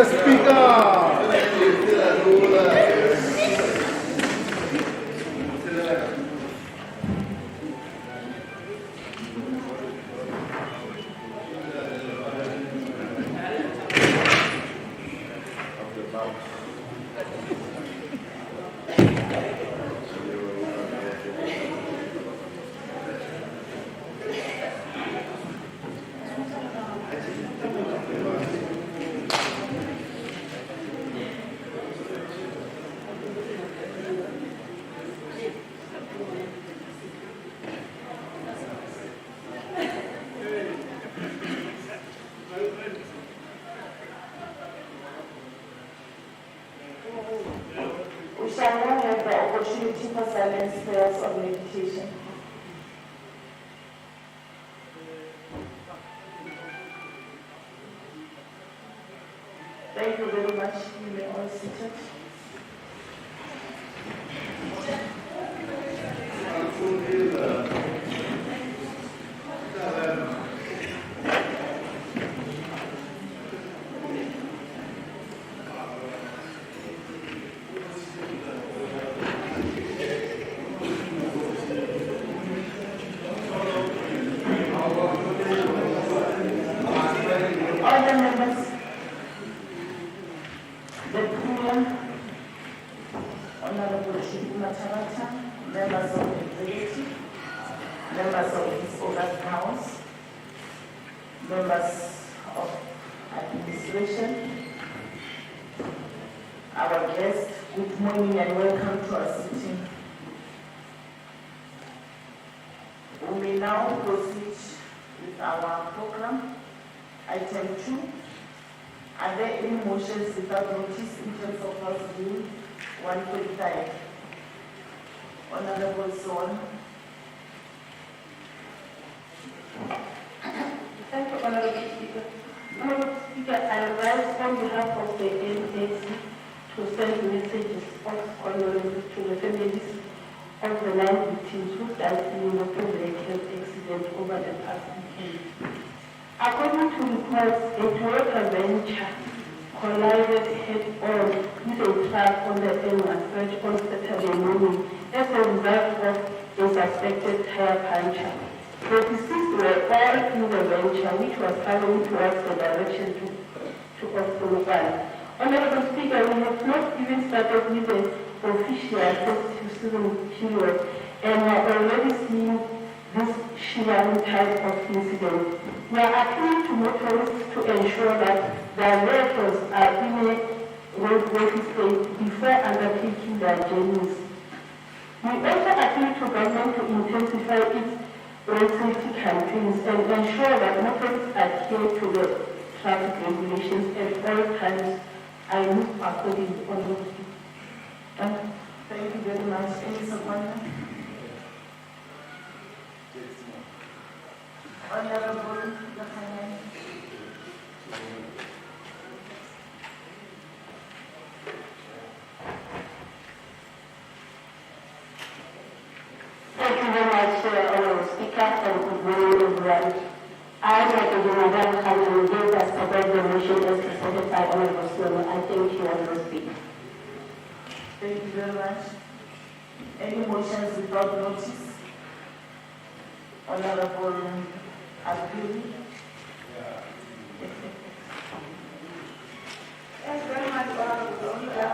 Mr. Speaker. We shall now have the opportunity for silent prayers of meditation. Thank you very much. You may all sit down. All the members, the Premier, Honorable Tshepong, members of the executive, members of this August House, members of administration, our guests, good morning and welcome to our sitting. We may now proceed with our program. Item 2. Are there any motions without notice in terms of House Bill 145? Honorable Zone. Thank you, Honorable Speaker. Honorable Speaker, I rise on behalf of the NAC to send messages of condolence to the families of the 9 victims who died in the motor vehicle accident over the past weekend. According to reports, a Toyota Venture collided head-on with a truck on the N1 on Saturday morning as a result of a suspected tire puncture. The deceased were all in the Venture, which was traveling towards the direction to Potlakeng. Honorable Speaker, we have not even started with the official festive season period, and we are already seeing this sharing type of incident. We are appealing to motorists to ensure that their vehicles are in a roadworthy state before undertaking their journeys. We also appeal to government to intensify its road safety campaigns and ensure that motorists adhere to the traffic regulations at all times. I move accordingly. Thank you very much. Any support? Honorable Lakhanyane. Thank you very much, Honorable Speaker, and good morning, everyone. I, Madam Khanyan, gave us about the motion as presented by Honorable Slomo. I thank you, Honorable Speaker. Thank you very much. Any motions without notice? Honorable Abdul. Thank you very much, Honorable Speaker.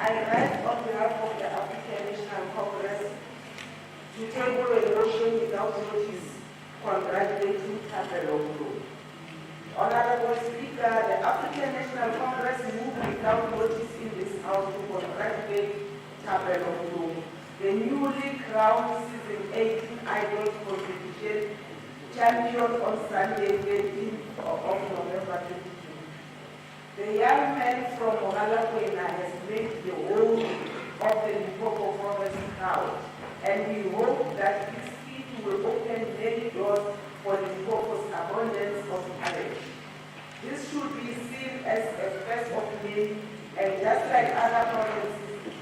I rise on behalf of the African National Congress to table a motion without notice congratulating Fetakgomo. Honorable Speaker, the African National Congress moved without notice in this House to congratulate Fetakgomo, the newly crowned Season 18 Idols competition champion on Sunday, 18th of November 2022. The young man from Potlakeng has made the whole of the Limpopo province proud, and we hope that his feat will open many doors for Limpopo's abundance of talent. This should be seen as a first of many, and just like other provinces,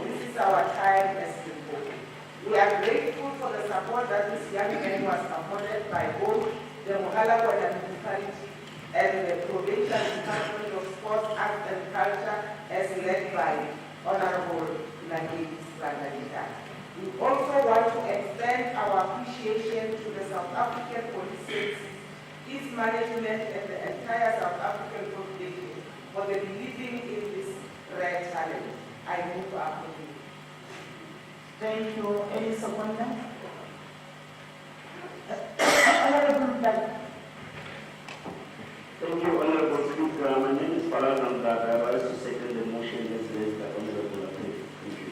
this is our time as Limpopo. We are grateful for the support that this young man was afforded by both the Potlakeng municipality and the Provincial Department of Sport by Honorable Nagis Bangalita. We also want to extend our appreciation to the South African Police Service, its management, and the entire South African population for the believing in this rare challenge. I move to approve. Thank you. Any seconder? Honorable Black. Thank you, Honorable Speaker. My name is Faran Amdad. I rise to second the motion as raised by Honorable Appeal. Thank you.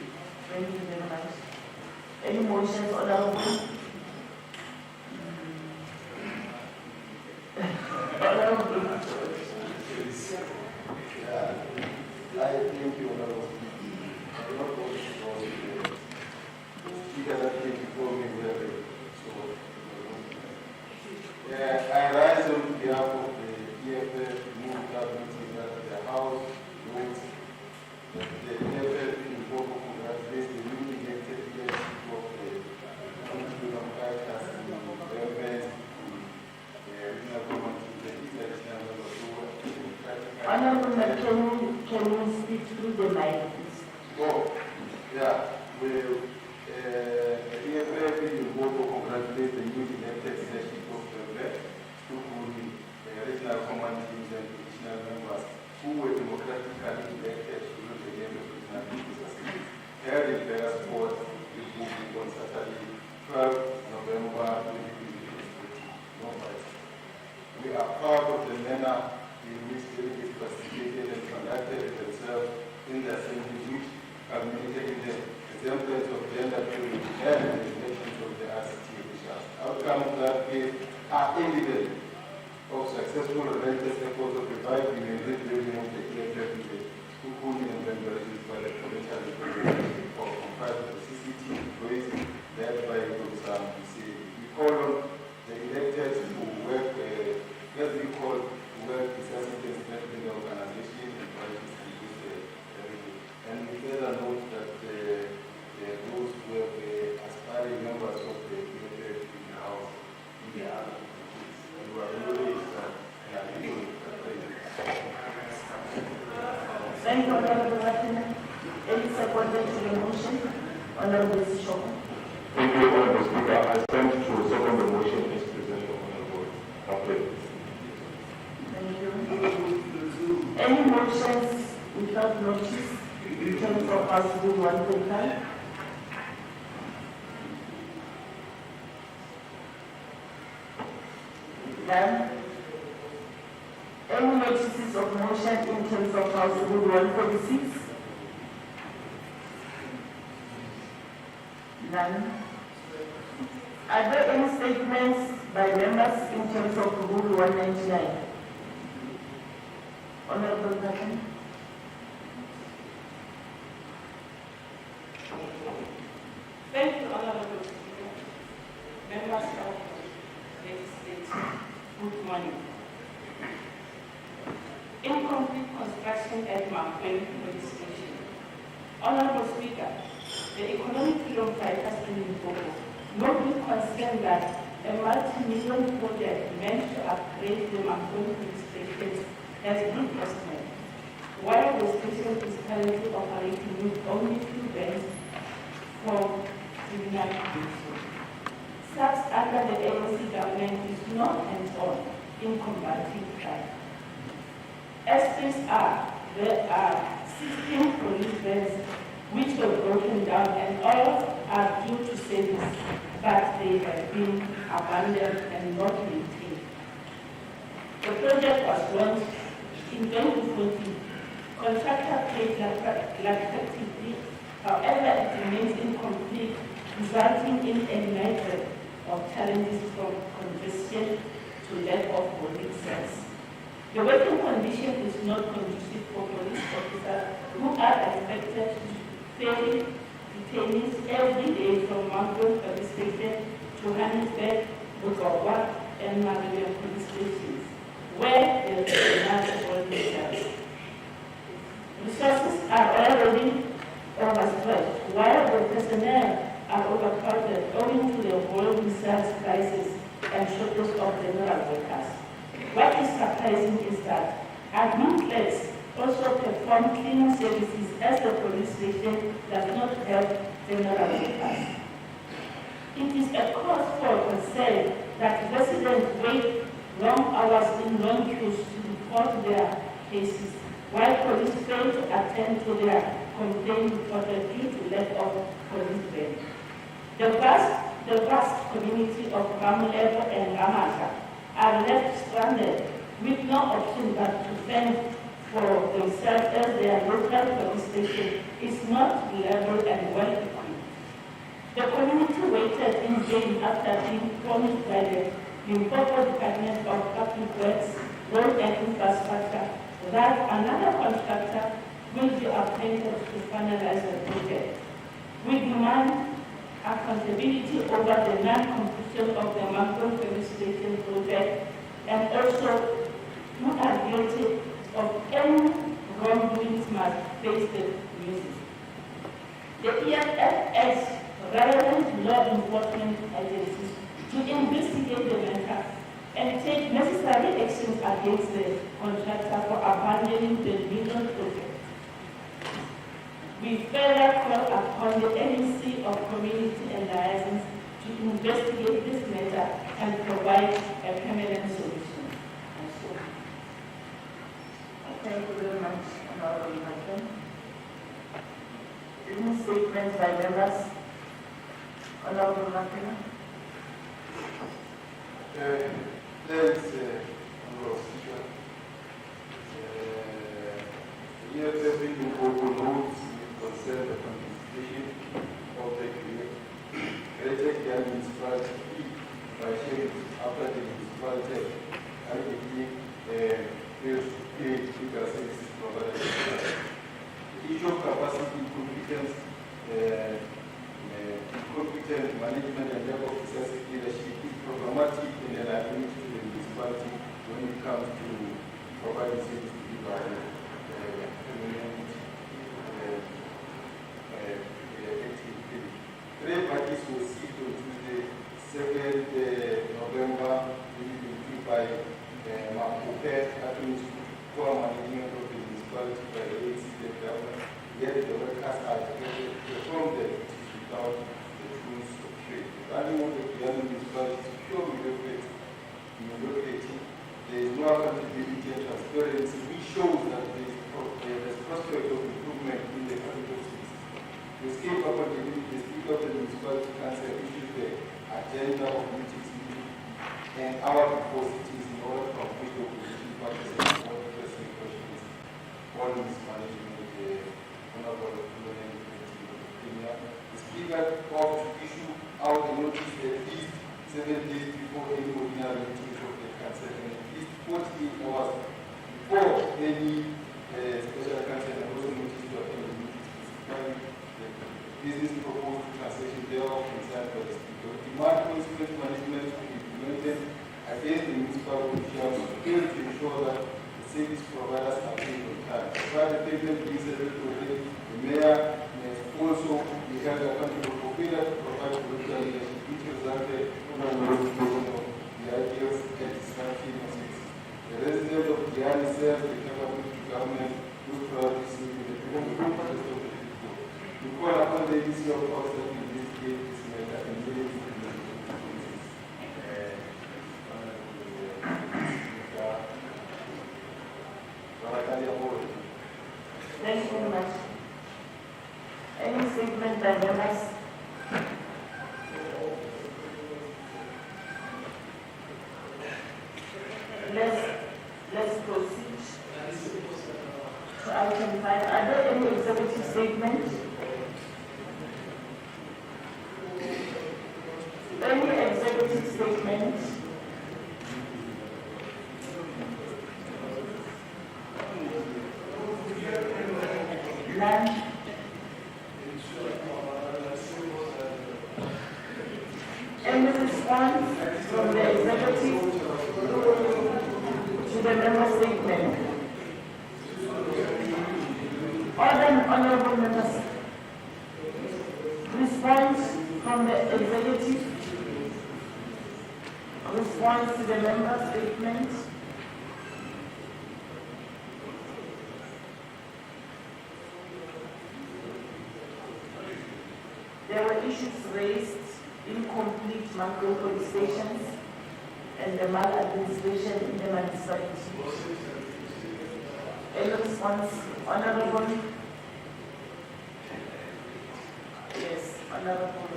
Thank you very much. Any motions, Honorable? Honorable. I thank you, Honorable Speaker. I not want to speaker that came before me very so. I rise on behalf of the EFF move that meeting that the House votes that the EFF in Limpopo congratulates the newly elected leadership of the country of Africa as the government, the regional government, the international members who work in the private. Honorable, can you speak through the mic, please? Oh, yeah. Well, the EFF in Limpopo congratulates the newly elected leadership of the regional command teams and traditional members who were democratically elected to rule the game of regional businesses. Held in various sports on Saturday, 12 November 2020. We are proud of the manner in which delegates participated and conducted themselves in the assembly, which communicated the exemplars of gender equality and the elections of the RCT officials. Outcomes that day are evident of successful relentless efforts of reviving and rebuilding of the EFF in the Sukuni and Bangladesh by the provincial representative of comprised of CCT employees led by Dr. We call on the elected to work, as we call, to work incessantly in strengthening the organization and quality to reduce the revenue. And we further note that those who were aspiring members of the EFF in the House, in the other countries, and who are really Thank you, Honorable Latina. Any seconder to the motion? Honorable Tshepong. Thank you, Honorable Speaker. I stand to second the motion as presented, Honorable Appeal. Thank you. Any motions without notice in terms of House Bill 135? None. Any notices of motion in terms of House Bill 146? None. Are there any statements by members in terms of Rule 199? Honorable Patel. Thank you, Honorable Speaker. Members of the Legislature, good morning. Incomplete construction at Limpopo Legislature. Honorable Speaker, the economic freedom fighters in Limpopo not be concerned that a multi-million project meant to upgrade the Limpopo Legislature has been postponed, while the station is currently operating with only 2 banks for criminal conviction. SAPS under the ANC government is not hands-on in combating crime. As things are, there are 16 police vans which were broken down and all are due to service, but they have been abandoned and not maintained. The project was launched in 2014. Contractor paid lucratively, however it remains incomplete, resulting in a myriad of challenges from congestion to lack of voting cells. The working condition is not conducive for police officers who are expected to ferry detainees every day from Limpopo Police Station to Johannesburg, Bukavu, and Maria police stations, where there is enough voting cells. Resources are already overstretched, while the personnel are overcrowded owing to the volume sales crisis and shortage of general workers. What is surprising is that admin clerks also perform perform cleaning services as the police station does not have general workers. It is a cause for concern that residents wait long hours in long queues to report their cases, while police fail to attend to their complaints reported due to lack of police men. The vast community of Ramulebo and Ramaka are left stranded with no option but to fend for themselves as their local police station is not reliable and well equipped. The community waited in vain after being promised by the Limpopo Department of Public Works, Road and Infrastructure that another contractor will be appointed to finalize the project. We demand accountability over the non-completion of the Mambo Police Station project, and also who are guilty of any wrongdoings must face the music. The EFS relevant law enforcement agencies to investigate the matter and take necessary actions against the contractor for abandoning the legal project. We further call upon the Agency of Community and Liaisons to investigate this matter and provide a permanent solution. Thank you very much, Honorable Matthew. Any statements by members? Honorable Matthew. Thanks, Honorable Speaker. Here, the Limpopo notes concern the participation of the Greater Kiali Municipality by sharing after the municipality fails to pay legal services provided. The issue of capacity, competent management and level of decisive leadership is problematic in the liability to the municipality when it comes to providing services to the environment. Three parties will sit on Tuesday, 2nd November, by Mapupe, happening to form management of the municipality by the state government. Yet the workers are expected to perform their duties without the tools of trade. The value of the Kiali municipality is pure mediocrity. There is no accountability and transparency, which shows that there is prospect of improvement in the capital cities. To escape accountability, the Speaker of the Municipality Council issues the agenda of meetings and our proposals in order to complete the opposition parties and all the pressing questions on this management. Honorable the Speaker ought to issue out a notice at least 7 days before any ordinary meeting of the Council and at least 48 hours before any special Council and also notice to attend the meeting. Business proposed translation thereof concerned by the Speaker. Demand consequent management to be implemented against the municipal officials to fail to ensure that the service providers are paid on time. As far as the payment is the Mayor must also be held accountable for failure to provide political leadership, which resulted in the notification of the ideas and dysfunctional services. The residents of Kiali serve the capability to government whose priorities will be the people of the people. We call upon the agency of course that investigate this matter and immediately implement the policies. Thank you very much. Any statement by members? Let's proceed to item 5. Are there any executive statements? Any executive statements? None. Any response from the executive to the member statement? Honorable members, response from the executive, response to the member statement. There were issues raised, incomplete macro police stations, and the maladministration in the municipality. Any response, Honorable? Yes, Honorable.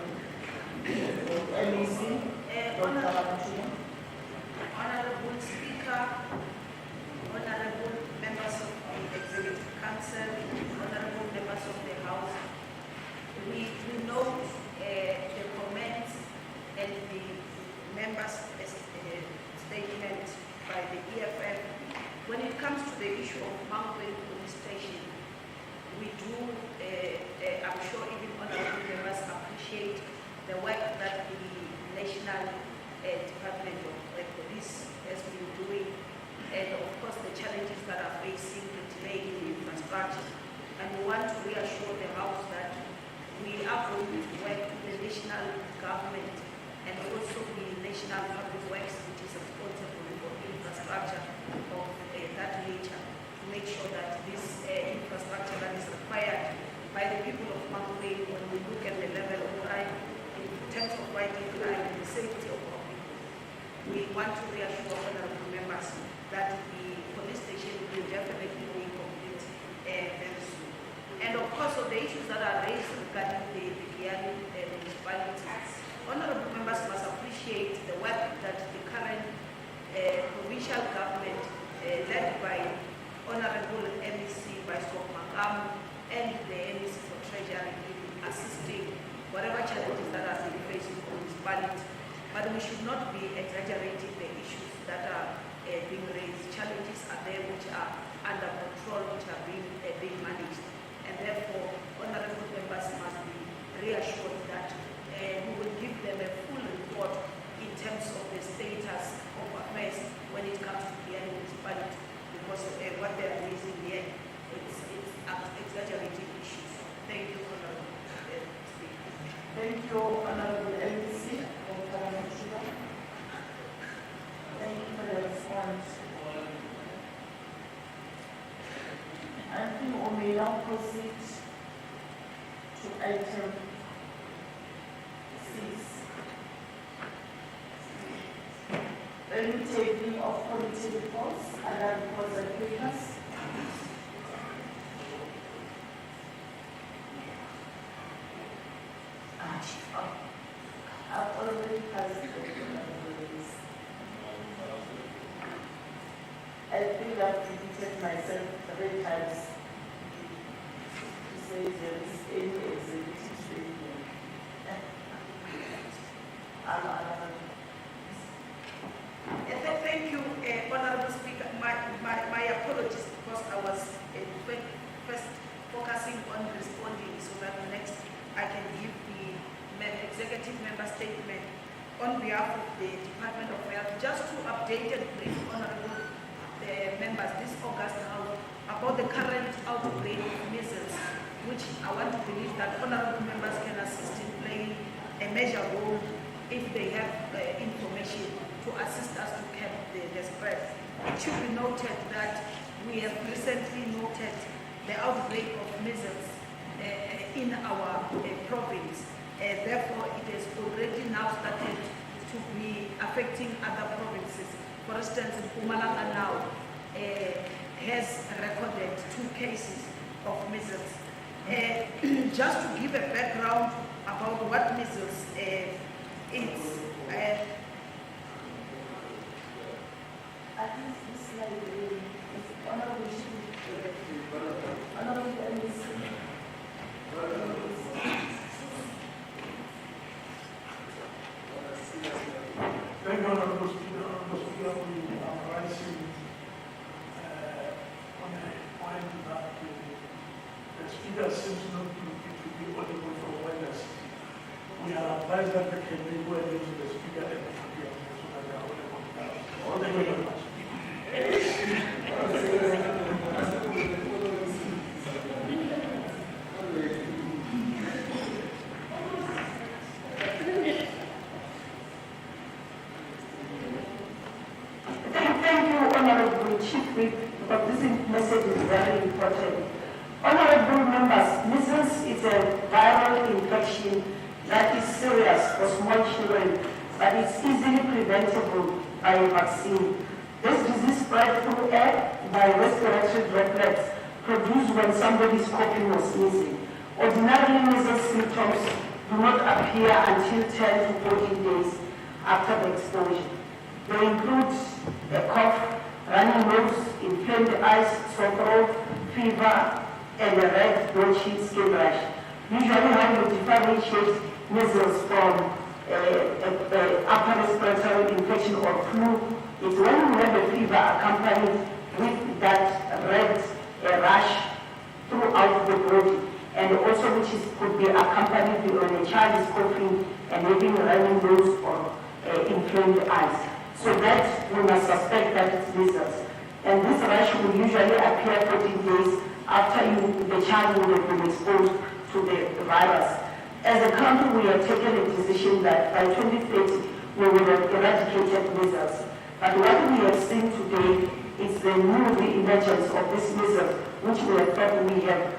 MEC. Honorable Speaker, Honorable members of the Executive Council, Honorable members of the House, we note the comments and the members' statement by the EFF. When it comes to the issue of Mountain Police Station, we do, I'm sure even honorable members appreciate the work that the National Department of Police has been doing, and of course the challenges that are facing the delay in infrastructure. And we want to reassure the House that we are going to work with the national government and also the National Public Works, which is responsible for infrastructure of that nature, to make sure that this infrastructure that is required by the people of Mangwe, when we look at the level of crime, in terms of fighting crime and the safety of our people, we want to reassure honorable members that the police station will definitely be complete very soon. And of course, of the issues that are raised regarding the Giani municipalities, honorable members must appreciate the work that the current provincial government, led by Honorable MEC by Makam and the MEC for Treasury, in assisting whatever challenges that are being faced in municipalities. But we should not be exaggerating the issues that are being raised. Challenges are there which are under control, which are being managed. And therefore, honorable members must be reassured that we will give them a full report in terms of the status of affairs when it comes to the municipality, because what they are raising here, it's exaggerating issues. Thank you, honorable Speaker. Thank you, honorable MEC. Thank you for the response. I think we may now proceed to item 6. Early tabling of committee reports and other reports and papers. I've already passed the list. I think I've repeated myself 3 times to say there is any executive statement. Thank you, Honorable Speaker. My apologies, because I was first focusing on responding so that next I can give the executive member statement on behalf of the Department of Health, just to update and brief honorable members this August now about the current outbreak of measles, which I want to believe that honorable members can assist in playing a major role if they have information to assist us to cap the spread. It should be noted that we have recently noted the outbreak of measles in our province. Therefore, it has already now started to be affecting other provinces. For instance, Mpumalanga now has recorded 2 cases of measles. Just to give a background about what measles is, I think this slide is honorable MEC. Thank you, Honorable Speaker. Honorable Speaker, we are rising on a point that the Speaker seems not to be audible for awareness. We are advised that we can go ahead to the Speaker and the Speaker so that they are audible. Thank you very much. But this message is very important. Honorable members, measles is a viral infection that is serious for small children, but it's easily preventable by a vaccine. This disease spread through air by respiratory droplets produced when somebody is coughing or sneezing. Ordinarily, measles symptoms do not appear until 10 to 14 days after the exposure. They include a cough, running nose, inflamed eyes, sore throat, fever, and a red, blotchy skin rash. Usually, how you differentiate measles from upper respiratory infection or flu is when you have a fever accompanied with that red rash throughout the body, and also which could be accompanied when a child is coughing and having running nose or inflamed eyes. So that we must suspect that it's measles. And this rash will usually appear 14 days after the child would have been exposed to the virus. As a country, we have taken a decision that by 2030 we will have eradicated measles. But what we have seen today is the new re-emergence of this measles, which we have thought we have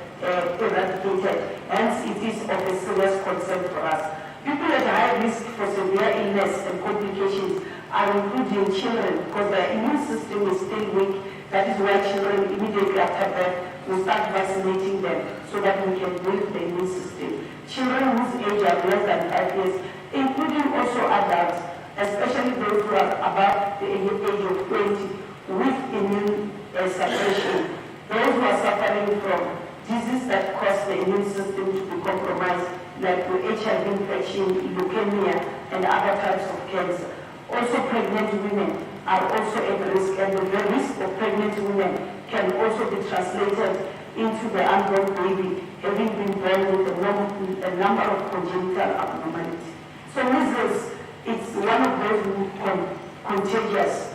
eradicated. Hence, it is of a serious concern for us. People at high risk for severe illness and complications are including children because their immune system is still weak. That is why children immediately after birth we start vaccinating them so that we can build the immune system. Children whose age are less than 5 years, including also adults, especially those who are above the age of 20 with immune suppression. Those who are suffering from diseases that cause the immune system to be compromised, like the HIV infection, leukemia, and other types of cancer. Also, pregnant women are also at risk, and the risk of pregnant women can also be translated into the unborn baby having been born with a number of congenital abnormalities. So measles, it's one of those contagious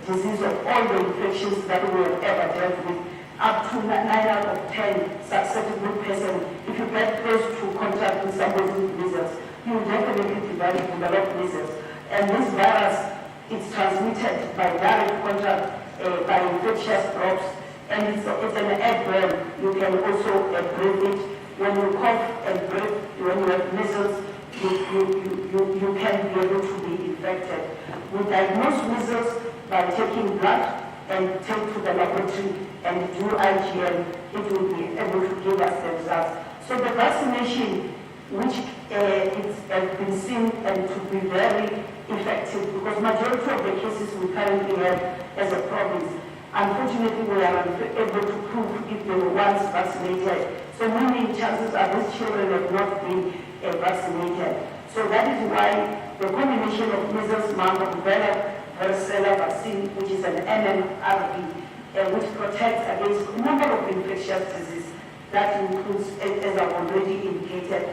disease of all the infections that we have ever dealt with. Up to 9 out of 10 susceptible persons, if you get close to contact with somebody with measles, you will definitely develop measles. And this virus is transmitted by direct contact by infectious drops, and it's an airborne. You can also breathe it. When you cough and breathe, when you have measles, you can be able to be infected. We diagnose measles by taking blood and take to the laboratory and do IgM. It will be able to give us the results. So the vaccination, which has been seen and to be very effective, because majority of the cases we currently have as a province, unfortunately we are unable to prove if they were once vaccinated. So many chances are these children have not been vaccinated. So that is why the combination of measles, mumps, rubella, varicella vaccine, which is an MMRV, which protects against a number of infectious diseases. That includes, as I've already indicated,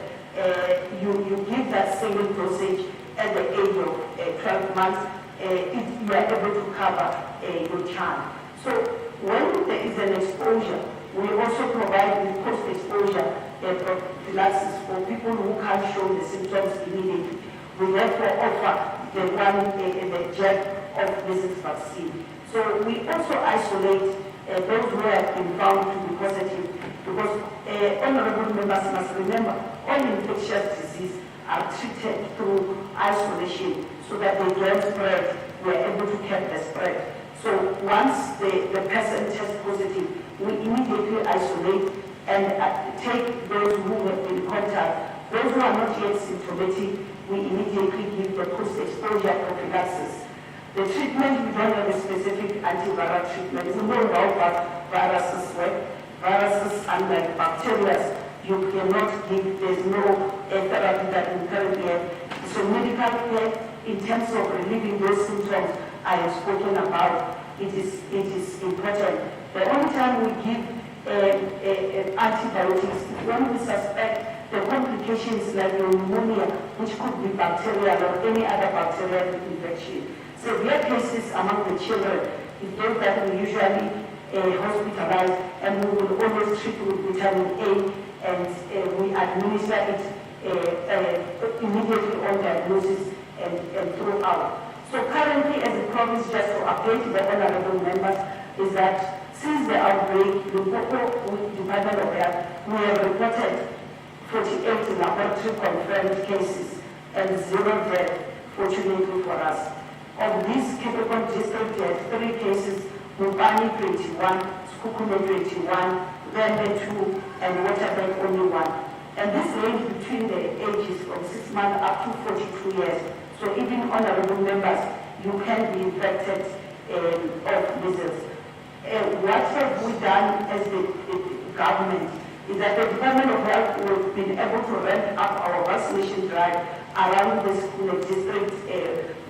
you give that single dosage at the age of 12 months, you are able to cover your child. So when there is an exposure, we also provide with post-exposure prophylaxis for people who can't show the symptoms immediately. We therefore offer the jab of measles vaccine. So we also isolate those who have been found to be positive, because honorable members must remember all infectious diseases are treated through isolation so that they don't spread. We are able to cap the spread. So once the person tests positive, we immediately isolate and take those who have been in contact. Those who are not yet symptomatic, we immediately give the post-exposure prophylaxis. The treatment, we don't have a specific antiviral treatment. It's more about viruses work. Viruses, unlike bacteria, you cannot give, there's no therapy that we currently have. So medical care, in terms of relieving those symptoms I have spoken about, it is important. The only time we give antibiotics is when we suspect the complications like pneumonia, which could be bacterial or any other bacterial infection. Severe cases among the children is those that we usually hospitalize, and we will always treat with vitamin A, and we administer it immediately on diagnosis and throughout. So currently, as a province, just to update the honorable members, is that since the outbreak, Limpopo Department of Health, we have reported 48 laboratory confirmed cases and 0 death, fortunately for us. Of these, Tshepong district had 3 cases, Mupani 21, Skukume 21, Vembe 2, and Waterbank only 1. And this range between the ages from 6 months up to 42 years. So even honorable members, you can be infected of measles. What have we done as the government is that the Department of Health has been able to ramp up our vaccination drive around the school district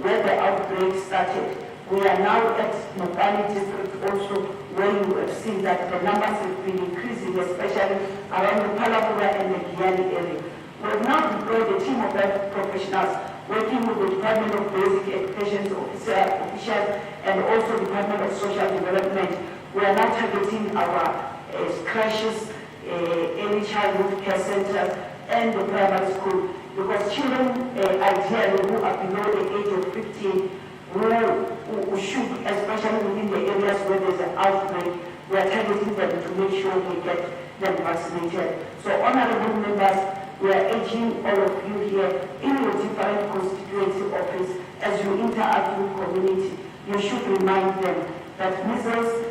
where the outbreak started. We are now at Mopani district also, where you have seen that the numbers have been increasing, especially around the Palapura and the Giyani area. We have now deployed a team of health professionals working with the Department of Basic Education officials and also Department of Social Development. We are now targeting our crashes, early childhood care centers, and the primary school, because children ideally who are below the age of 15 who should, especially within the areas where there's an outbreak, we are targeting them to make sure we get them vaccinated. So honorable members, we are urging all of you here in your different constituency office, as you interact with community, you should remind them that measles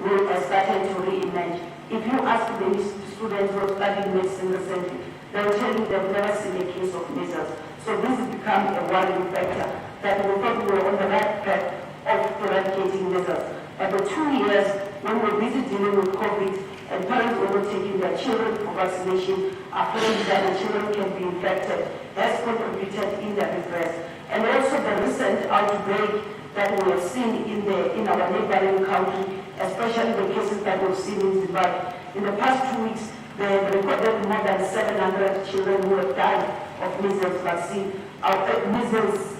will started to re-emerge. If you ask the students who are studying medicine recently, they will tell you they've never seen a case of measles. So this has become a worrying factor that we thought we were on the right path of eradicating measles. But the 2 years when we're busy dealing with COVID and parents were not taking their children for vaccination, afraid that the children can be infected, has contributed in their regress. And also the recent outbreak that we have seen in our neighboring country, especially the cases that we've seen in Zimbabwe. In the past 2 weeks, they have recorded more than 700 children who have died of measles vaccine, measles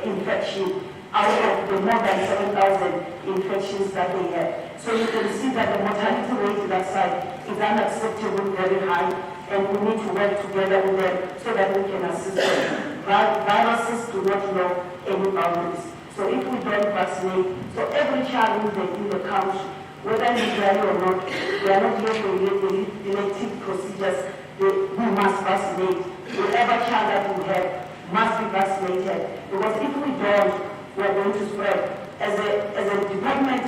infection, out of the more than 7,000 infections that they had. So you can see that the mortality rate that side is unacceptable, very high, and we need to work together with them so that we can assist them. Viruses do not know any boundaries. So if we don't vaccinate, so every child in the country, whether legally or not, they are not here for the elective procedures, we must vaccinate. Whatever child that we have must be vaccinated. Because if we don't, we are going to spread. As a department,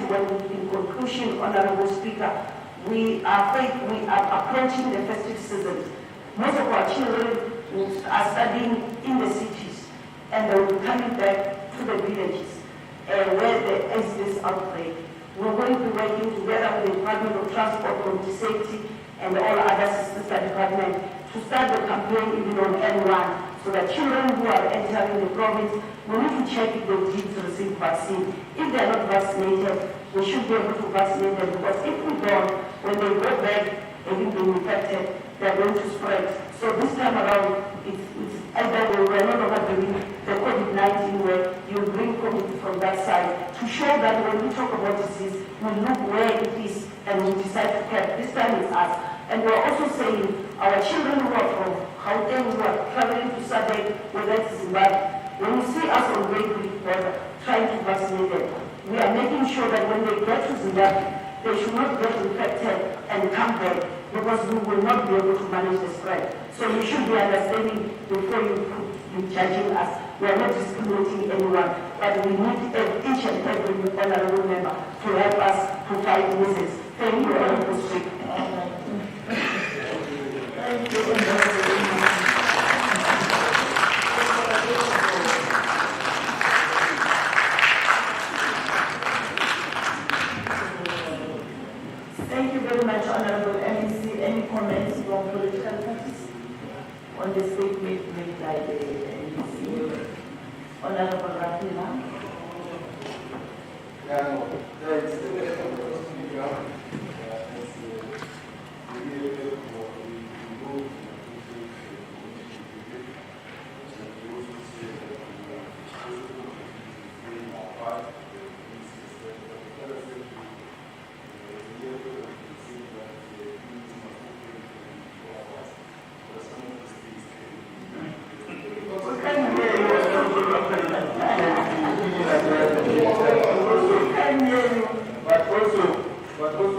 in conclusion, Honorable Speaker, we are approaching the festive season. Most of our children are studying in the cities, and they will be coming back to the villages where there is this outbreak. We're going to be working together with the Department of Transport, Community Safety, and all other sister departments to start the campaign even on N1, so that children who are entering the province, we need to check if they did receive vaccine. If they are not vaccinated, we should be able to vaccinate them, because if we don't, when they go back, having been infected, they are going to spread. So this time around, it's either we are no longer doing the COVID-19 where you bring community from that side to show that when we talk about disease, we look where it is and we decide to care. This time it's us. And we're also saying our children who are from Gauteng, who are traveling to Sadek, whether it's Zimbabwe, when you see us on Great Greek border trying to vaccinate them, we are making sure that when they get to Zimbabwe, they should not get infected and come back, because we will not be able to manage the spread. So you should be understanding before you judging us. We are not discriminating anyone, but we need each and every honorable member to help us to fight measles. Thank you, Honorable Speaker. Thank you. Thank you very much, Honorable MEC. Any comments from political parties on the statement made by the MEC? Honorable Rapina. But also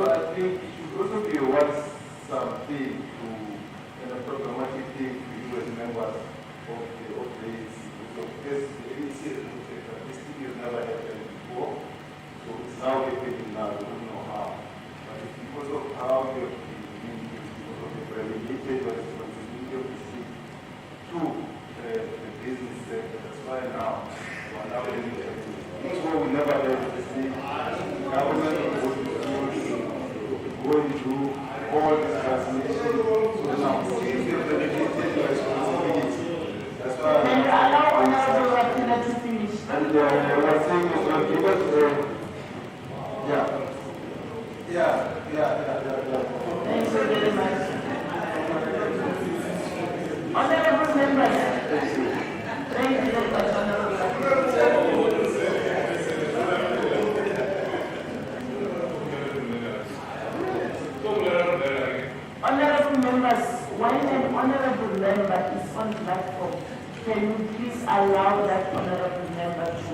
out of the relegated responsibility of the state to the business sector. That's why now we're now limited. That's why we never let the state government go into all this transmission. So now it's the relegated responsibility. That's why And allow Honorable Rapina to finish. and what I'm saying is that give us yeah. Thank you very much. Honorable members. Thank you very much, Honorable Rapina. Honorable members, when an honorable member is on platform, can you please allow that honorable member to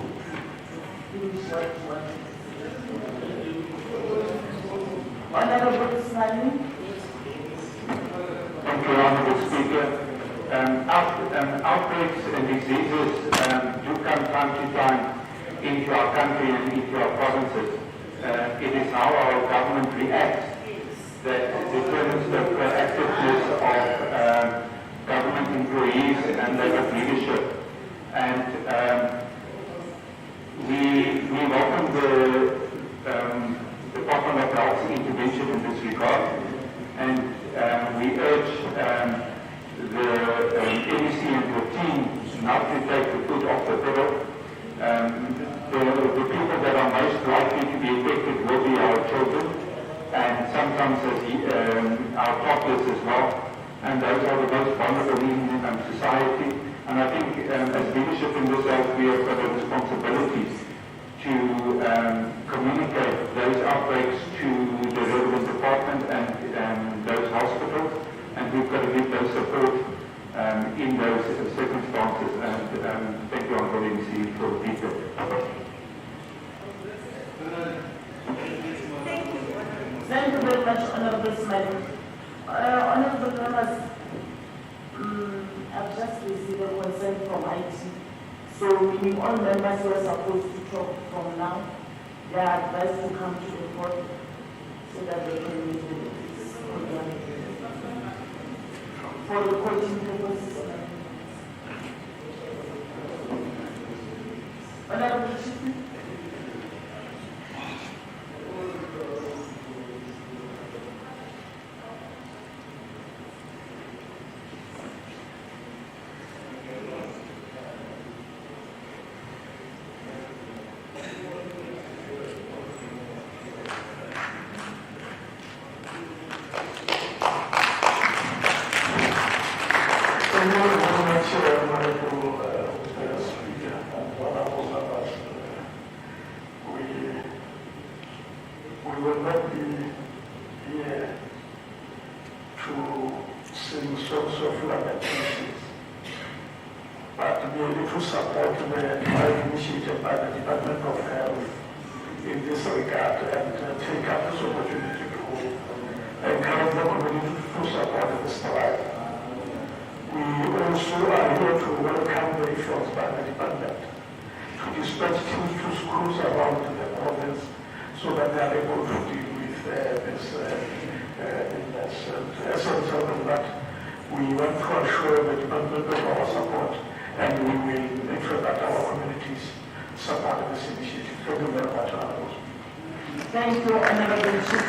finish what you want to say? Honorable Smiley. Thank you, Honorable Speaker. Outbreaks and diseases do come time to time into our country and into our provinces. It is how our government reacts that determines the proactiveness of government employees and their leadership. And we welcome the Department of Health's intervention in this regard, and we urge the NEC and your team not to take the foot off the pedal. The people that are most likely to be affected will be our children, and sometimes our toddlers as well, and those are the most vulnerable in society. And I think as leadership in this house, we have got a responsibility to communicate those outbreaks to the relevant department and those hospitals, and we've got to give those support in those circumstances. And thank you, Honourable MC, for the feedback. Thank you very much, Honorable Smiley. Honorable members, I've just received a consent from IT. So meaning all members who are supposed to talk from now, they are advised to come to the court so that they can meet with this for the coaching purposes. Honorable Chief. We will not be here to sing songs of lamentations, but merely to support the drive initiated by the Department of Health in this regard and take up this opportunity to encourage the community to support the strike. We also are here to welcome the efforts by the department to dispatch teams to schools around the province so that they are able to deal with this illness. As a result of that, we want to assure the department of our support, and we will make sure that our communities support this initiative. Thank you very much, Honourable. Thank you, Honourable Chief.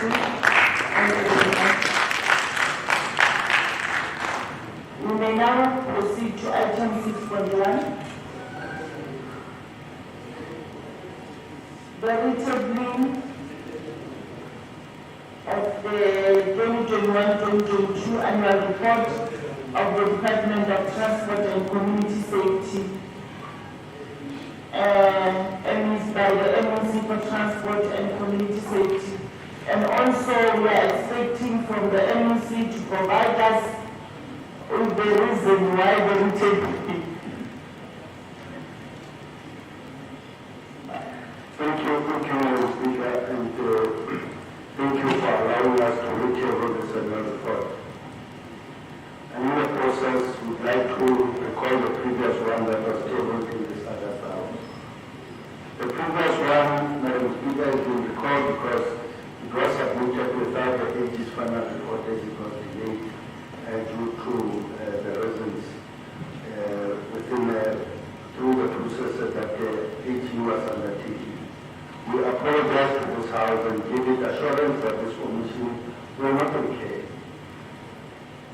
We may now proceed to item 6.1. The retabling of the 2021-2022 annual report of the Department of Transport and Community Safety, and by the MOC for Transport and Community Safety. And also we are expecting from the MOC to provide us with the reason why the retabling. Thank you, Mr. Speaker, and thank you for allowing us to look over this annual report. And in the process, we'd like to recall the previous one that was tabled in this other house. The previous one, Madam Speaker, has been recalled because it was submitted without the AG's final report as it was delayed due to the reasons through the process that the AG was undertaking. We apologize to this House and give it assurance that this omission will not occur.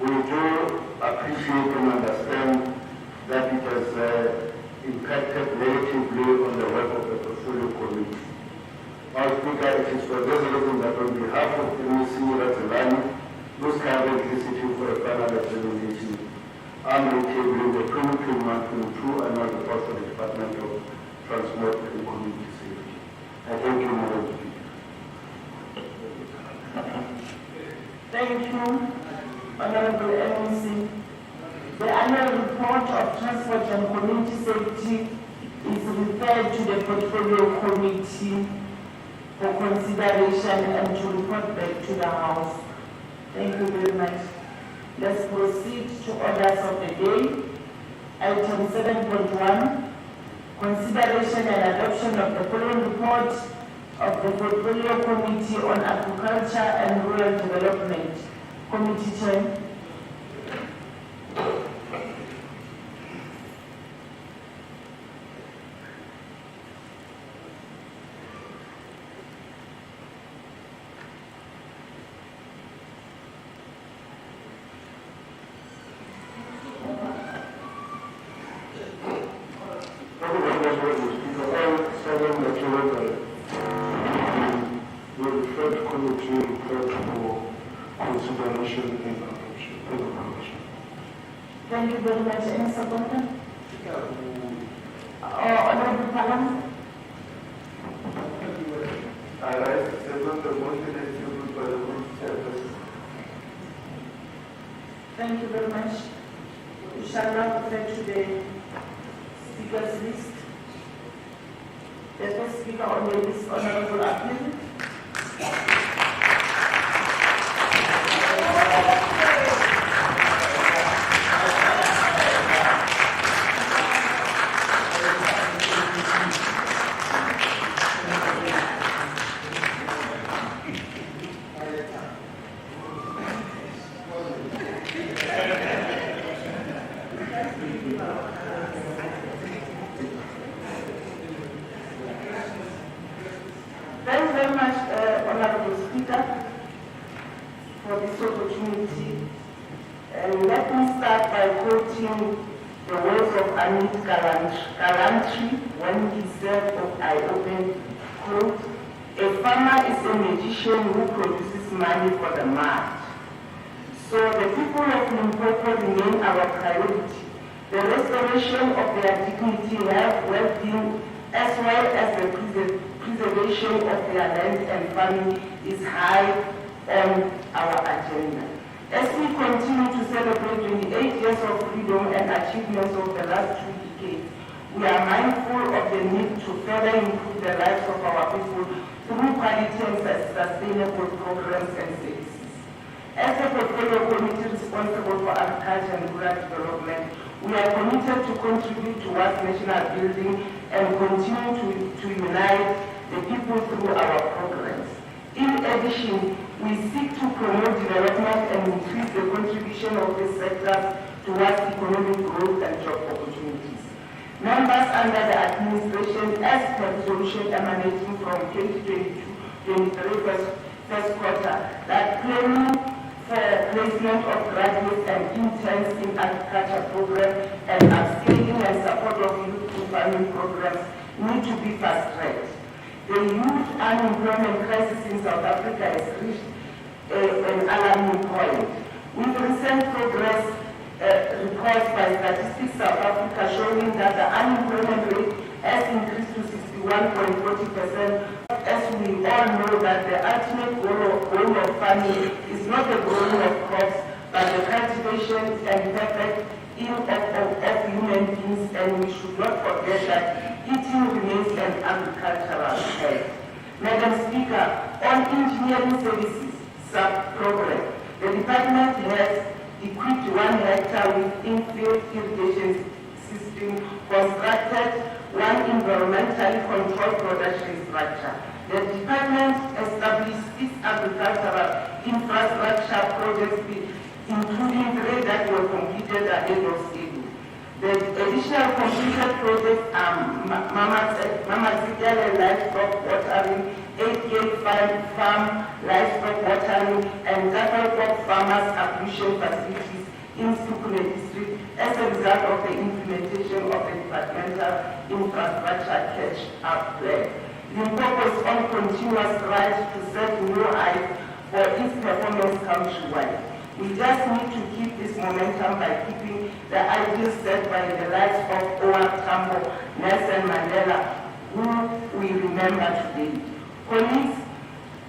We do appreciate and understand that it has impacted negatively on the work of the portfolio committee. Our Speaker, it is for this reason that on behalf of MEC Ratzelani, who's currently sitting for a final examination, I'm retabling the 2021-22 annual report for the Department of Transport and Community Safety. I thank you, Madam Speaker. Thank you, Honorable MEC. The annual report of Transport and Community Safety is referred to the Portfolio Committee for consideration and to report back to the House. Thank you very much. Let's proceed to orders of the day. Item 7.1, consideration and adoption of the following report of the Portfolio Committee on Agriculture and Rural Development. Committee Chair. Thank you very much. Any support? Honorable Palam. I rise to second the motion executed by the Committee Chairperson. Thank you very much. We shall now refer to the speakers list. The first speaker on the list, Honorable Appeal. Thank you very much, Honorable Speaker, for this opportunity. Let me start by quoting the words of Amit Kalantri when he said, I open quote, "A farmer is a magician who produces money for the mart." So the people of Limpopo remain our priority. The restoration of their dignity, health, well-being, as well as the preservation of their land and family is high on our agenda. As we continue to celebrate 28 years of freedom and achievements of the last 2 decades, we are mindful of the need to further improve the lives of our people through quality and sustainable programs and services. As a Portfolio Committee responsible for agriculture and rural development, we are committed to contribute towards national building and continue to unite the people through our programs. In addition, we seek to promote development and increase the contribution of these sectors towards economic growth and job opportunities. Members under the administration, as per resolution emanating from 2022-23 first quarter, that planning for placement of graduates and interns in agriculture programs and upskilling and support of youth farming programs need to be fast-tracked. The youth unemployment crisis in South Africa has reached an alarming point. With recent progress reports by Statistics South Africa showing that the unemployment rate has increased to 61.40%, as we all know that the ultimate goal of farming is not the growing of crops, but the cultivation and perfecting of human beings, and we should not forget that eating remains an agricultural health. Madam Speaker, on engineering services sub-program, the department has equipped 1 hectare with in-field irrigation system, constructed 1 environmentally controlled production structure, the department established 6 agricultural infrastructure projects, including 3 that were completed ahead of schedule. The additional completed projects are Mamazikele livestock watering, 8 farm livestock watering, and Zakalpok farmers ablution facilities in Sukune district as a result of the implementation of the departmental infrastructure catch-up plan. Limpopo is on continuous rise to set new heights for its performance countrywide. We just need to keep this momentum by keeping the ideals set by the likes of Owa Tambo, Nelson Mandela, who we remember today. Colleagues,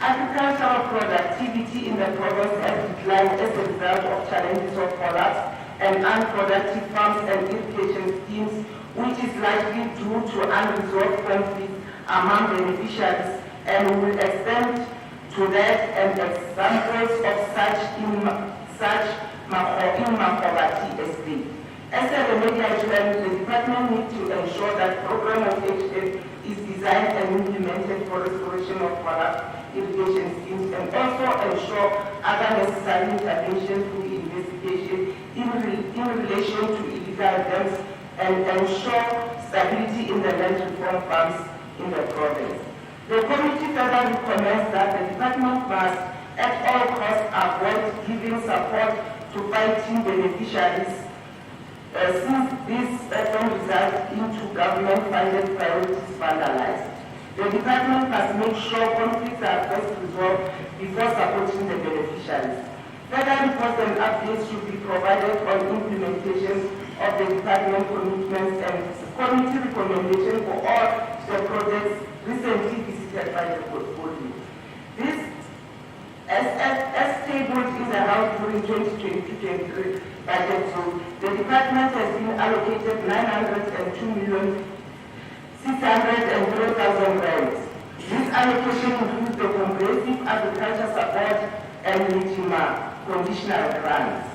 agricultural productivity in the province has declined as a result of challenges of collapse and unproductive farms and irrigation schemes, which is likely due to unresolved conflicts among beneficiaries, and we will extend to that and examples of such in Makobati estate. As a remedial plan, the department needs to ensure that program of HF is designed and implemented for restoration of collapsed irrigation schemes, and also ensure other necessary intervention through investigation in relation to illegal dams and ensure stability in the land reform funds in the province. The committee further recommends that the department must at all costs avoid giving support to fighting beneficiaries since this often results into government-funded priorities vandalized. The department must make sure conflicts are first resolved before supporting the beneficiaries. Further reports and updates should be provided on implementation of the department commitments and committee recommendation for all the projects recently visited by the portfolio. This, as tabled in the House during 2022-23 budget zone, the department has been allocated 902,603,000 rands. This allocation includes the comprehensive agriculture support and Nitima conditional grants.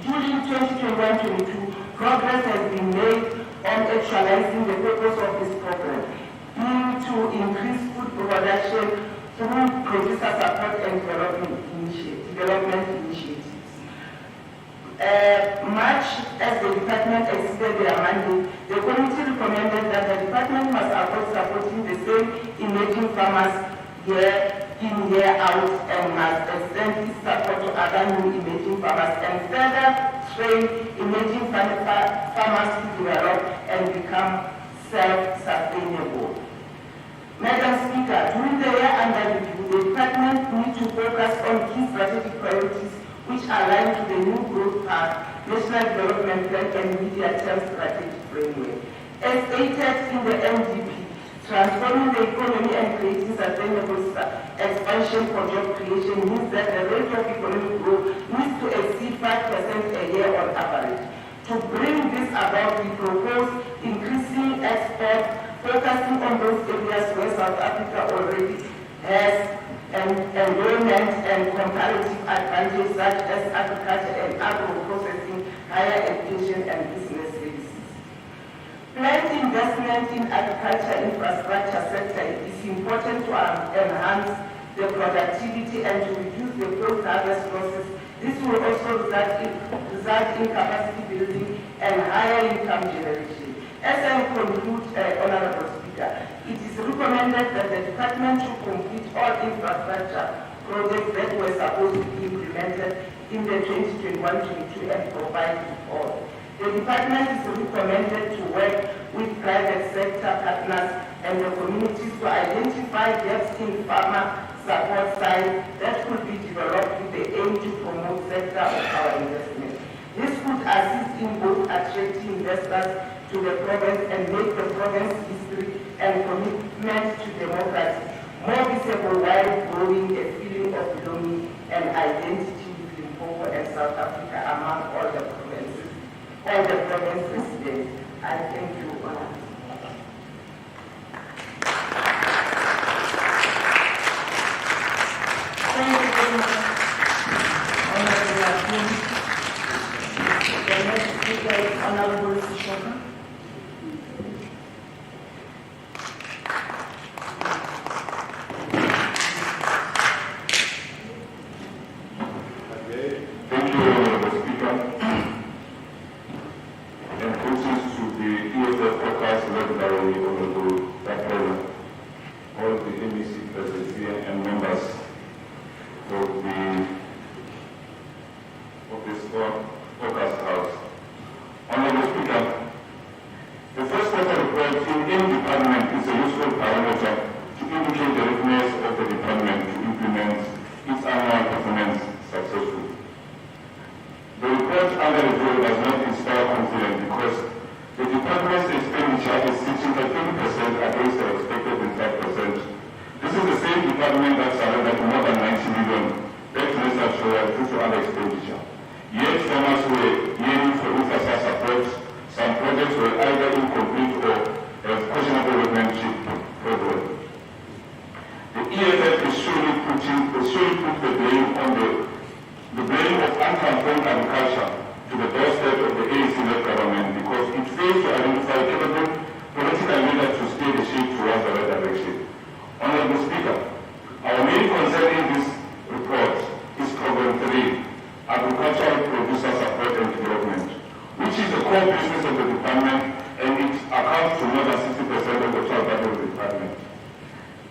During 2021-22, progress has been made on actualizing the purpose of this program, being to increase food production through producer support and development initiatives. Much as the department exceeded their mandate, the committee recommended that the department must avoid supporting the same emerging farmers year in, year out, and must extend this support to other new emerging farmers and further train emerging farmers to develop and become self-sustainable. Madam Speaker, during the year under review, the department needs to focus on key strategic priorities which align to the new growth path, national development plan, and media-term strategic framework. As stated in the MDP, transforming the economy and creating sustainable expansion for job creation means that the rate of economic growth needs to exceed 5% a year on average. To bring this about, we propose increasing export, focusing on those areas where South Africa already has environment and comparative advantage such as agriculture and agro-processing, higher education and business services. Planned investment in agriculture infrastructure sector is important to enhance the productivity and to reduce the post-harvest losses. This will also result in capacity building and higher income generation. As I conclude, Honorable Speaker, it is recommended that the department should complete all infrastructure projects that were supposed to be implemented in the 2021-22 and provide it all. The department is recommended to work with private sector partners and the communities to identify gaps in farmer support side that could be developed with the aim to promote sector of our investment. This could assist in both attracting investors to the province and make the province history and commitment to democracy more visible while growing a feeling of belonging and identity with Limpopo and South Africa among all the province residents. I thank you, Honor. Thank you very much, Honorable Akin. The next speaker is Honorable Tshepong. August House. Honorable Speaker, the first quarter report in any department is a useful parameter to indicate the readiness of the department to implement its annual performance successfully. The report under review does not inspire confidence because the department's expenditure is sitting at 20% against the expected 5%. This is the same department that surrendered more than 90 million back to Legislature due to other expenditure. Yet farmers were yearning for infrastructure support. Some projects were either incomplete or have questionable workmanship program. The EFF is surely put the blame on the blame of untransformed agriculture to the doorstep of the ANC-led government because it failed to identify capable political leaders to steer the ship towards the right direction. Honorable Speaker, our main concern in this report is Program 3, Agricultural Producer Support and Development, which is the core business of the department and it accounts to more than 60% of the total budget of the department.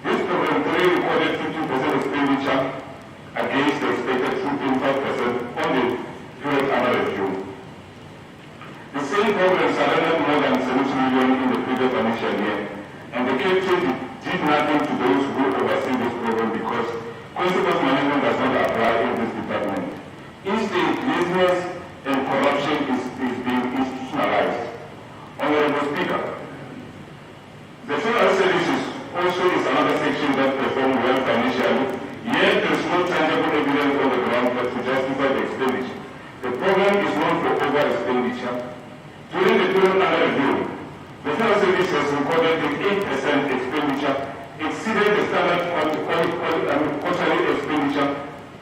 This Program 3 recorded 15% expenditure against the expected 2.5% on the period under review. The same program surrendered more than 70 million in the previous financial year, and the captain did nothing to those who oversee this program because consequence management does not apply in this department. Instead, laziness and corruption is being institutionalized. Honorable Speaker, the funeral services also is another section that performs well financially, yet there is no tangible evidence on the ground that to justify the expenditure. The program is known for over-expenditure. During the period under review, the funeral service has recorded an 8% expenditure, exceeded the standard quarterly expenditure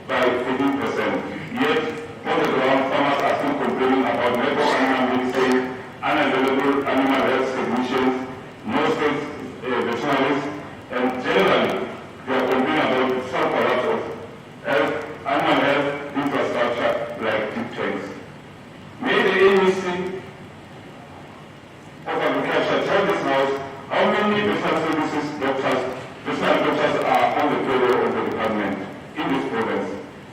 by 15%. Yet, on the ground, farmers are still complaining about lack of animal medicine, unavailable animal health technicians, no state veterinarians, and generally, they are complaining about some collapse of animal health infrastructure like deep tanks. May the ANC of Agriculture tell this House how many veterinary services veterinary doctors are on the payroll of the department in this province,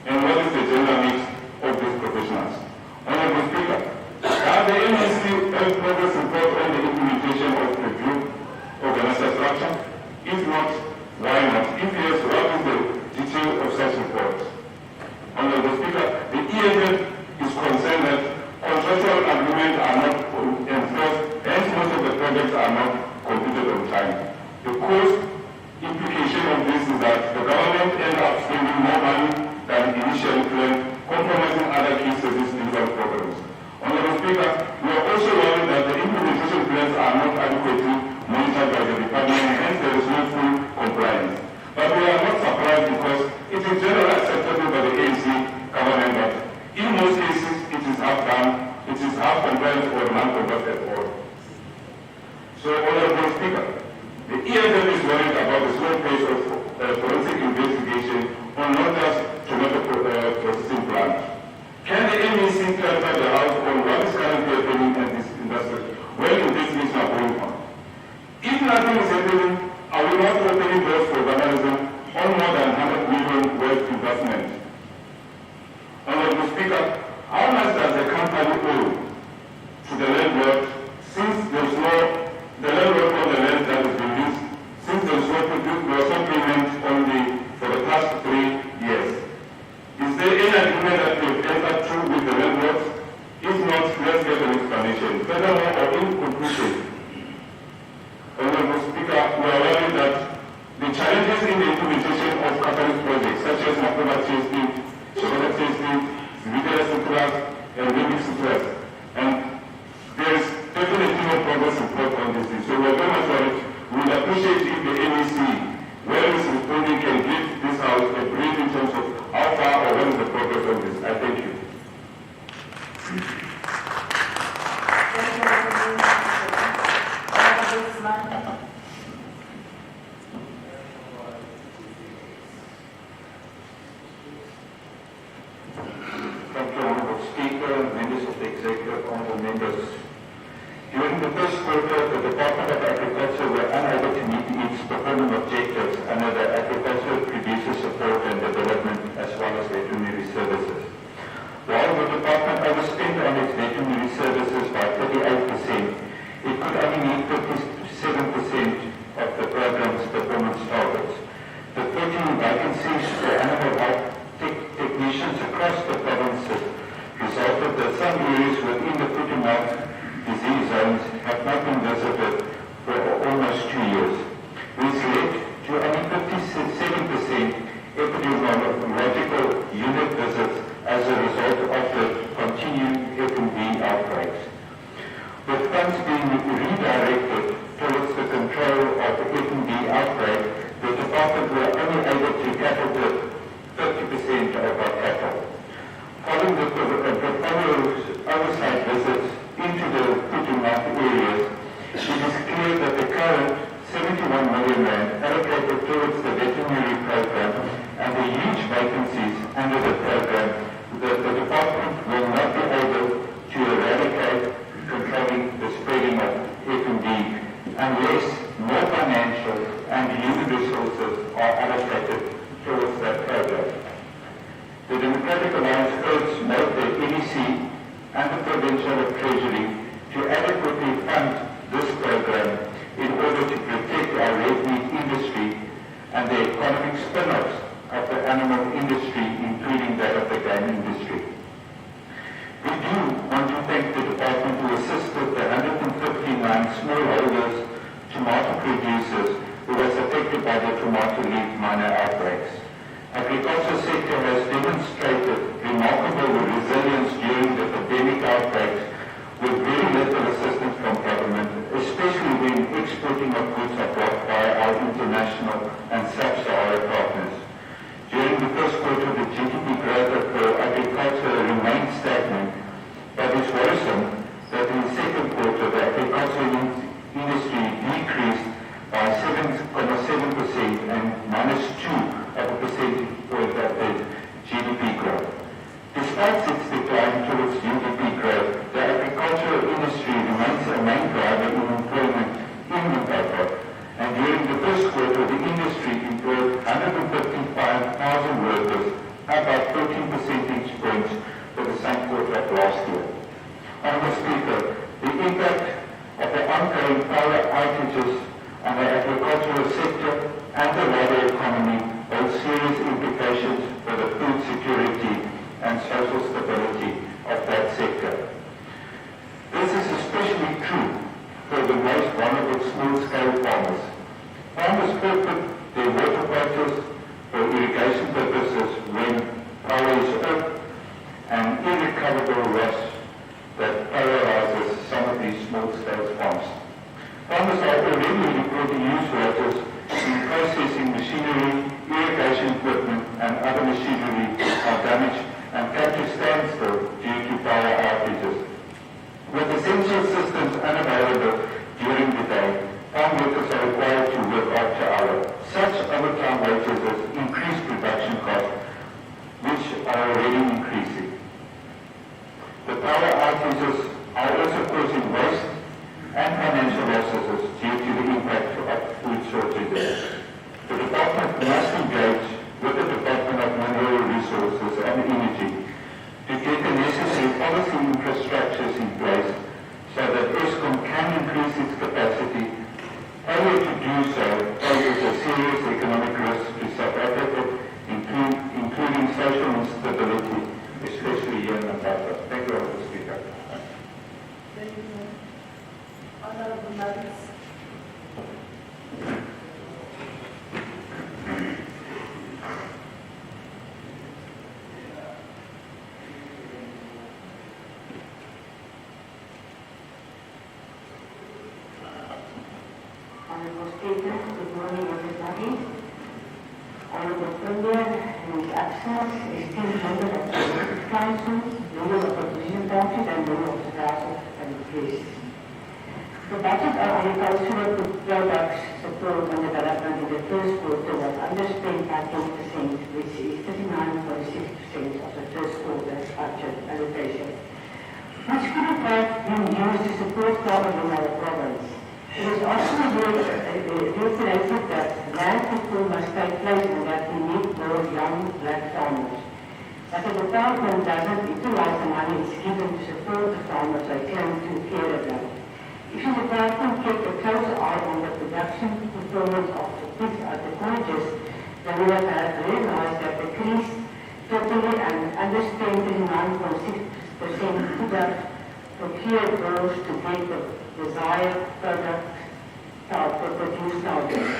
and what is the gender mix of these professionals? Honorable Speaker, have the ANC held progress report on the implementation of the group organizer structure? If not, why not? If yes, what is the detail of such reports? Honorable Speaker, the EFF is concerned that contractual agreements are not enforced, hence most of the projects are not completed on time. The cost implication of this is that the government ends up spending more money than initially planned, compromising other key service delivery programs. Honorable Speaker, we are also worried that the implementation plans are not adequately monitored by the department, hence there is no full compliance. But we are not surprised because it is generally acceptable by the ANC government that in most cases it is half done, it is half compliant or non-compliant at all. So, Honorable Speaker, the EFF is worried about the slow pace of forensic investigation on not just tomato processing plant. Can the NEC clarify the House on what is currently happening in this industry when investigations are going on? If nothing is happening, are we not opening doors for vandalism on more than 100 million worth investment? Honorable Speaker, how much does the company owe to the landlord since there is no the landlord on the land that has been used since there was no payment for the past 3 years? Is there any agreement that we have entered through with the landlord? If not, let's get an explanation. Furthermore, or in conclusion, Honorable Speaker, we are worried that the challenges in the implementation of catalyst projects such as Limpopo Legislature, Sefateng, Provincial Treasury to adequately fund this program in order to protect our red meat industry and the economic spin-offs of the animal industry, including that of the game industry. We do want to thank the department who assisted the 159 smallholders tomato producers who was affected by the tomato leaf miner outbreaks. Agriculture sector has demonstrated remarkable resilience during the pandemic outbreaks with very little assistance from government, especially when exporting of goods are brought by our international and sub-Saharan partners. During the first quarter, the GDP growth of agriculture remained stagnant, but it's worrisome that in the second quarter, the agricultural industry decreased by 7.7% and -2 percentage point of the GDP growth. Despite its decline towards GDP growth, the agricultural industry remains a main driver in employment in Limpopo, and during the first quarter, the industry employed 155,000 workers, up by 14 percentage points for the same quarter of last year. Honourable Speaker, the impact of the ongoing power outages on the agricultural sector and the wider economy holds serious implications for the food security and social stability of that sector. This is especially true for the most vulnerable small-scale farmers. Farmers forfeit their water quotas for irrigation purposes when power is off, and irrecoverable loss that paralyzes some of these small-scale farms. Farmers are already reporting use losses in processing machinery, irrigation equipment, and other machinery are damaged and come to standstill due to power outages. With essential systems unavailable during the day, farm workers are required to work after hours. Such overtime wages has increased production costs, which are already increasing. The power outages are also causing waste and financial losses due to the impact of food shortages. The department must engage with the Department of Mineral Resources and Energy to get the necessary policy infrastructures in place so that ESCOM can increase its capacity. Failure to do so poses a serious economic risk to South Africa, including social instability, especially here in Limpopo. Thank you, Mr. Speaker. Thank you. Honourable Maris. Honourable Speaker, good morning everybody. Honourable Premier, in his absence, esteemed members of the Executive Council, members of opposition parties and members of the House and the Press. The budget of agricultural products support and development in the first quarter was underspent by 10%, which is 39.6% of the first quarter budget allocation, which could have been used to support farmers in our province. It is also reiterated that land reform must take place and that we need more young black farmers. But the department doesn't utilize the money it's given to support the farmers they claim to care about. If the department kept a close eye on the production performance of the pigs at the colleges, they would have realized that the crease totally and underspent 39.6% could have procured those to get the desired product to produce targets.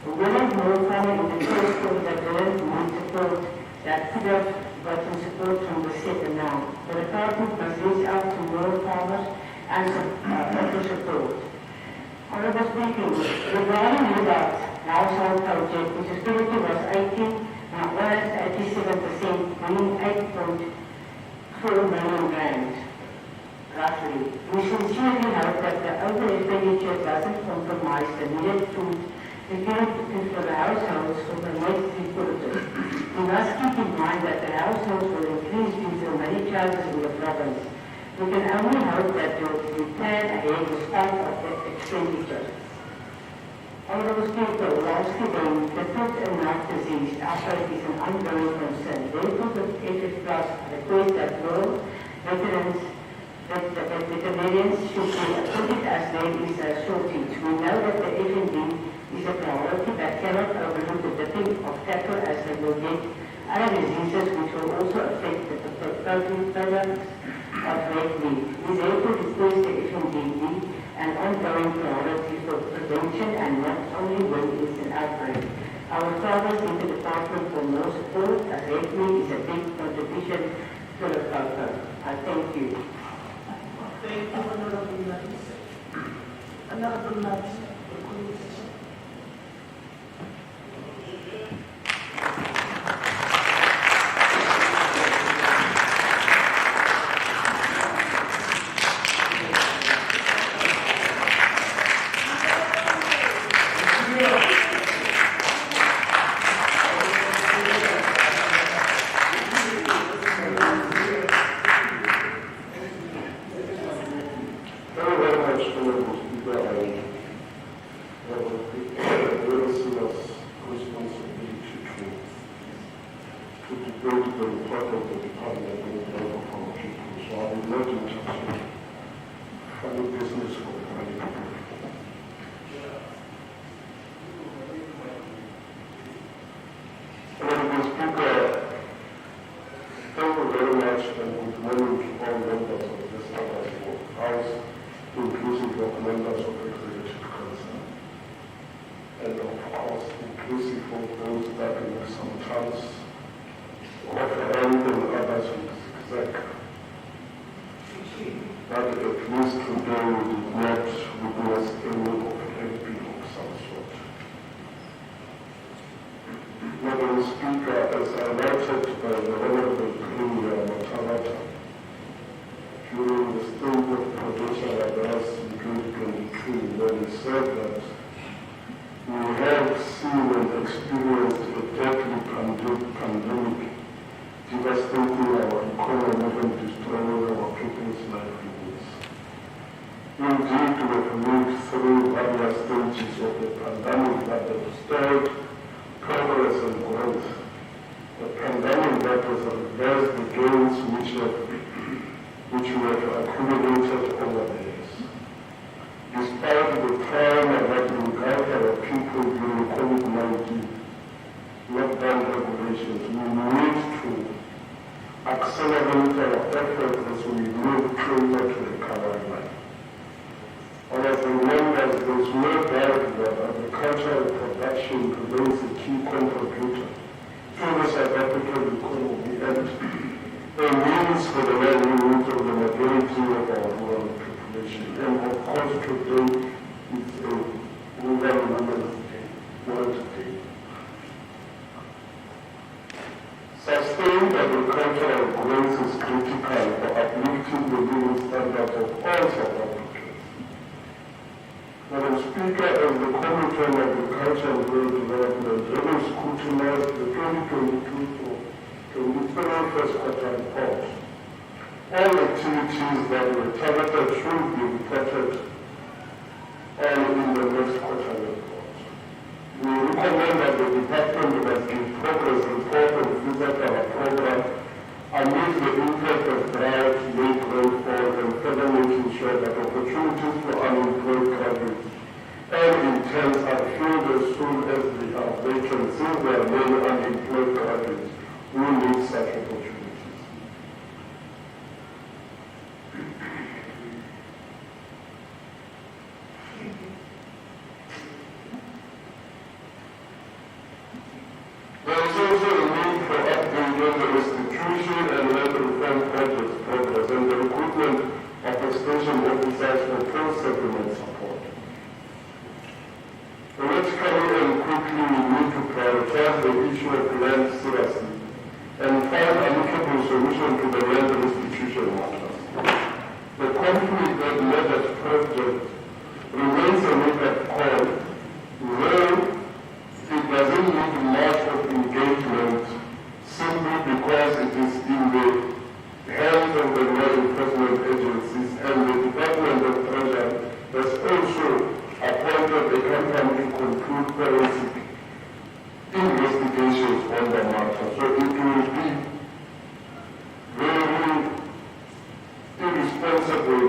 One of more farmers in the first quarter that didn't need support that could have gotten support from the second now. The department must reach out to more farmers and offer support. Honourable Speaker, regarding LEDET household project, which historically was 18, now was 87%, meaning 8.4 million rand. Roughly. We sincerely hope that the over-expenditure doesn't compromise the needed food security for the households for the next 3 quarters. We must keep in mind that the households will increase due to many challenges in the province. We can only hope that we plan ahead despite of the expenditure. Honourable Speaker, lastly then, the foot and mouth disease outbreak is an ongoing concern. Therefore, the Executive Plus request that all veterans veterinarians should be appointed as there is a shortage. We know that the F&D is a priority but cannot overlook the dipping of cattle as they will get other diseases which will also affect the products of red meat. We therefore request the F&D an ongoing priority for prevention and not only when it's an outbreak. Our fathers in the department for more support as red meat is a big contribution to the culture. I thank you. Thank you, Honorable Nati. Honorable Nati, the conversation.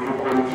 to continue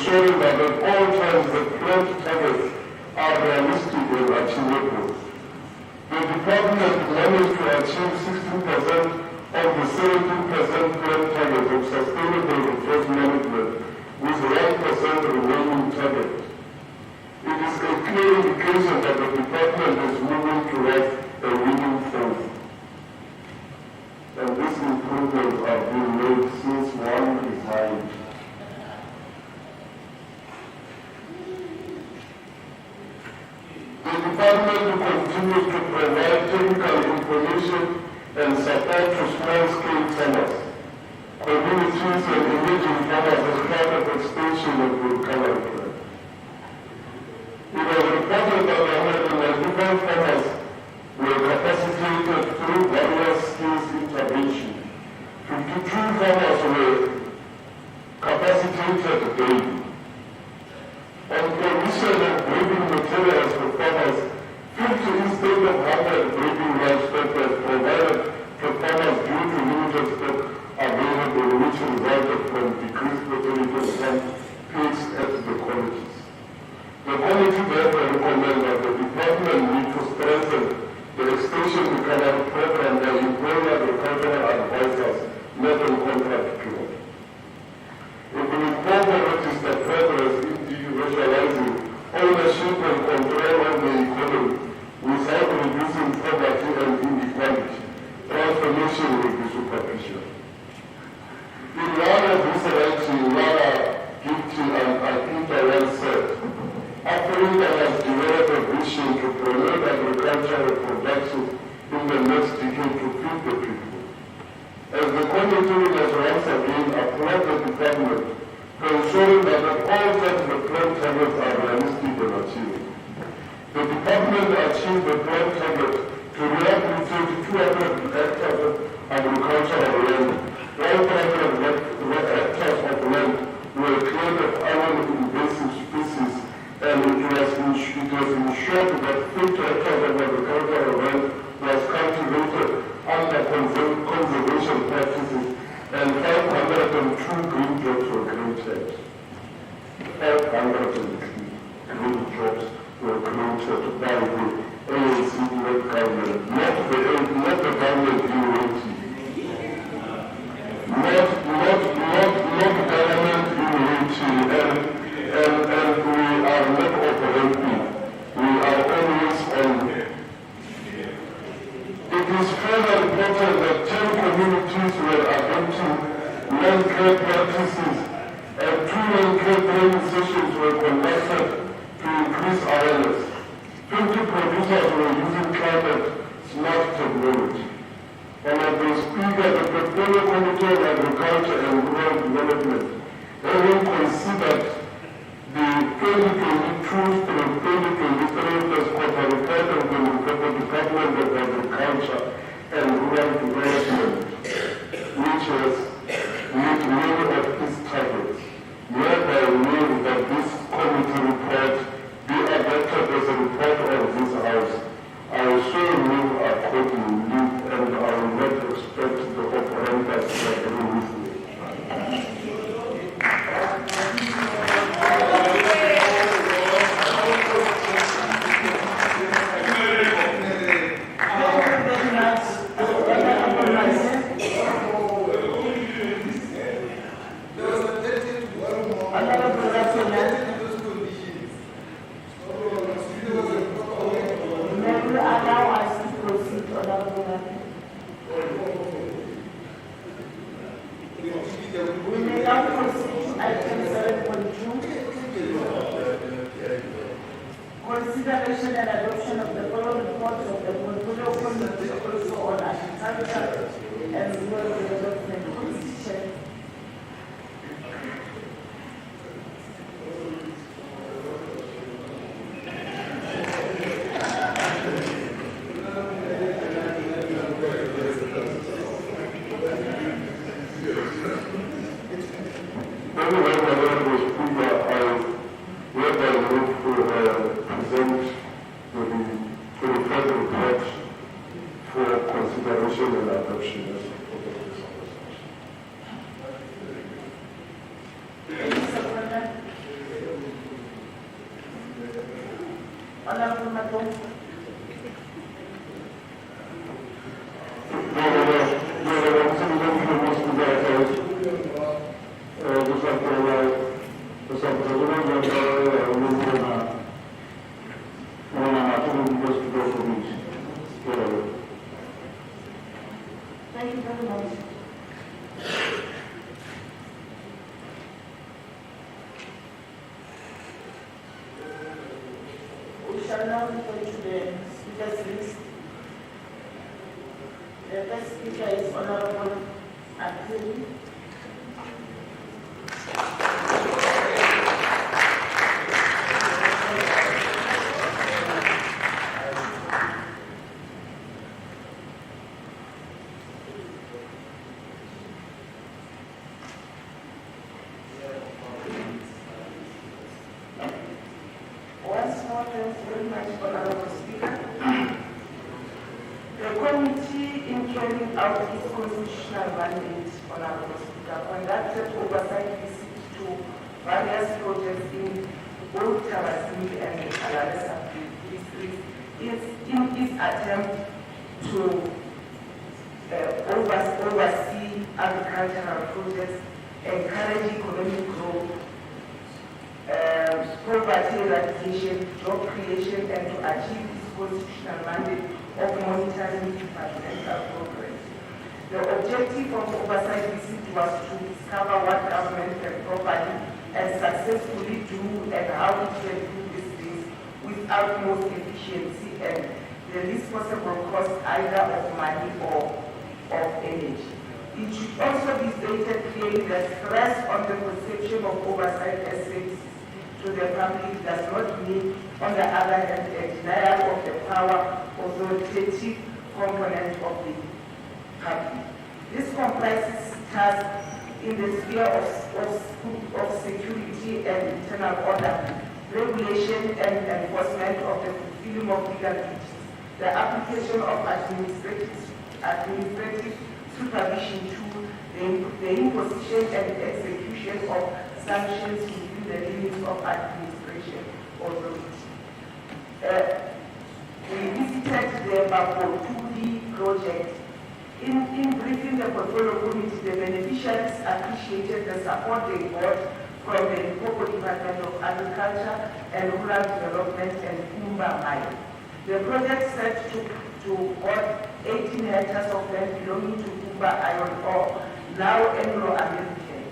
ensuring that at all times the planned targets are realistic and achievable. The department managed to achieve 16% of the 17% planned target of sustainable resource management, with 1% remaining target. It is a clear indication that the department is moving towards a winning form. And these improvements are being made since one resigned. The department continues to provide technical information and support to small-scale farmers, communities, and emerging farmers as part of extension of the recovery plan. It was reported that 195 farmers were capacitated through various skills intervention. 52 farmers were capacitated daily. On provision of breeding materials for farmers, 50 instead of 100 breeding livestock was provided to farmers due to limited stock available, which resulted from decreased fertility of some pigs at the colleges. The committee therefore recommends that the department need to strengthen the extension recovery program by employing agricultural advisors, not on contract period. It will further register progress in individualizing ownership and control of the economy without reducing poverty and inequality. Transformation will be superficial. In one of his writing, Lara Gipti and Akita once said, Africa has developed a vision to promote agricultural production in the next decade to feed the people. As the committee has once again applauded the department for ensuring that at all times the planned targets are realistic and achievable. The department achieved the planned target to rehabilitate 200 hectares of agricultural land, 100 hectares of land were cleared of animal invasive species, and it was ensured that 50 hectares of agricultural land was cultivated under conservation practices, and 502 green jobs were created. 502 green jobs were created by the ANC-led government, not the government in waiting. Not government in waiting, and we are not operating. We are always on. It is further important that 10 communities were adopting land care practices, and 2 land care training sessions were conducted to increase awareness. 50 producers were using climate smart technology. Honorable Speaker, the Portfolio Committee on Agriculture and Rural Development, having considered the 2022-2023 first quarter report of the Limpopo Department of Agriculture and Rural Development, which has met many of its targets. Hereby move that this committee report be adopted as a report of this House. I also move accordingly, and I will not expect the operators to agree with me. We may now proceed to item 7.2. Consideration and adoption of the following reports of the Portfolio Committee also on agriculture and rural development. Consideration and adoption of the Honorable Madam. Thank you very much. We shall now go to the speakers list. The first speaker is Honorable Akiri. Once more, thanks very much, Honorable Speaker. The committee, in carrying out its constitutional mandate, Honorable Speaker, conducted oversight visits to various projects in both Tshepong and Alalesa districts in its attempt to oversee agricultural projects, encourage economic growth, poverty eradication, job creation, and to achieve its constitutional mandate of monitoring departmental progress. The objective of oversight visit was to discover what government can properly and successfully do and how it can do these things with utmost efficiency and the least possible cost either of money or of energy. It should also be stated clearly that stress on the perception of oversight as services to the public does not mean, on the other hand, a denial of the power authoritative component of the public. This comprises tasks in the sphere of security and internal order, regulation and enforcement of the fulfilling of legal duties, the application of administrative supervision to the imposition and execution of sanctions within the limits of administration authority. We visited the Bako 2D project. In briefing the portfolio committee, the beneficiaries appreciated the support they got from the Limpopo Department of Agriculture and Rural Development and Kumba Mine. The project set to got 18 hectares of land belonging to Kumba Iron Ore, now Anglo-American.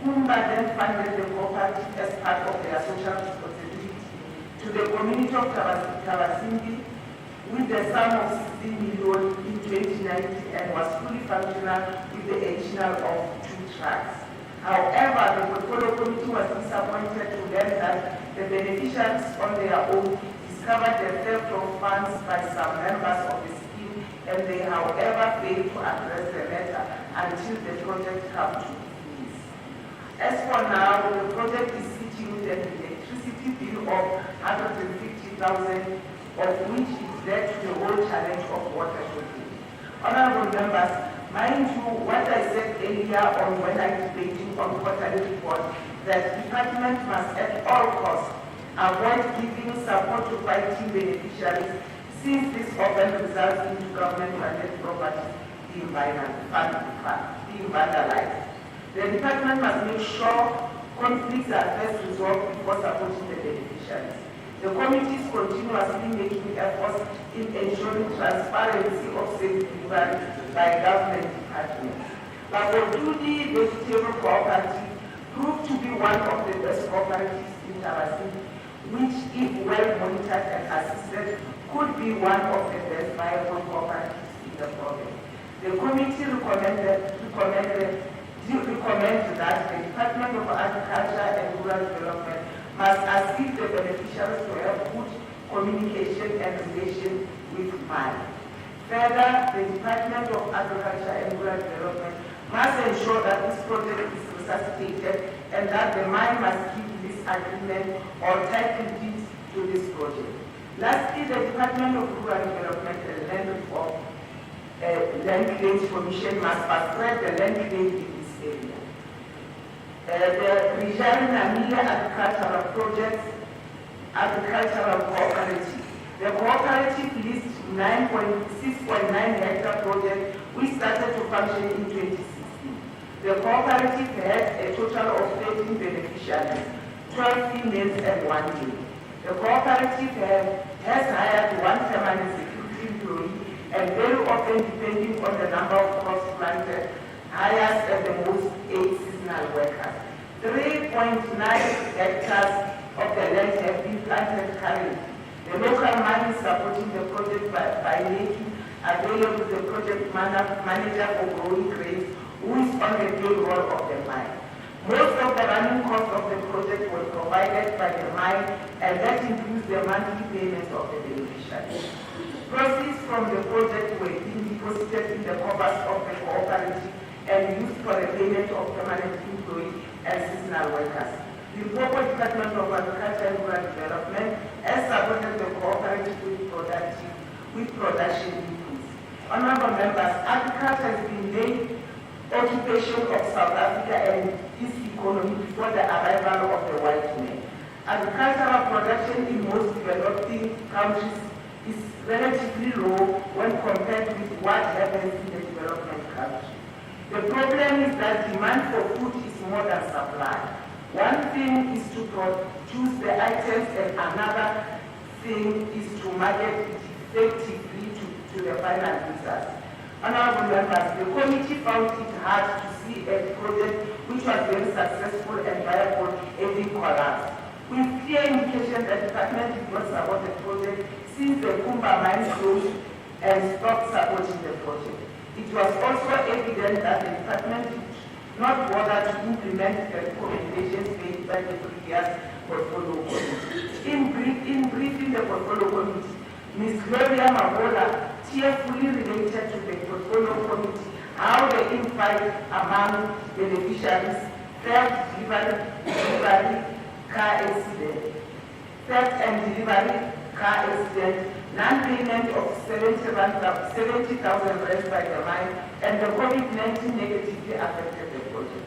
Kumba then funded the cooperative as part of their social responsibility to the community of Tshepong with the sum of 16 million in 2019 and was fully functional with the additional of 2 tracks. However, the portfolio committee was disappointed to learn that the beneficiaries on their own discovered the theft of funds by some members of the scheme, and they, however, failed to address the matter until the project came to peace. As for now, the project is sitting with an electricity bill of 150,000, of which is led to the whole challenge of water shortage. Honorable members, mind you what I said earlier on when I debated on quarterly report, that the department must at all costs avoid giving support to fighting beneficiaries, since this often results into government-funded property being vandalized. The department must make sure conflicts are first resolved before supporting the beneficiaries. The committee is continuously making efforts in ensuring transparency of sales delivery by government departments. Labodudi Vegetable Cooperative proved to be one of the best cooperatives in Tshepong, which, if well monitored and assisted, could be one of the best viable cooperatives in the province. The committee recommends that the Department of Agriculture and Rural Development must assist the beneficiaries to have good communication and relation with mine. Further, the Department of Agriculture and Rural Development must ensure that this project is resuscitated and that the mine must give this agreement or title deeds to this project. Lastly, the Department of Rural Development and Land Claims Commission must fast-track the land claim in this area. The Rijal Namibia Agricultural Projects, Agricultural Cooperative, The cooperative list 6.9 hectare project, which started to function in 2016. The cooperative had a total of 13 beneficiaries, 12 females and 1 male. The cooperative has hired 1 permanent security employee and very often, depending on the number of crops planted, hires at the most 8 seasonal workers. 3.9 hectares of the land have been planted currently. The local money supporting the project by making available the project manager for growing grains, who is on the payroll of the mine. Most of the running costs of the project were provided by the mine, and that includes the monthly payments of the beneficiaries. Proceeds from the project were being deposited in the coffers of the cooperative and used for the payment of permanent employees and seasonal workers. The Limpopo Department of Agriculture and Rural Development has supported the cooperative with production increase. Honorable members, agriculture has been the occupation of South Africa and its economy before the arrival of the white men. Agricultural production in most developing countries is relatively low when compared with what happens in the development countries. The problem is that demand for food is more than supply. One thing is to produce the items and another thing is to market it effectively to the final users. Honorable members, the committee found it hard to see a project which was very successful and viable having collapsed. With clear indication that the department did not support the project since the Kumba mine closed and stopped supporting the project. It was also evident that the department did not bother to implement the recommendations made by the previous portfolio committee. In briefing the portfolio committee, Ms. Gloria Mabola cheerfully related to the portfolio committee how the infight among beneficiaries, theft and delivery car accident, non-payment of 70,000 rand by the mine, and the COVID-19 negatively affected the project.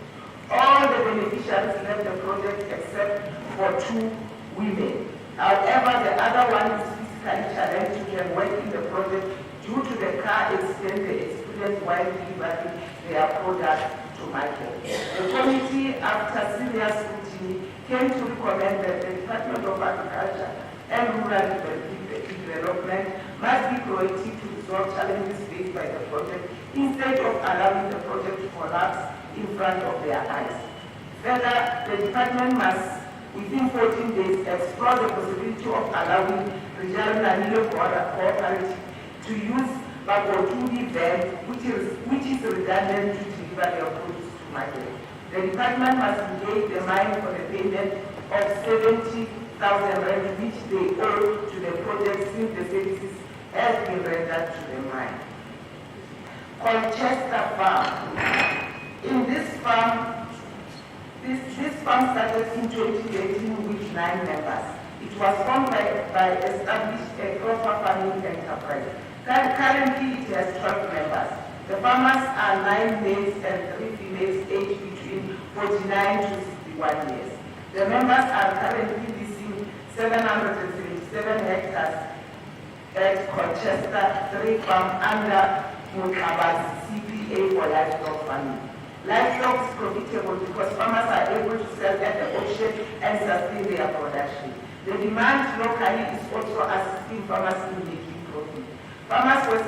All the beneficiaries left the project except for 2 women. However, the other one is physically challenged who can work in the project due to the car accident they experienced while delivering their products to market. The committee, after serious scrutiny, came to recommend that the Department of Agriculture and Rural Development must be proactive to resolve challenges faced by the project instead of allowing the project to collapse in front of their eyes. Further, the department must, within 14 days, explore the possibility of allowing regional Nanilo cooperative to use Bakotumbi van, which is redundant to deliver their produce to market. The department must engage the mine for the payment of 70,000 rand, which they owe to the project since the services have been rendered to the mine. Colchester Farm. In this farm, this farm started in 2018 with 9 members. It was formed by established a proper farming enterprise. Currently, it has 12 members. The farmers are 9 males and 3 females aged between 49 to 61 years. The members are currently leasing 777 hectares at Colchester 3 Farm under Mutaba's CPA for livestock farming. Livestock is profitable because farmers are able to sell at the auction and sustain their production. The demand locally is also assisting farmers in making profit. Farmers were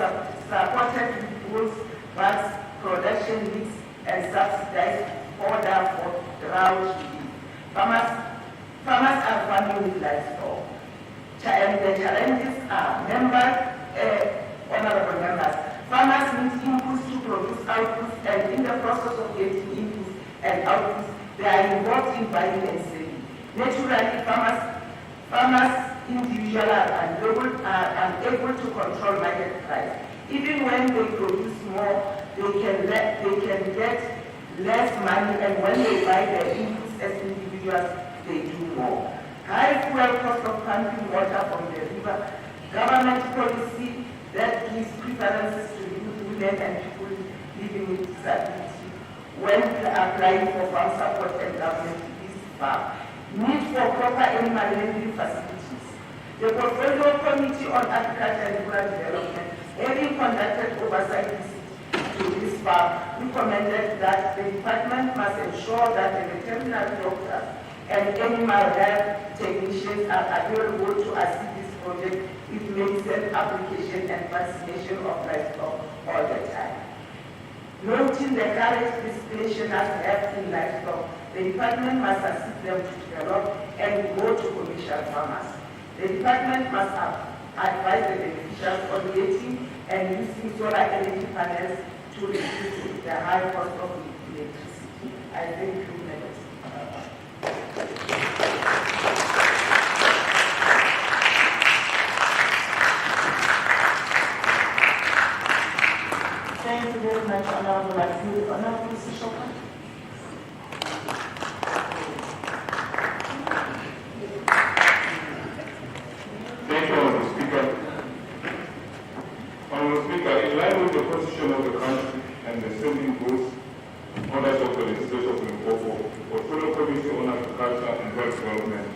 supported with bulls, bugs, production mix, and subsidized order for drought relief. Farmers are farming with livestock. And the challenges are, honorable members, farmers need inputs to produce outputs, and in the process of getting inputs and outputs, they are involved in buying and selling. Naturally, farmers individually are unable to control market price. Even when they produce more, they can get less money, and when they buy their inputs as individuals, they do more. High fuel cost of pumping water from the river, government policy that gives preferences to youth, women, and people living with disability when applying for farm support and government is far. Need for proper animal handling facilities. The Portfolio Committee on Agriculture and Rural Development, having conducted oversight visits to this farm, recommended that the department must ensure that the veterinary doctors and animal health technicians are available to assist this project with medicine application and vaccination of livestock all the time. Noting the current pensioners have in livestock, the department must assist them to develop and go to commercial farmers. The department must advise the beneficiaries on getting and using solar energy panels to reduce the high cost of electricity. I thank you, Madam. Thank you very much, Honorable Akil. Honorable Sishoka. Thank you, Honorable Speaker. Honorable Speaker, in line with the position of the country and the sending goals, orders of the legislature of Limpopo, the Portfolio Committee on Agriculture and Rural Development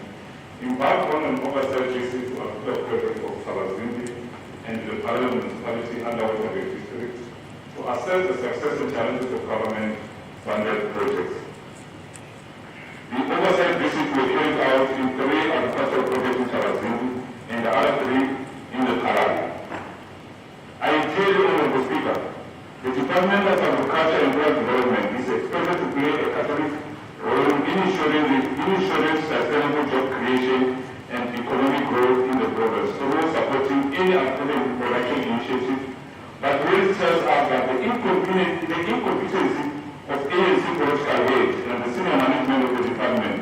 embarked on an oversight visit to the project of Sefateng and the Parliament municipality underwater district to assess the success and challenges of government-funded projects. The oversight visit was carried out in 3 agricultural projects in Sefateng and the other 3 in the Parliament. I tell you, Honorable Speaker, the Department of Agriculture and Rural Development is expected to play a catalyst role in ensuring sustainable job creation and economic growth in the province through supporting any agricultural production initiative. But where it tells us that the incompetency of ANC political head and the senior management of the department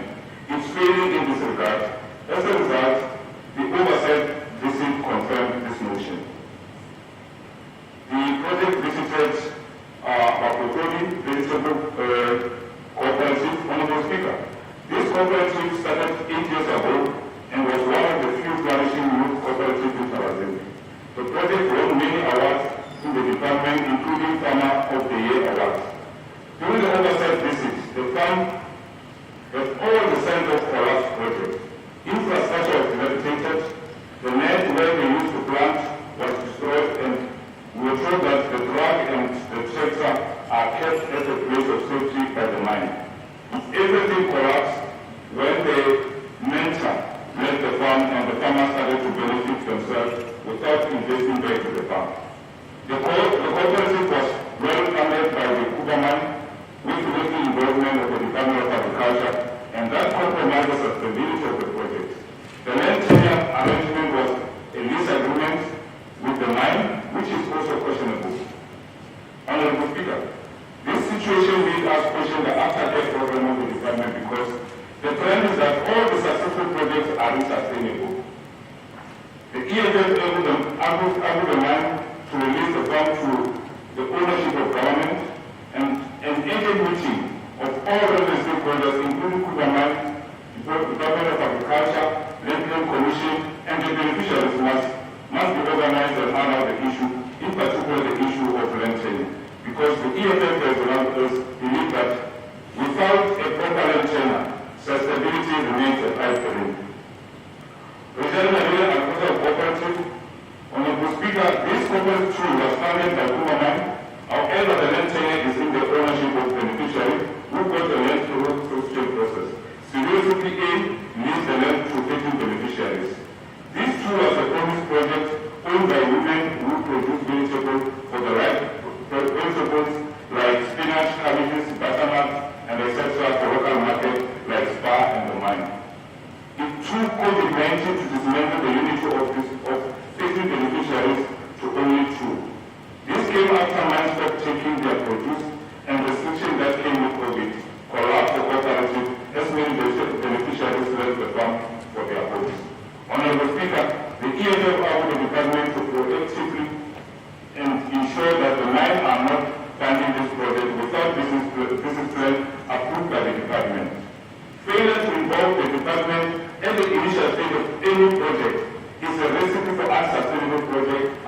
is failing in this regard. As a result, the oversight visit confirmed this notion. The project visited Potlakeng Vegetable Cooperative. Honorable Speaker, this cooperative started 8 years ago and was one of the few flourishing youth cooperatives in Sefateng. The project won many awards in the department, including Farmer of the Year awards. During the oversight visit, the farm has all the signs of collapse project. Infrastructure was dilapidated, the net where they used to plant was destroyed, and we were told that the truck and the tractor are kept at a place of safety by the mine. Everything collapsed when the mentor left the farm and the farmers started to benefit themselves without investing back to the farm. The cooperative was well funded by the government with the involvement of the Department of Agriculture, and that compromised the sustainability of the project. The land tenure arrangement was a lease agreement with the mine, which is also questionable. Honorable Speaker, this situation made us question the aftercare program of the department because the trend is that all the successful projects are unsustainable. The EFF argued the mine to release the farm to the ownership of government, and an agent meeting of all relevant stakeholders, including government, Department of Agriculture, Land Commission, and the beneficiaries must be organized and handle the issue, in particular the issue of land tenure, because the EFF representatives believe that without a proper land tenure, sustainability remains a pipe dream. Regional Agricultural Cooperative, Honorable Speaker, this cooperative too was funded by government. However, the land tenure is in the ownership of beneficiaries who got the land through the social process. Seriously leaves the land to 15 beneficiaries. This too was a promised project owned by women who produce vegetables for the right vegetables like spinach, cabbages, butternut, and etc. for local market like Spa and the mine. It took COVID-19 to dismantle the unity of 15 beneficiaries to only 2. This came after mines stopped taking their produce, and restrictions that came with COVID collapsed the cooperative as many beneficiaries left the farm for their homes. Honorable Speaker, the EFF argued the department to proactively and ensure that the mines are not funding this project without business plan approved by the department. Failure to involve the department at the initial stage of any project is a recipe for unsustainable project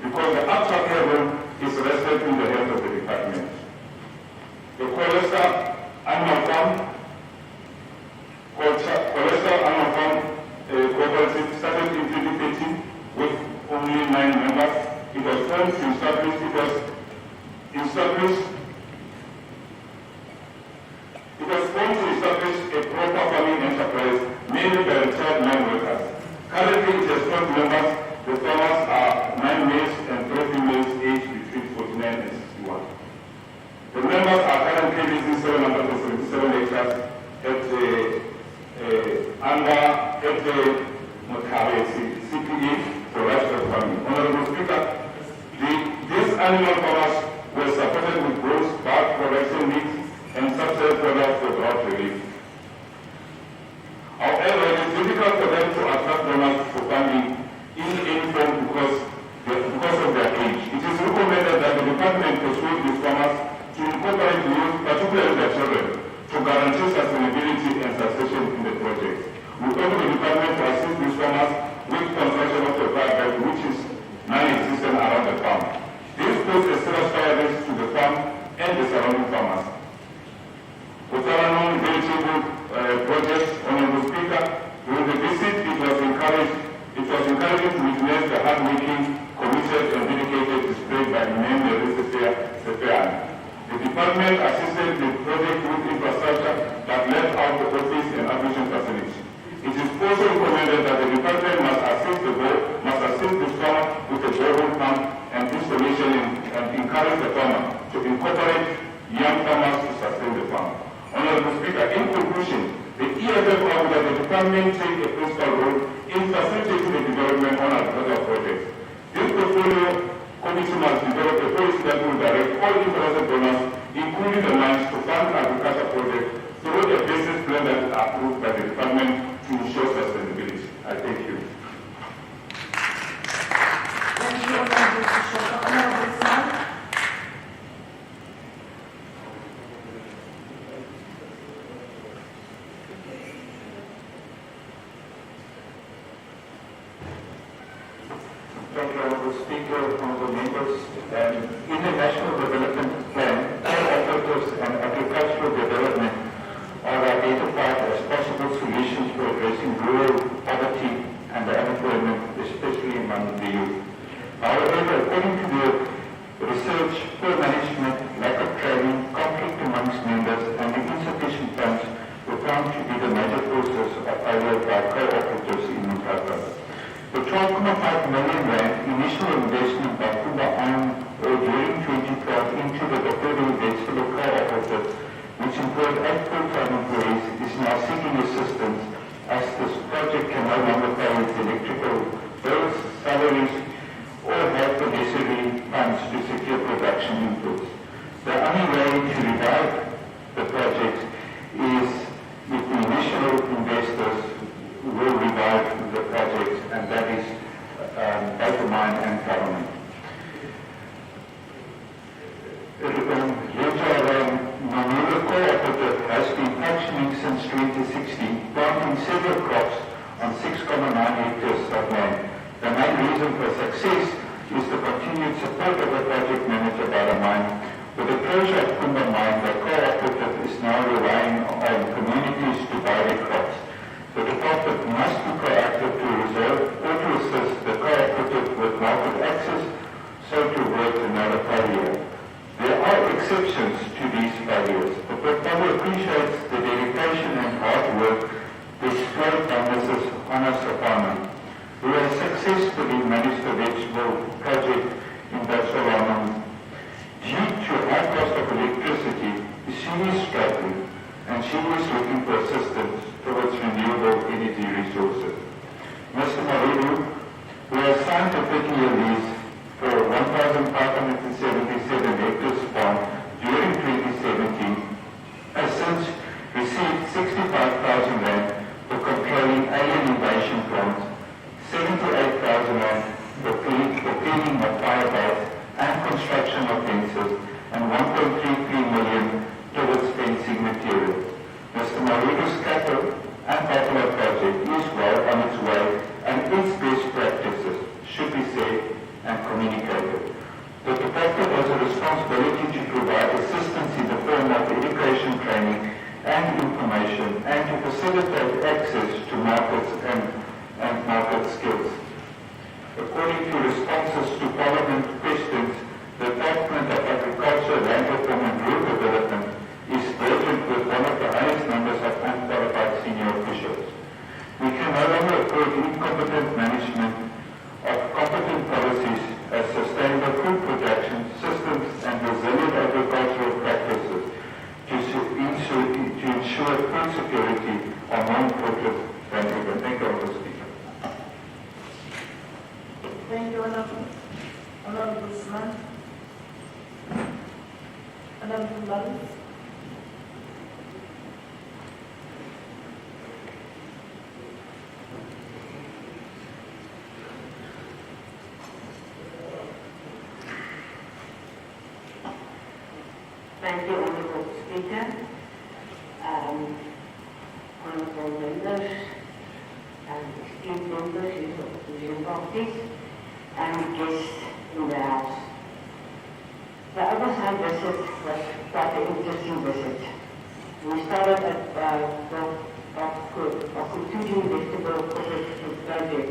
because the actual error is rested in the hands of the department. The Cholesterol Animal Farm cooperative sworn to establish a proper farming enterprise mainly by retired mine workers. Currently, it has 12 members. The farmers are 9 males and 3 females aged between 49 and 61. The members are currently leasing 777 acres at the Mokare CPE for livestock farming. Honorable Speaker, these animal farmers were supported with gross bark production needs and subsidized products for drought relief. However, it is difficult for them to attract donors for farming in any form because of their age. It is recommended that the department persuade these farmers to incorporate youth, particularly their children, to guarantee sustainability and succession in the project. We urge the department to assist these farmers with construction of the viaduct, which is non-existent around the farm. This poses a serious fire risk to the farm and the surrounding farmers. For Taranon vegetable project, Honorable Speaker, during the visit, it was encouraging to witness the hard-working, committed and dedicated display by Mende Sefateng. The department assisted the project with infrastructure that left out the office and admission facility. It is also recommended that the department must assist the farmer with a borehole pump and installation and encourage the farmer to incorporate young farmers to sustain the farm. Honorable Speaker, in conclusion, the EFF argued that the department take a principal role in facilitating the development on agricultural projects. This portfolio committee must develop a policy that will direct all interested donors, including the mines, to fund agricultural projects through a business plan that is approved by the department to ensure sustainability. I thank you. Thank you, Honorable Bishop. Honorable Smart. Thank you, Honorable Speaker, Honorable Members. In the National Development Plan, cooperatives and agricultural development are identified as possible solutions for addressing rural poverty and unemployment, especially among the youth. However, according to the research, poor management, lack of training, conflict amongst members, and the insufficient funds were found to be the major causes of failure by cooperatives in Limpopo. The 12.5 million rand initial investment by Kumba during 2012 into the Limpopo Vegetable Cooperative, which employed 8 full-time employees, is now seeking assistance as this project can no longer pay its electrical bills, salaries, or have the necessary funds to secure production inputs. The only way to revive the project is if the initial investors will revive the project, and that is both the mine and government. The cooperative has been functioning since 2016, planting several crops on 6.9 hectares of land. The main reason for success is the continued support of the project manager by the mine. With the closure of Kumba mine, the cooperative is now relying on communities to buy their crops. The department must be proactive to reserve or to assist the cooperative with market access, so to avoid another failure. There are exceptions to these failures. The portfolio appreciates the dedication and hard work displayed by Mrs. Anna Sapana, who has successfully managed the vegetable project in Barcelona. Due to high cost of electricity, she is struggling, and she is looking for assistance towards renewable energy resources. Mr. Maridu, who has signed a 30-year lease for 1,577 hectares farm during 2017, has since received 65,000 rand for controlling alien invasion plants, 78,000 rand for cleaning of fire baths and construction of fences, and 1.33 million towards fencing materials. Mr. Maridu's cattle and buffalo project is well on its way, and its best practices should be said and communicated. The department has a responsibility to provide assistance in the form of education, training, and information, and to facilitate access to markets and market skills. According to responses to Parliament questions, the Department of Agriculture, Land Reform and Rural Development is burdened with one of the highest ensure food security are more important than ever. Thank you, Mr. Speaker. Thank you, Honorable Usman. Honorable Lawrence. Thank you, Honorable Speaker, Honorable members, and esteemed members of the opposition parties, and guests in the House. The Oversight visit was quite an interesting visit. We started at the Bakutuji Vegetable Cooperative Project.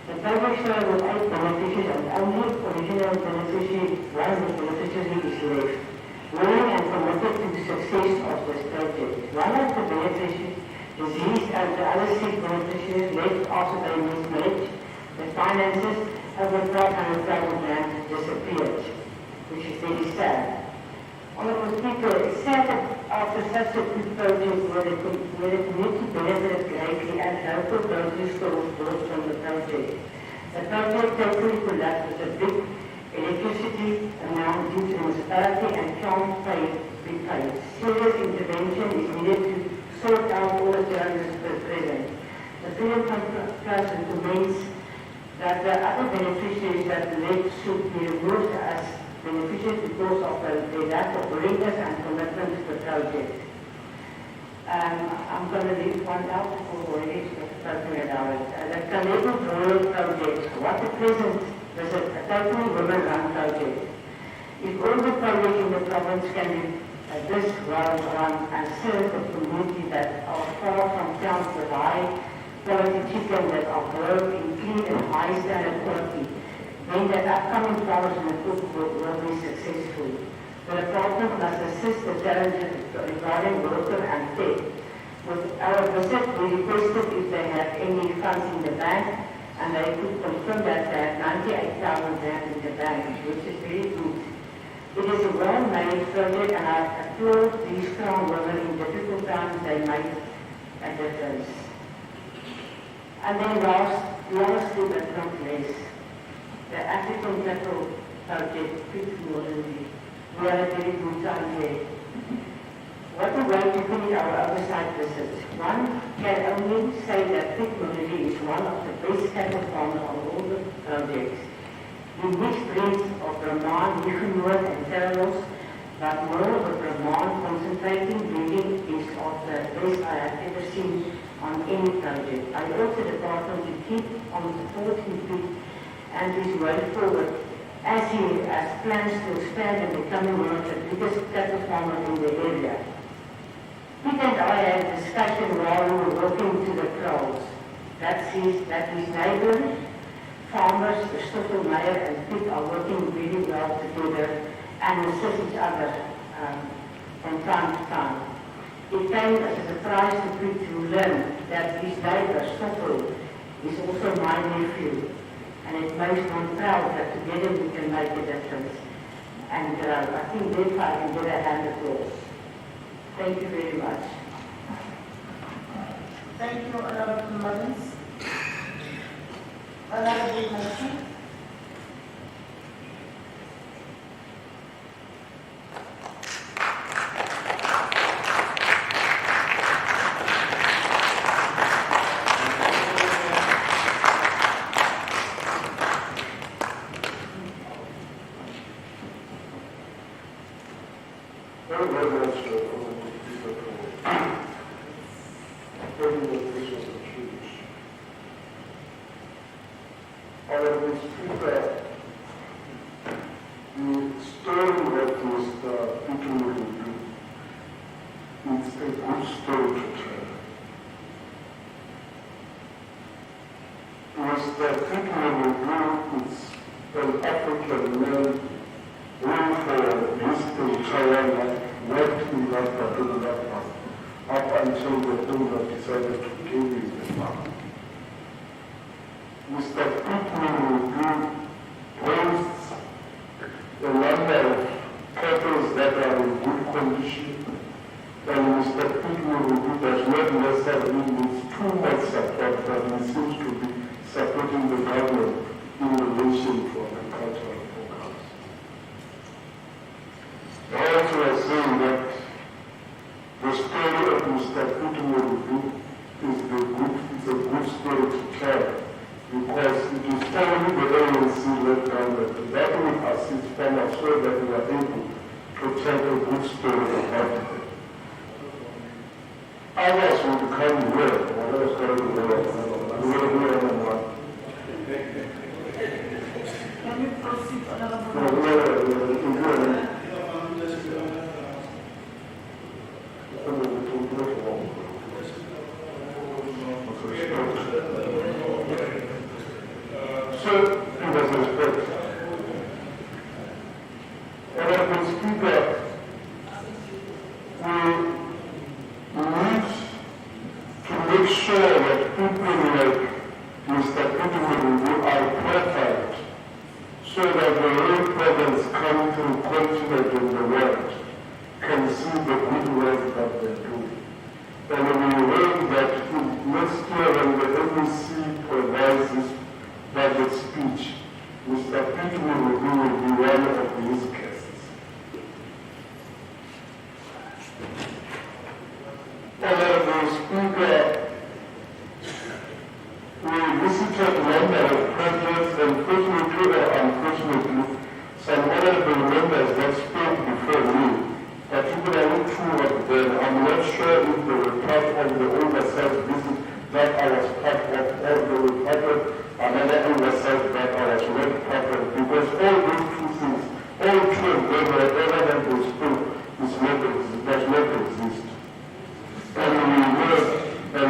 The project started with 8 beneficiaries and only original beneficiary, one beneficiary is left. Willing and committed to the success of this project. One of the beneficiaries deceased and the other 6 beneficiaries left after they mismanaged the finances. Over 500,000 rand disappeared, which is very sad. Honorable Speaker, it's sad that after such a good project where the community benefited greatly and local grocery stores bought from the project. The project totally collapsed with a big electricity amount due to the municipality and can't be paid. Serious intervention is needed to sort out all the challenges present. The Freedom Trust recommends that the other beneficiaries that left should be removed as beneficiaries because of the lack of willingness and commitment to the project. I'm going to leave one out for already talking about it. The Kalebo Rural Project, what the present is a totally women-run project. If all the projects in the province can be this well run and serve the community that are far from towns with high quality chicken that are grown in clean and high standard quality, then that upcoming farmers in the cook will be successful. The department must assist the challenges regarding water and tech. With our visit, we requested if they have any funds in the bank, and they could confirm that they have 98,000 rand in the bank, which is very good. It is a well-made project, and I applaud these strong women in difficult times. They make a difference. And then lastly but not least, the African Cattle Project, Fetakgomo. We had a very good time there. What a way to finish our oversight visits. One can only say that Fetakgomo is one of the best cattle farmers on all the projects. The mixed breeds of Brahman, Newfoundland and Terriers, but more of the Brahman concentrating breeding is of the best I have ever seen on any project. I urge the department to keep on supporting Pete and his way forward as he has plans to expand and becoming one of the biggest cattle farmers in the area. Pete and I had a discussion while we were walking to the kraals that his neighbor farmers, Stoffel Meyer and Pete, are working really well together and assist each other from time to time. It came as a surprise to Pete to learn that his neighbor, Stoffel, is also my nephew. And it makes one proud that together we can make a difference. And I think therefore I can get a hand of applause. Thank you very much. Thank you, Honorable Mullins. Honorable Moshi. Mr. Fetakgomo review does not necessarily mean too much support, but it seems to be supporting the government in relation to agricultural programs. I also was saying that the story of Mr. Fetakgomo review is a good story to tell, because it is only the ANC-led government that will assist farmers so that we are able to tell a good story about it. Others will come here, or else going to go. Can you proceed, Honorable? So, in this respect, Honorable Speaker, we need to make sure that people like Mr. Fetakgomo are profiled so that the real problems come through continent in the world can see the good work that they do. And we hope that next year when the MEC provides this budget speech, Mr. Fetakgomo will be one of his guests. Honorable Speaker, we visited a number of projects, and fortunately or unfortunately, some honorable members that spoke before me, particularly two of them, I'm not sure if they were part of the oversight visit that I was part of, or they were part of another oversight that I was not part of, because all those two things, all two of them, whatever that they spoke, does not exist. And we know the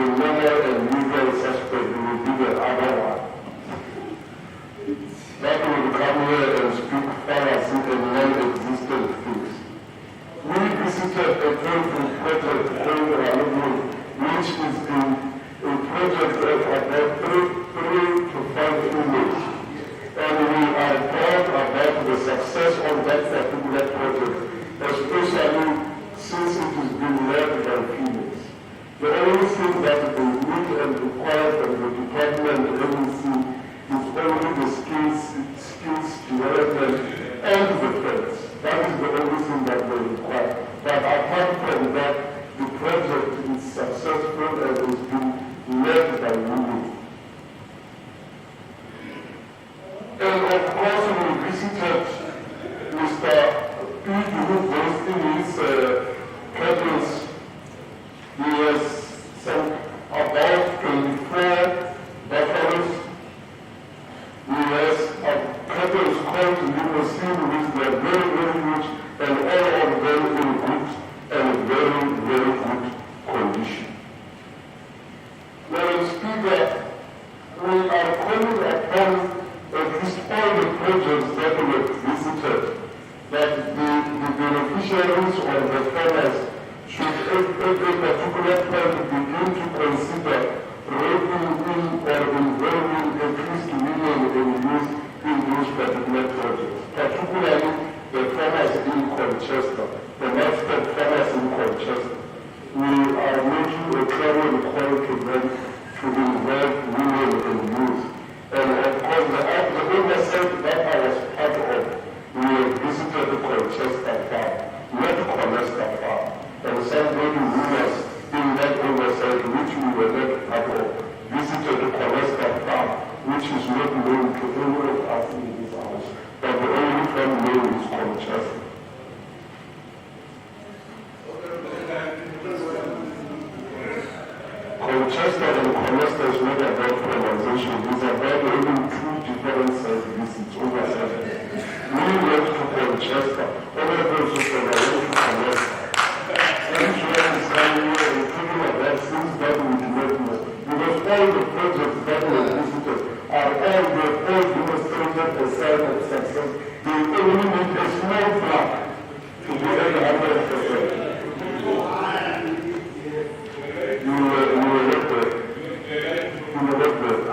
normal and usual suspect will be the other one. That will come here and speak fallacy and non-existent things. We visited a beautiful project called Limpopo, which is a project of about 3 to 5 units. And we are proud about the success of that particular project, especially since it is being led by females. The only thing that they need and require from the department agency is only the skills development and the funds. That is the only thing that they require. But apart from that, the project is successful and is being led by women. And of course, we visited Mr. P, who goes in his cables. He has about 24 buffaloes. He has cables called limousine, which they are very, very huge, and all of them in good and very, very good condition. Madam Speaker, we are calling upon at least all the projects that we have visited, that the beneficiaries or the farmers should at a particular time begin to consider raising in or involving at least women and youth in those particular projects, particularly the farmers in Colchester, the livestock farmers in Colchester. We are making a clear call to them to involve women and youth. And of course, the oversight that I was part of, we have visited the Colchester farm, not Colchester farm. And somebody who was in that oversight, which we were not part of, visited the Colchester farm, which is not known to any of us in this house, but the only farm known is Colchester. Colchester and Colchester is not about pronunciation, it's about having two different visits oversight. We went to Colchester, honorable supervisor to Colchester. Because all the projects that were visited are all demonstrated a sign of success. They only need a small flag to be 100%. You were not there. You were not there.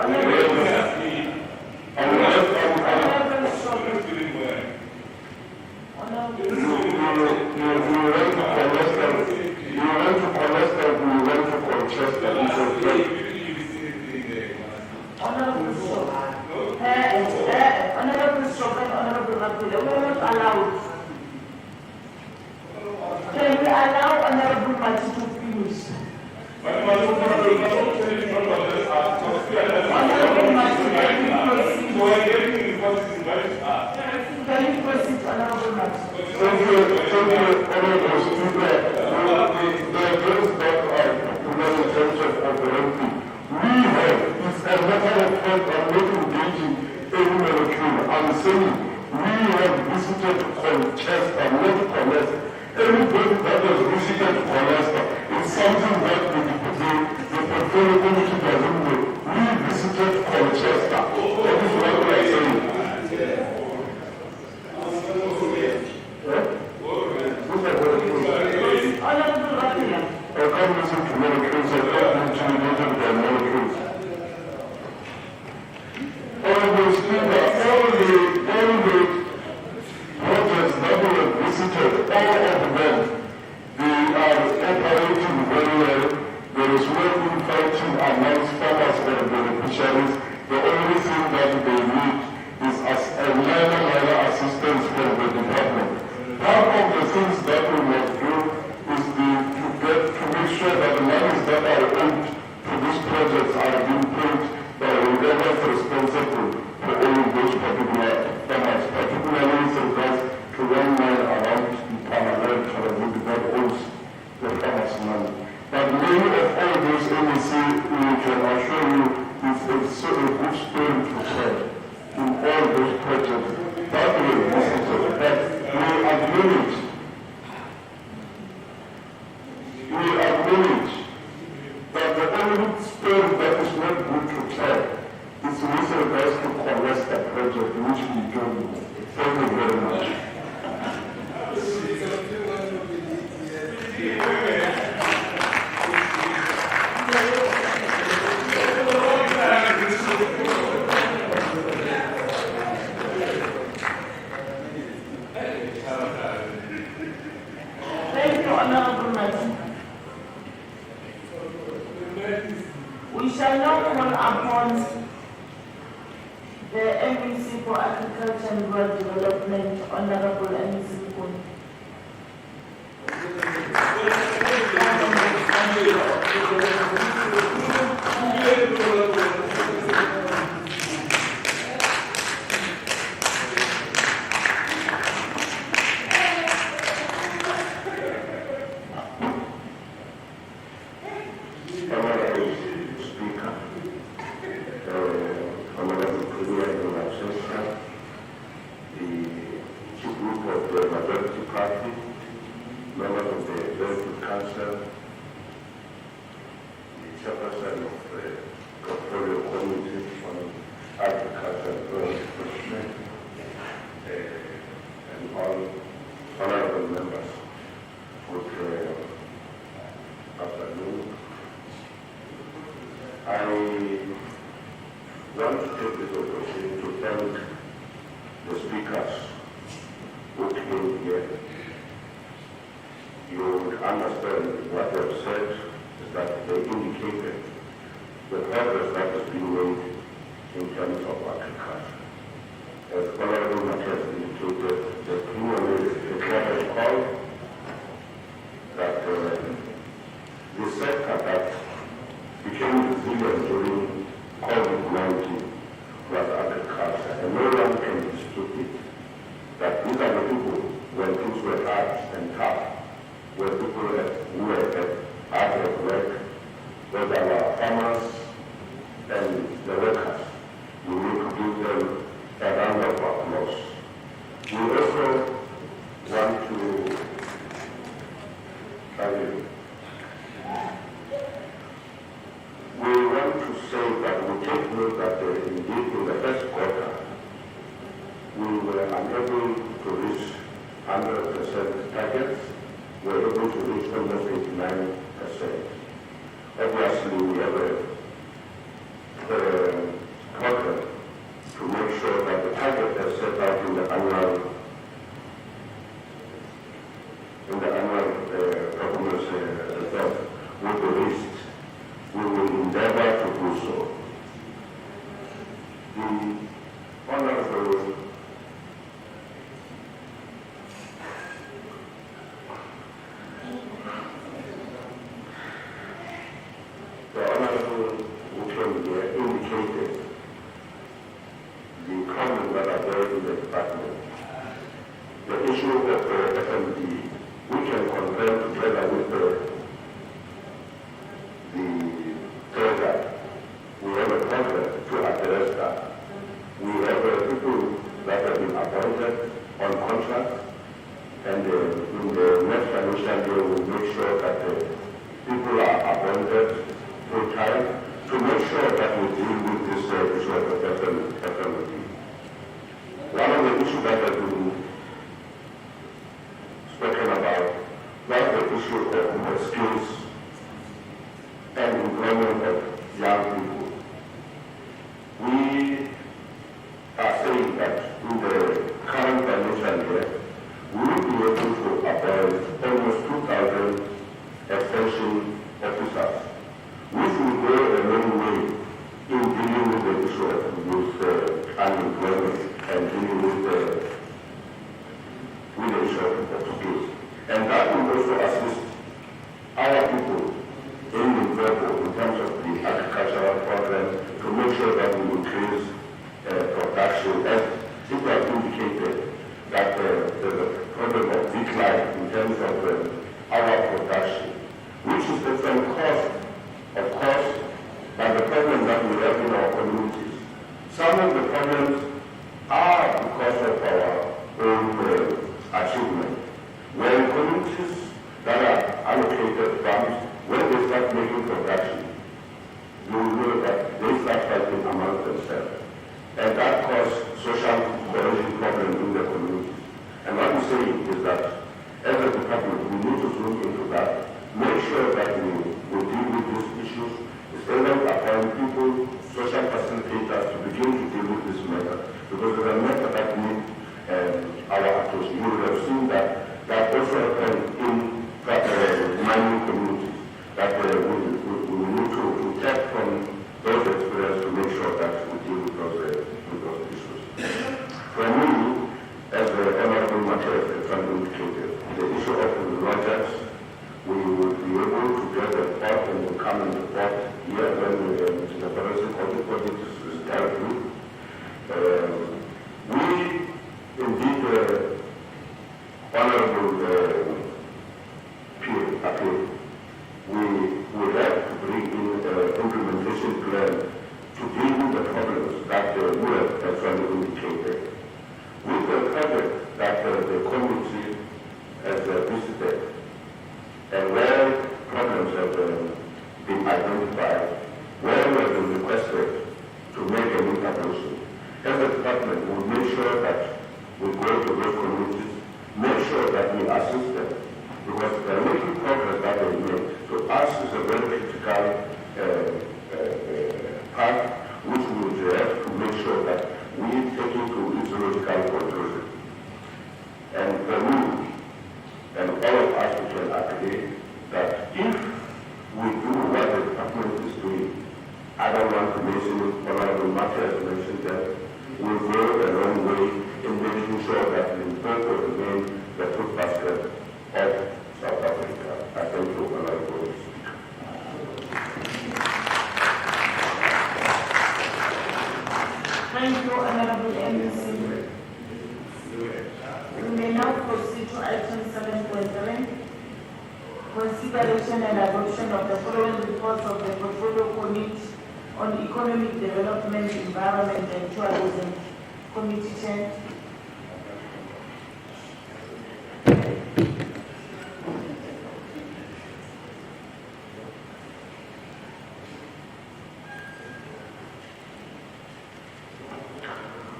Mati to finish. Honorable Mati, can you proceed, Honorable Mati? Thank you, Honorable Speaker. The address that I put in terms of operating, we have, it's a matter of fact, I'm not engaging any molecule. I'm saying we have visited Colchester, not Colchester. Everybody that has visited Colchester is something that the portfolio committee doesn't know. We visited Colchester. That is what we are saying. I can't listen to molecules, I can't be intimidated by molecules. Honorable Speaker, all the projects that we have visited, all of them, they are operating very well. There is no infighting amongst farmers or beneficiaries. The only thing that they need is a minor assistance from the department. Part of the things that we must do is to make sure that the monies that are owed to these projects are being paid by whoever is responsible for all those particular farmers, particularly with regards to 1 mile around the Parliament that owns the farmers' money. But many of all those NEC, we can assure you, is a good story to tell in all those projects that we visited. But we acknowledge that the only story that is not good to tell is with regards to Colchester project, which we don't know. Thank you very much. Thank you, Honorable Mati. We shall now call upon the MEC for Agriculture and Rural Development, Honorable MEC Kun. in the annual performance farms, when they start making production, you will know that they start fighting among themselves. And that causes social cohesion problems in the community. And what I'm saying is that as a department, we need to zoom into that, make sure that we deal with these issues, instead of applying people, social facilitators to begin to deal with this matter. Because there are matters that need our approach. You will have seen that also happened in mining communities, that we need to tap from those experiences to make sure that we deal with those issues. For me, as the Honorable Material indicated, the issue of the lodgers, we will be able to get a port and to come and report here when the forensic audit is dealt with. We indeed, Honorable appeal, we will have to bring in an implementation plan to deal with the problems that we have actually indicated. With the project that the committee has visited, and where problems have been identified, where we have been requested to make an intervention, as a department, we will make sure that we go to those communities, make sure that we assist them, because they are making progress that they make. To us is a very critical part, which we will have to make sure that we take into its logical conclusion. And for me, and all of us can agree that if we do what the department is doing, I don't want to mention it, Honorable Matthias mentioned that, we go a long way in making sure that Limpopo remains the food basket of South Africa. I thank you, Honorable Speaker. Thank you, Honorable MEC. We may now proceed to item 7.3. Consideration and adoption of the following reports of the Portfolio Committee on Economic Development, Environment and Tourism. Committee Chair.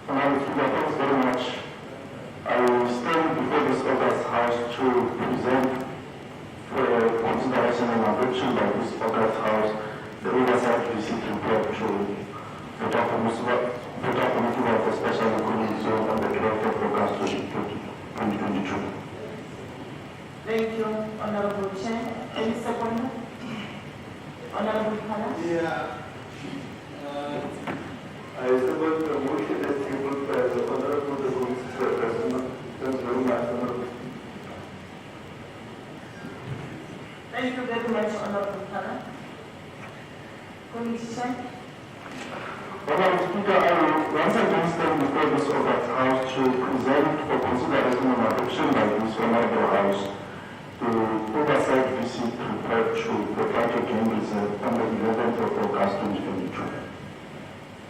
Thanks very much. I will stand before this August House to present for consideration and adoption by this August House the Oversight visit report to Fetakgomo Special Economic Zone on the 12th of August 2022. Thank you, Honorable Chair. Any second? Honorable Kala? Yeah. I support the motion as tabled by the Honorable President. Thanks very much, Honorable. Thank you very much, Honorable Kala. Committee Chair. Honorable Speaker, I will once again stand before this August House to present for consideration and adoption by this Honorable House the Oversight visit report to Potlakeng Reserve on the 11th of August 2022.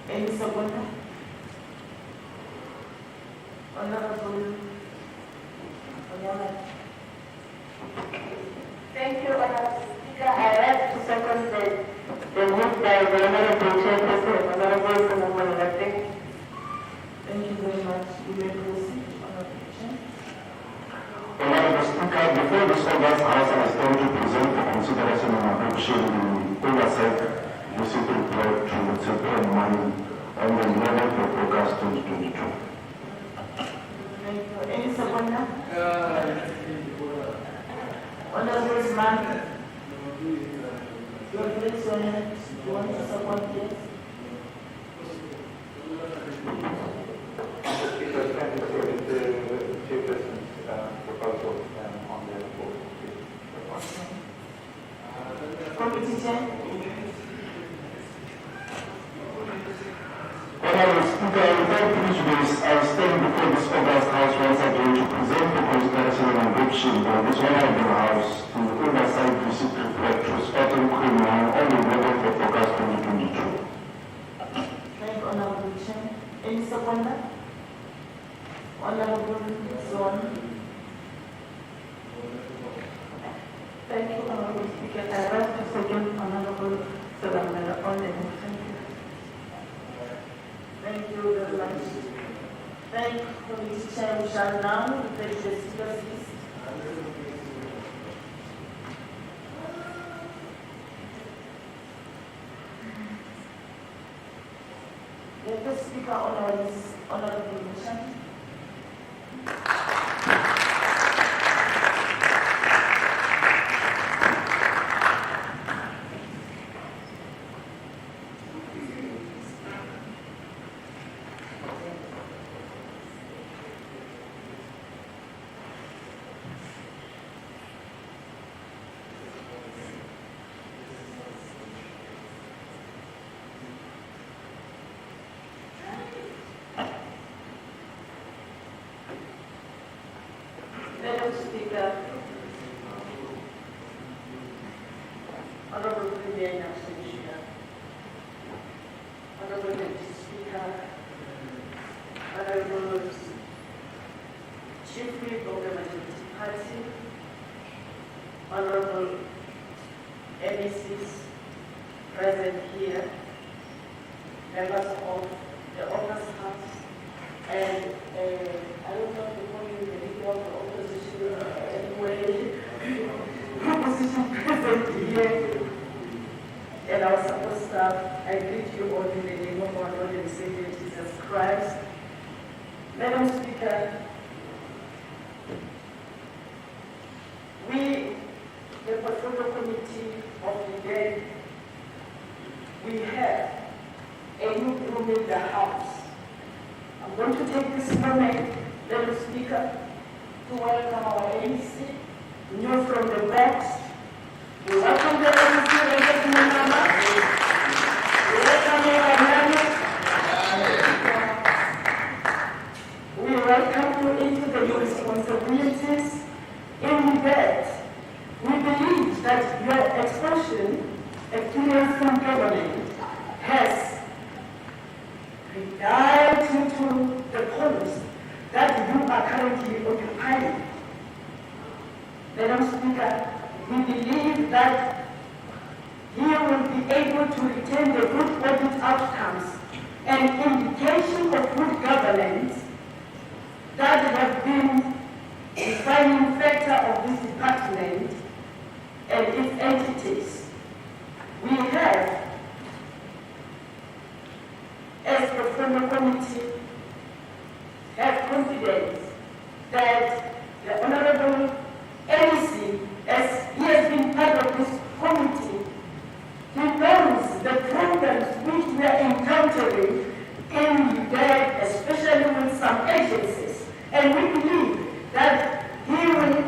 Any second? Honorable Onyama. Thank you, Honorable Speaker. I have to second the move by the Honorable Chairperson, Honorable Sefateng. Thank you very much. You may proceed, Honorable Chair. Honorable Speaker, before this August House, I stand to present for consideration and adoption the Oversight visit report to Tshepong Chrome on the 11th of August 2022. Thank you. Any second? Honorable Man. Your place your hand. You want to second, please? Committee Chair. Honorable Speaker, without prejudice, I stand before this August House once again to present for consideration and adoption by this Honorable House the Oversight visit report to Sefateng Chrome on the 11th of August 2022. Thank you, Honorable Chair. Any second? Honorable Zone. Thank you, Honorable Speaker. I again, Honorable Selamela, on the move. Thank you. Thank you very much. Thank you, Committee Chair. We shall now take the speaker's list. The first speaker on our list, Honorable Mission. Madam Speaker, Honorable Premier National, Honorable Deputy Speaker, Honorable Chief Whip of the Majority Party, Honorable MECs present here, members of the Oversight, and I don't know if you call you the leader of the opposition anyway, opposition present here, and our support staff. I greet you all in the name of our Lord and Savior Jesus Christ. Madam Speaker, we, the Portfolio Committee of the LEDET, we have a new room in the House. I'm going to take this moment, Madam Speaker, to welcome our ANC, new from the box. We welcome the ANC, we welcome we welcome you into the new responsibilities. In that, we believe that your expansion, experience from government, has guide you to the post that you are currently occupying. Madam Speaker, we believe that you will be able to retain the good audit outcomes and indication of good governance that have been the defining factor of this department and its entities. We have, as Portfolio Committee, have confidence that the Honorable NEC, as he has been part of this committee, he knows the problems which we are encountering in LEDET, especially with some agencies. And we believe that he will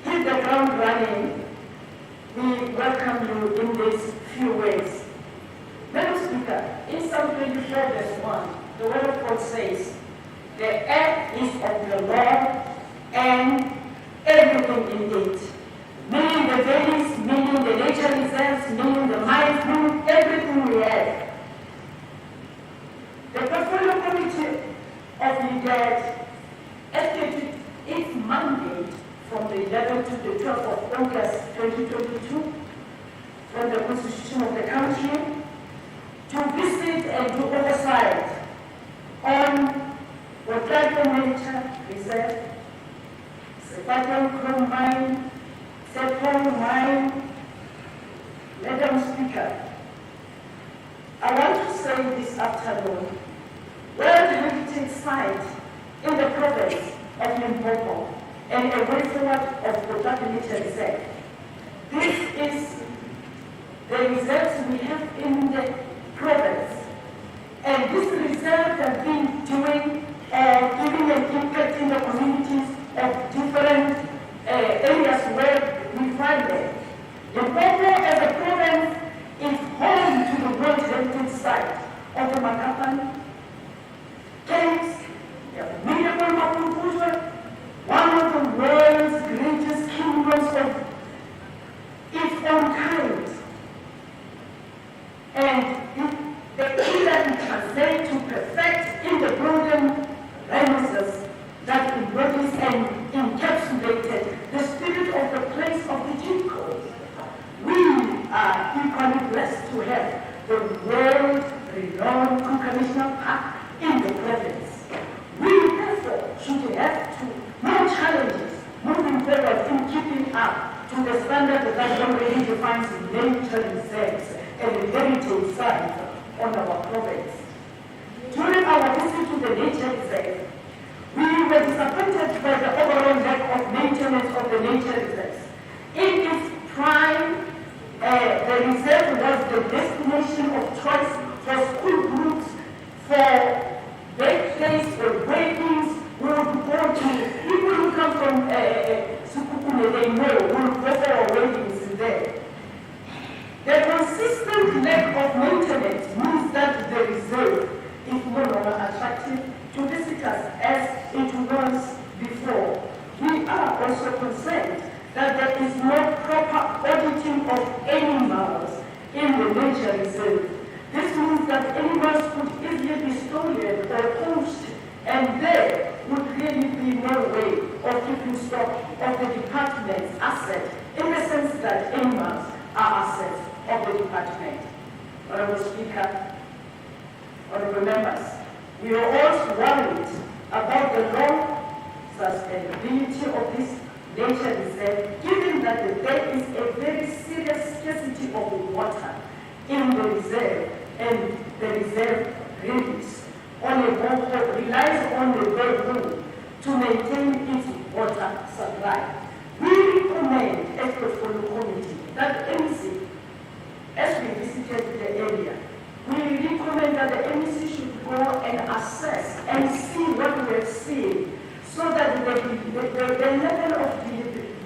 hit the ground running. We welcome you in these few ways. Madam Speaker, in Psalm 24 verse 1, the word of God says, the earth is of the Lord and everything in it. Meaning the valleys, meaning the nature reserves, meaning the mines, meaning everything we have. The Portfolio Committee of LEDET executed its mandate from the 11th to the 12th of August 2022 from the Constitution of the country to visit and do oversight on Potlakeng Nature Reserve, Sefateng Chrome Mine, Tshepong Mine. Madam Speaker, I want to say this afternoon, World Heritage Site in the province of Limpopo and a way forward of Potlakeng Nature Reserve. This is the reserves we have in the province. And this reserve has been giving an impact in the communities of different areas where we find them. Limpopo as a province is home to the World Heritage Site of the Makapan Caves, one of the world's greatest kingdoms of its own kind. And the key that we translate to perfect in the golden rhinoceros that embodies and encapsulated the spirit of the place to the standard that already defines nature reserves and heritage sites on our province. During our visit to the nature reserve, we were disappointed by the overall lack of maintenance of the nature reserves. In its prime, the reserve was the destination of choice for school groups, for birthdays, for weddings. We would go to, people who come from Sukukune, they know, we would go for our weddings there. The consistent lack of maintenance means that the reserve is no longer attractive to visitors as it was before. We are also concerned that there is no proper auditing of animals in the nature reserve. This means that animals could easily be stolen or poached, and there would really be no way of keeping stock of the department's assets, in the sense that animals are assets of the department. Honorable Speaker, honorable members, we are also worried about the long sustainability of this nature reserve, given that there is a very serious scarcity of water in the reserve, and the reserve relies on a borehole, relies on the borehole to maintain its water supply. We recommend as the Portfolio Committee that MEC, as we visited the area, we recommend that the MEC should go and assess and see what we have seen, so that the level of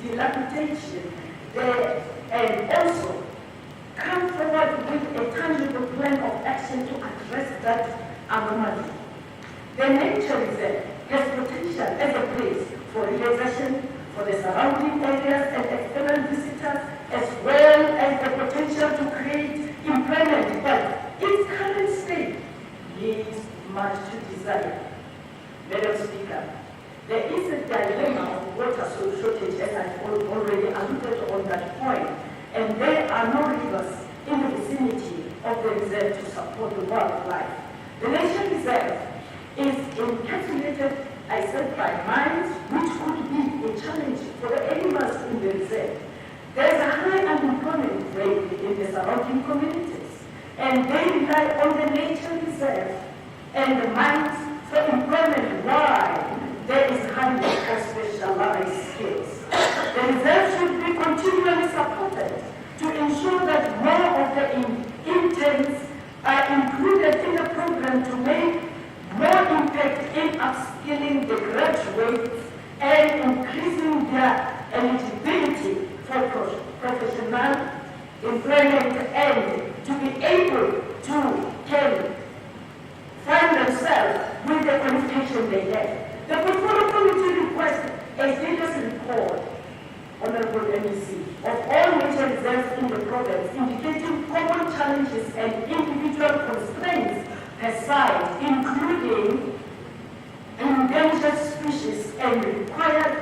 dilapidation, and also come forward with a tangible plan of action to address that anomaly. The nature reserve has potential as a place for relaxation for the surrounding areas and external visitors, as well as the potential to create employment, but its current state leaves much to desire. Madam Speaker, there is a dilemma of water shortage, as I've already alluded on that point, and there are no rivers in the vicinity of the reserve to support the wildlife. The nature reserve is encapsulated, I said, by mines, which could be a challenge for the animals in the reserve. There is a high unemployment rate in the surrounding communities, and they rely on the nature reserve and the mines for employment, while there is high need for specialized skills. The reserve should be continually supported to ensure that more of the interns are included in the program to make more impact in upskilling the graduates and increasing their eligibility for professional employment, and to be able to find themselves with the qualification they have. The Portfolio Committee requests a status report, Honorable MEC, of all nature reserves in the province, indicating common challenges and individual constraints per site, including endangered species and required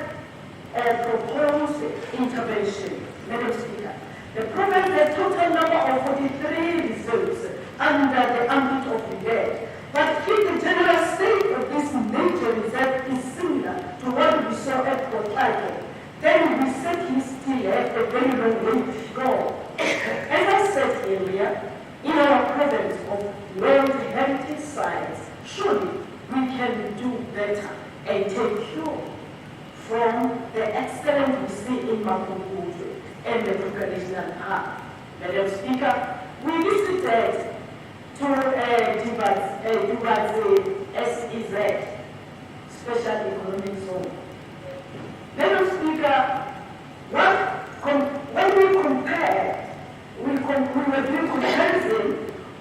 proposed intervention. Madam Speaker, the province has a total number of 43 reserves under the ambit of LEDET. But if the general state of this nature reserve is similar to what we saw at Potlakeng, then we certainly still have a very long way to go. As I said earlier, in our province of World Heritage Sites, surely we can do better and take cue from the excellence we see in Maputo and the traditional art. Madam Speaker, we visited to Tubatse Special Economic Zone. Madam Speaker, when we compare, we were doing comparison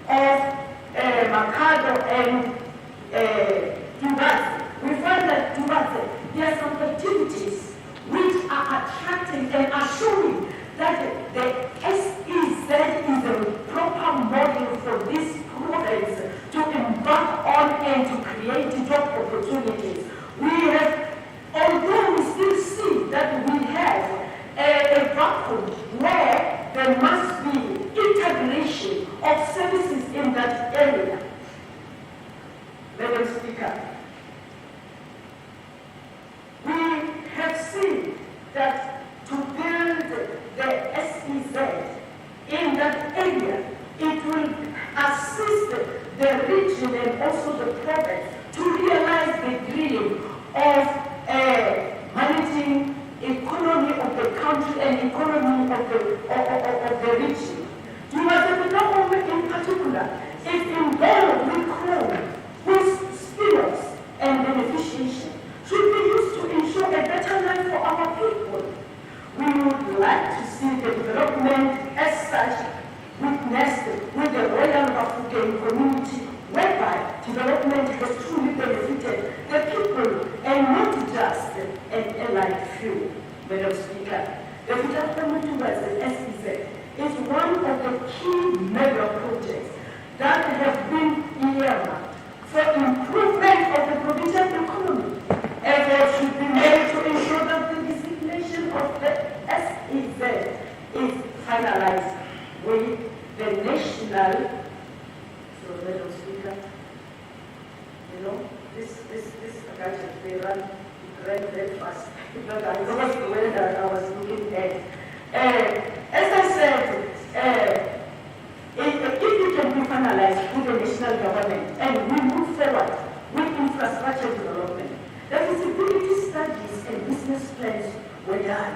of Makado and Tubatse. We find that Tubatse, there are some activities which are attracting and assuring that the SEZ is the proper model for this province to embark on and to create job opportunities. We have, although we still see that we have a vacuum where there must be integration of services in that area. Madam Speaker, we have seen that to build development as such witnessed with the Royal African community, whereby development has truly benefited the people and not just an allied few. Madam Speaker, the Fetakgomo Tubatse SEZ is one of the key mega projects that have been earmarked for improvement of the provincial economy. Efforts should be made to ensure that the designation of the SEZ is finalized with the national. So, Madam Speaker, you know, this gadget, they ran very fast. Because I was aware that I was looking at. As I said, if it can be finalized with the national government and we move forward with infrastructure development, the feasibility studies and business plans were done.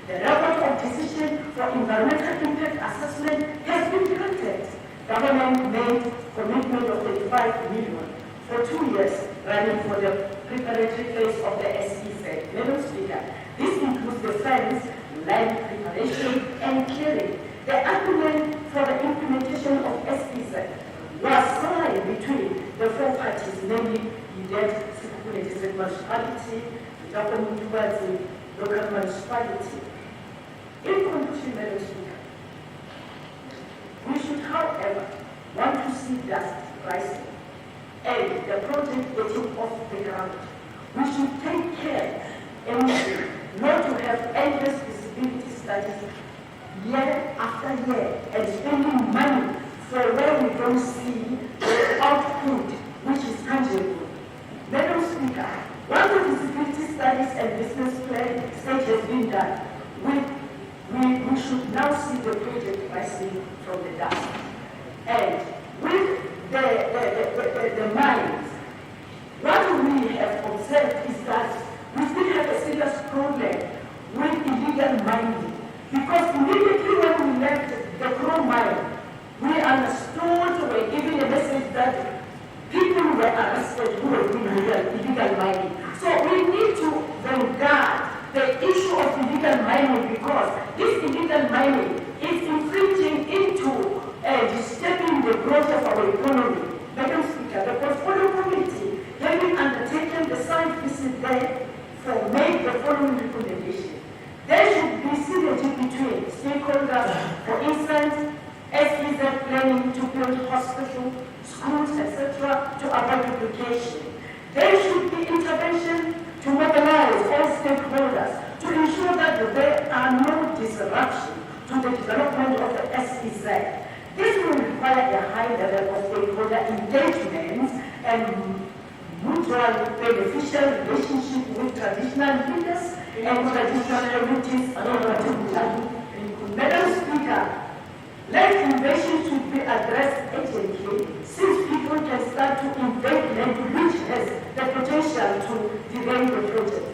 The record of decision for environmental impact assessment has been granted. Government made commitment of 35 million for 2 years running for the preparatory phase of the SEZ. Madam Speaker, this includes the funds, land preparation and clearing. The agreement for the implementation of SEZ was signed between the four parties, namely LEDET, Limpopo Legislature municipality, Tubatse local municipality. In conclusion, Madam Speaker, we should, however, want to see dust rising and the project getting off the ground. We should take care and not to have endless feasibility studies year after year and spending money for where we don't see the output which is tangible. Madam Speaker, once the feasibility studies and business plan stage has been done, we should now see the project rising from the dust. And with the mines, what we have observed is that we still have a serious problem with illegal mining. Because immediately when we left the Chrome mine, we understood, we were given a message that people were arrested who were doing illegal mining. So we need to then guard the issue of illegal mining, because this illegal mining is infringing into disturbing the growth of our economy. Madam Speaker, the portfolio committee, having undertaken the site visit there, made the following recommendation. There should be synergy between stakeholders, for instance, SEZ planning to build hospitals, schools, etc., to avoid duplication. There should be intervention to mobilize all stakeholders to ensure that there are no disruptions to the development of the SEZ. This will require a high level of stakeholder engagement and mutual beneficial relationship with traditional leaders and traditional communities in particular. Madam Speaker, land invasion should be addressed urgently, since people can start to invade land which has the potential to derail the project.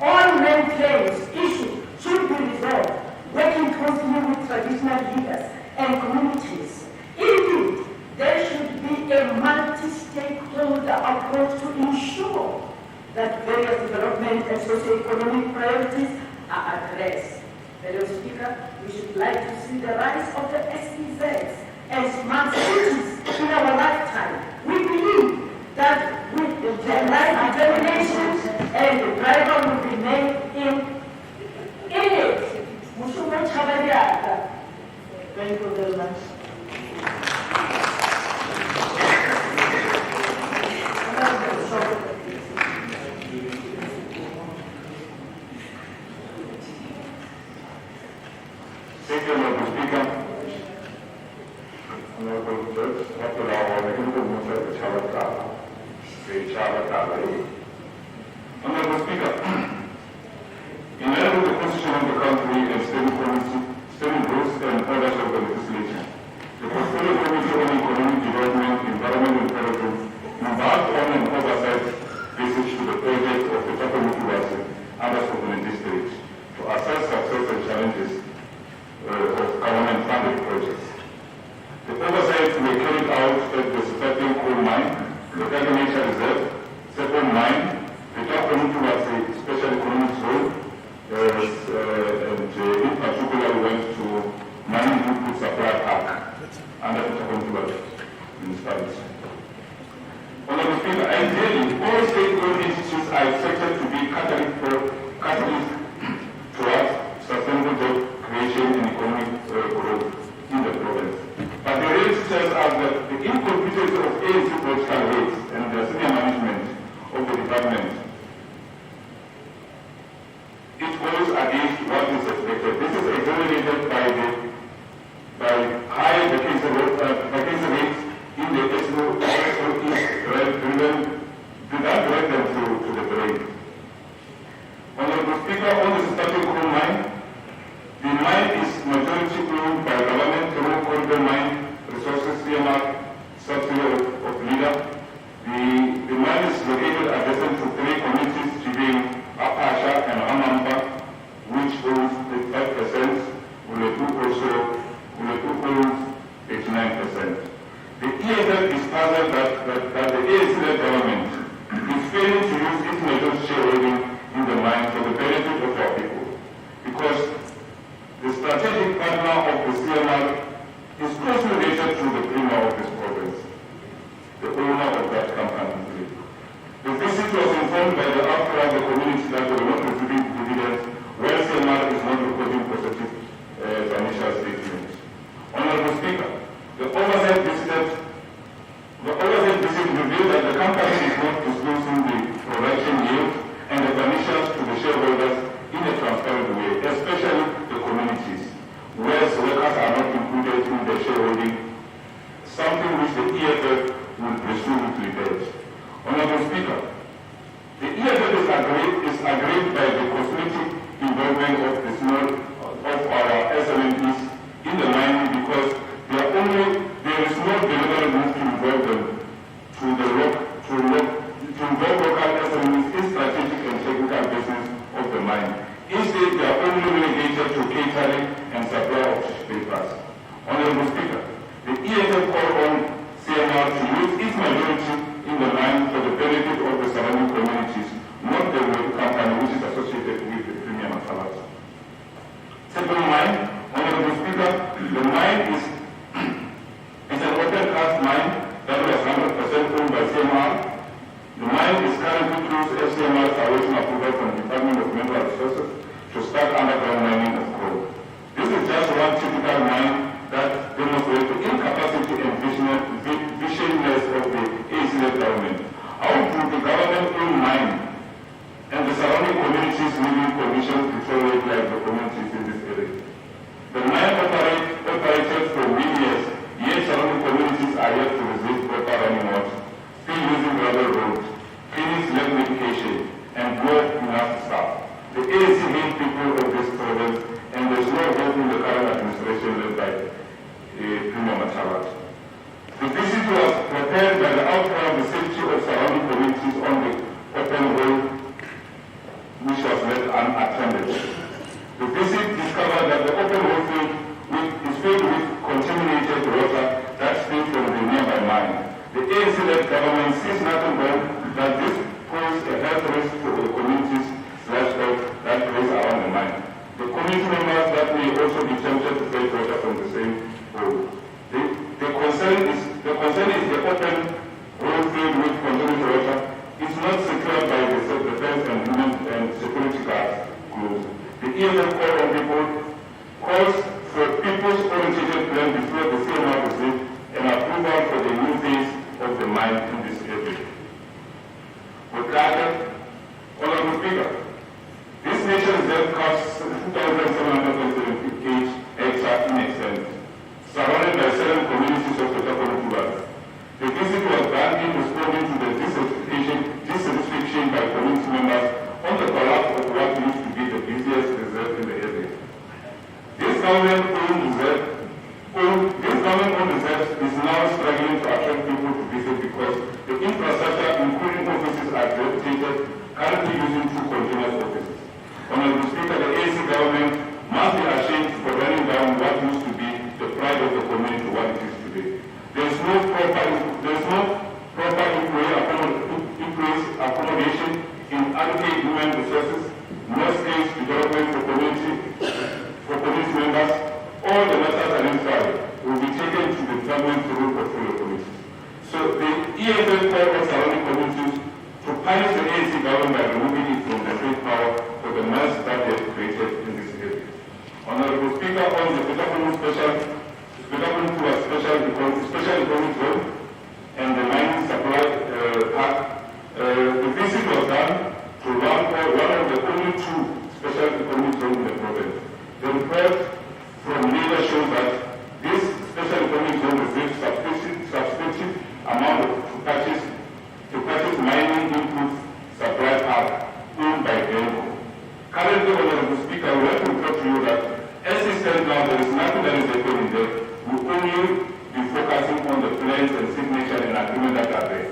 All land claims issued should be resolved, working closely with traditional leaders and communities. Indeed, there should be a multi-stakeholder approach to ensure that various development and socio-economic priorities are addressed. Madam Speaker, we should like to see the rise of the SEZs and smart cities in our lifetime. We believe that with the right determination and the driver will remain in it. Thank you very much. Thank you, Mr. Speaker. Honorable Judge, what will our Honorable Honorable Speaker, in line with the Constitution of the country and steering rules and orders of the legislature, the Portfolio Committee on Economic Development, Environment and Tourism embarked on an oversight visit to the project of the Fetakgomo under Sovereign District to assess success and challenges of government-funded projects. The oversights were carried out at the Sefateng Chrome mine, the Nature Reserve, Tshepong Mine, Fetakgomo Special under Fetakgomo municipality. Honorable Speaker, ideally, all state-owned institutes are expected to be catalysts towards sustainable job creation and economic growth in the province. But the reality tells us that the incompetence of ANC political weights and the senior management of the department, it goes against what is expected. This is exonerated by high vacancy rates in the SOE that direct them to the brain. Honorable Speaker, on the Sefateng Chrome mine, the mine is majority owned by government through corridor mine resources CMR subsidy of LEDA. The mine is located adjacent to 3 communities, Tshepong, Apasha and Amamba, which owns 5%, Uletu owns 89%. The ESF is puzzled that the ANC government is failing to use its major shareholding in the mine for the benefit of our people, because the strategic partner of the CMR is closely related to the premier of this province, the owner of that company. The visit was informed by the outcry of the community that they were not receiving dividends, while CMR is not recording positive financial statements. Honorable Speaker, the oversight visit revealed that the company is not disclosing the production yield and the financials to the shareholders in a transparent way, especially the communities, where workers are not included in the shareholding, something which the EFF will pursue with LEDET. Honorable Speaker, the EFF is aggrieved by the cosmetic involvement of our SMMEs in the mining, because there is no deliberate move to involve them to involve local SMEs in strategic and technical business of the mine. Instead, they are only relegated to catering and supply of papers. Honorable Speaker, the EFF called on CMR to use its majority in the mine for the benefit of the surrounding communities, not the company which is associated with the premium salary. Tshepong mine, Honorable Speaker, the mine is an open cast mine that was 100% owned by CMR. The mine is currently through FCMR's awaiting approval from the Department of Mineral Resources to start underground mining of coal. This is just one typical mine that demonstrates the incapacity and viciousness of the ANC government. How do the government-owned mine and the surrounding communities living conditions deteriorate like the communities in this area? The mine operated for many years, yet surrounding communities are yet to receive proper running water, still using gravel roads, clinics lack medication, and not enough staff. The ANC hate people of this province, and there is no hope in the current administration led by Premier Macharat. The visit was prepared by the outcry of the safety of surrounding communities on the open road, which was left unattended. The visit discovered that the open road field is filled with contaminated water that spills from the nearby mine. The ANC-led government sees nothing wrong that this poses a health risk to the communities that graze around the mine. The community members that may also be tempted to fetch water from the same road. The concern is the open road field with contaminated water is not secured by the defense and security guards close. The EFF call on people calls for people's oriented plan before the CMR receives an approval for the new phase of the mine in this area. Potlakeng, Honorable Speaker, this nation reserve costs 2,778 hectares in extent, surrounded by 7 communities of Fetakgomo. The visit was done in responding to the dissatisfaction by community members on the collapse of what used to be the busiest reserve in the area. This government-owned reserve is now struggling to attract people to visit because the infrastructure, including offices, are dilapidated, currently using 2 continuous offices. Honorable Speaker, the ANC government must be ashamed for running down what used to be the pride of the community to what it is today. There is no proper employees accommodation in allocated human resources, no skills development for community members. All the matters identified will be taken to Special Economic Zone and the mining supply park. The visit was done to one of the only two special economic zones in the province. The report from LEDA shows that this special economic zone receives substantial amount to purchase mining inputs supply park owned by Limpopo. Currently, Honorable Speaker, we have to report to you that as it stands now, there is nothing that is happening there. We only be focusing on the plans and signature and agreement that are there.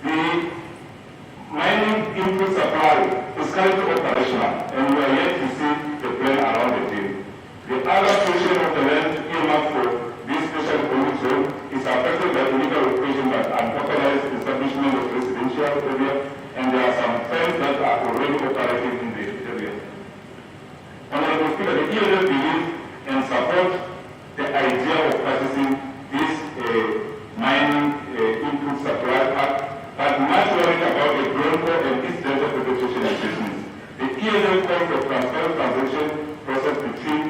The mining input supply is currently operational, and we are yet to see the plan around the deal. The other portion of the land earmarked for this special economic zone is affected by illegal occupation by unauthorized establishment of residential area, and there are some firms that are already operating in the area. Honorable Speaker, the ELF believes and supports the idea of purchasing this mining input supply park, but much worried about the Bronco and its data protection and business. The ELF calls for transparent transaction process between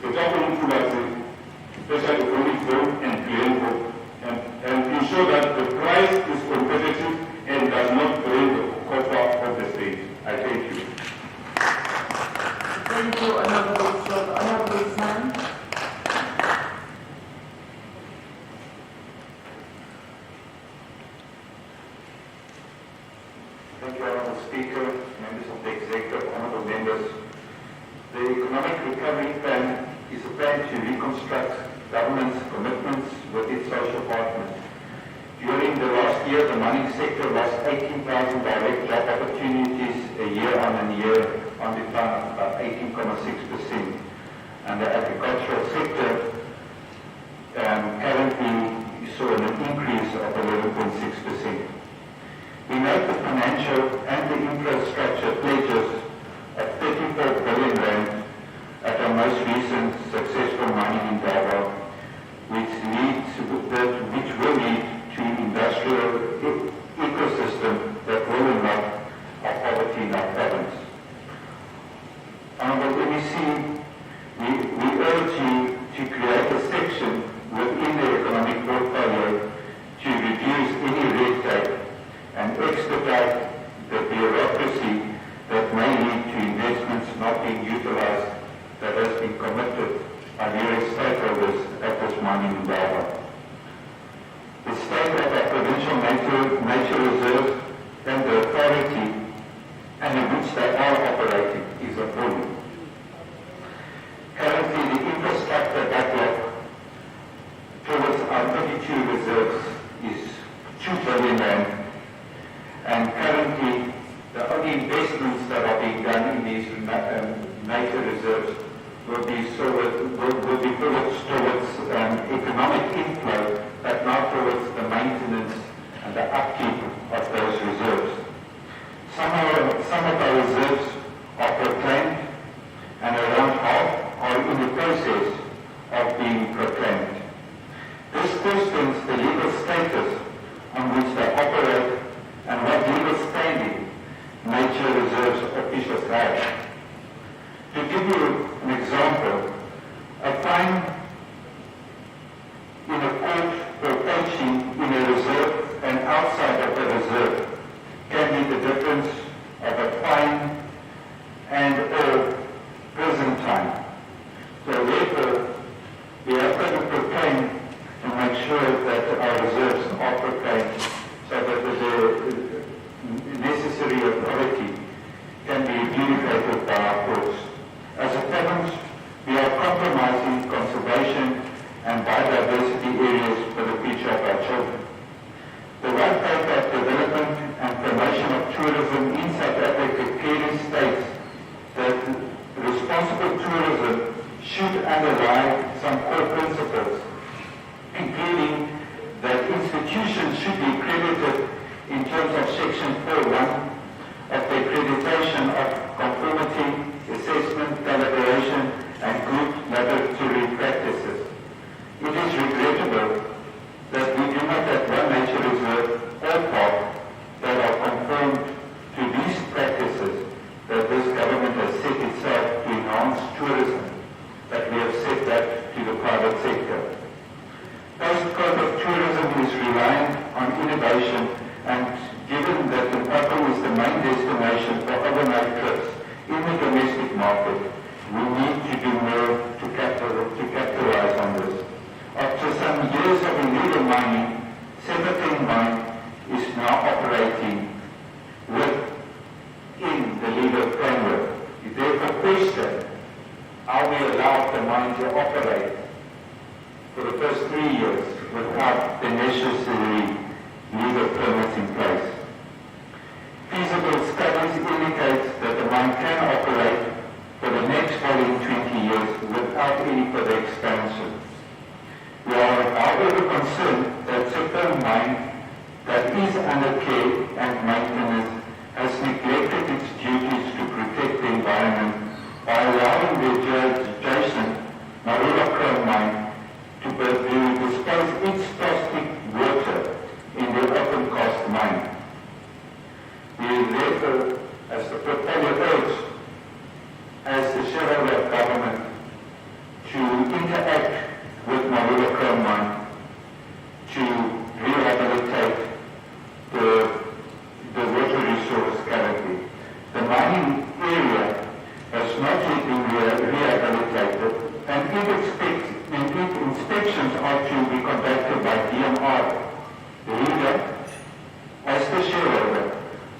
Fetakgomo Tubatse Special Economic Zone and Limpopo, and ensure that the price is competitive and does not drain the coffer of the state. I thank you. Thank you, Honorable San. Thank you, Honorable Speaker, members of the Executive, honorable members. The Economic Recovery Plan is a plan to reconstruct government's commitments with its social partners. During the last year, the mining sector lost 18,000 direct job opportunities a year on decline of about 18.6%. And the agricultural sector currently saw an increase of 11.6%. We note the financial and the infrastructure pledges of 34 billion rand at our most recent successful mining endeavor, which will lead to industrial ecosystem that will unlock our poverty in our province. Honorable MEC, we urge you to create a section within the economic portfolio to reduce any red tape and expedite the bureaucracy that may lead to investments not being utilized that has been committed by various stakeholders at this mining endeavor. The state of our provincial nature reserves and the authority and in which they are operating is appalling. Currently, the infrastructure backlog towards our 32 reserves is 2 billion rand, and currently the only investments that are being done in these nature reserves will be towards economic inflow, but not towards the maintenance and the upkeep of those reserves. Some of our reserves are proclaimed, and around half are in the process of being proclaimed. This questions the legal status on which they operate and what legal standing nature reserves officials have. To give you an example, a fine in a court for poaching in a reserve and outside of the reserve can be the difference of a fine and or prison time. So therefore, we have got to proclaim and make sure that our reserves are proclaimed so that the necessary authority can be adjudicated by our courts. As a province, we are compromising conservation and biodiversity areas for the future of our children. The white paper of development and promotion of tourism in South Africa clearly states that responsible tourism should underlie some core principles, including that institutions should be accredited in terms of Section 4.1 of the accreditation of conformity, assessment, calibration, and good laboratory practices. It is regrettable that we do not have one nature reserve or park that are conformed to these practices that this government has set itself to enhance tourism, that we have set that to the operate for the first 3 years without the necessary legal permits in place. Feasible studies indicate that the mine can operate for the next following 20 years without any further expansion. We are, however, concerned that Tshepong mine that is under care and maintenance has neglected its duties to protect the environment by allowing the adjacent Marula Chrome mine to dispose its plastic water in the open cast mine. We therefore, as the portfolio urge, as the shareholder of government, to interact with Marula Chrome mine to rehabilitate the water resource currently. The mining area has not yet been rehabilitated, and if inspections are to be conducted by DMR, the LEDA, as the shareholder,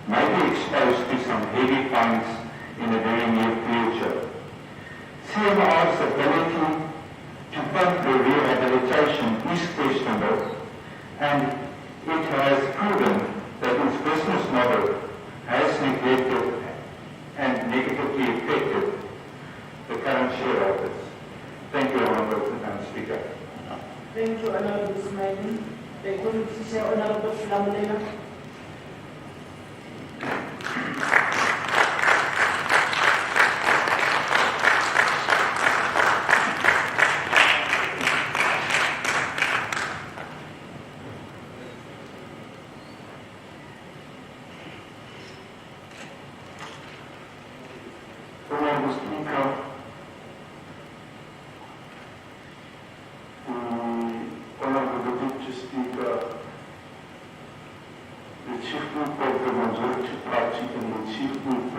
may be exposed to some heavy fines in the very near future. CMR's ability to fund the rehabilitation is questionable, and it has proven that its business model has neglected and negatively affected the current shareholders. Thank you, Honourable Speaker. Thank you, Honourable Ismail. The Committee Chair, Honourable Flamulela. Honourable Speaker, Honourable Deputy Speaker, the Chief Whip of the Majority Party and the Chief Whip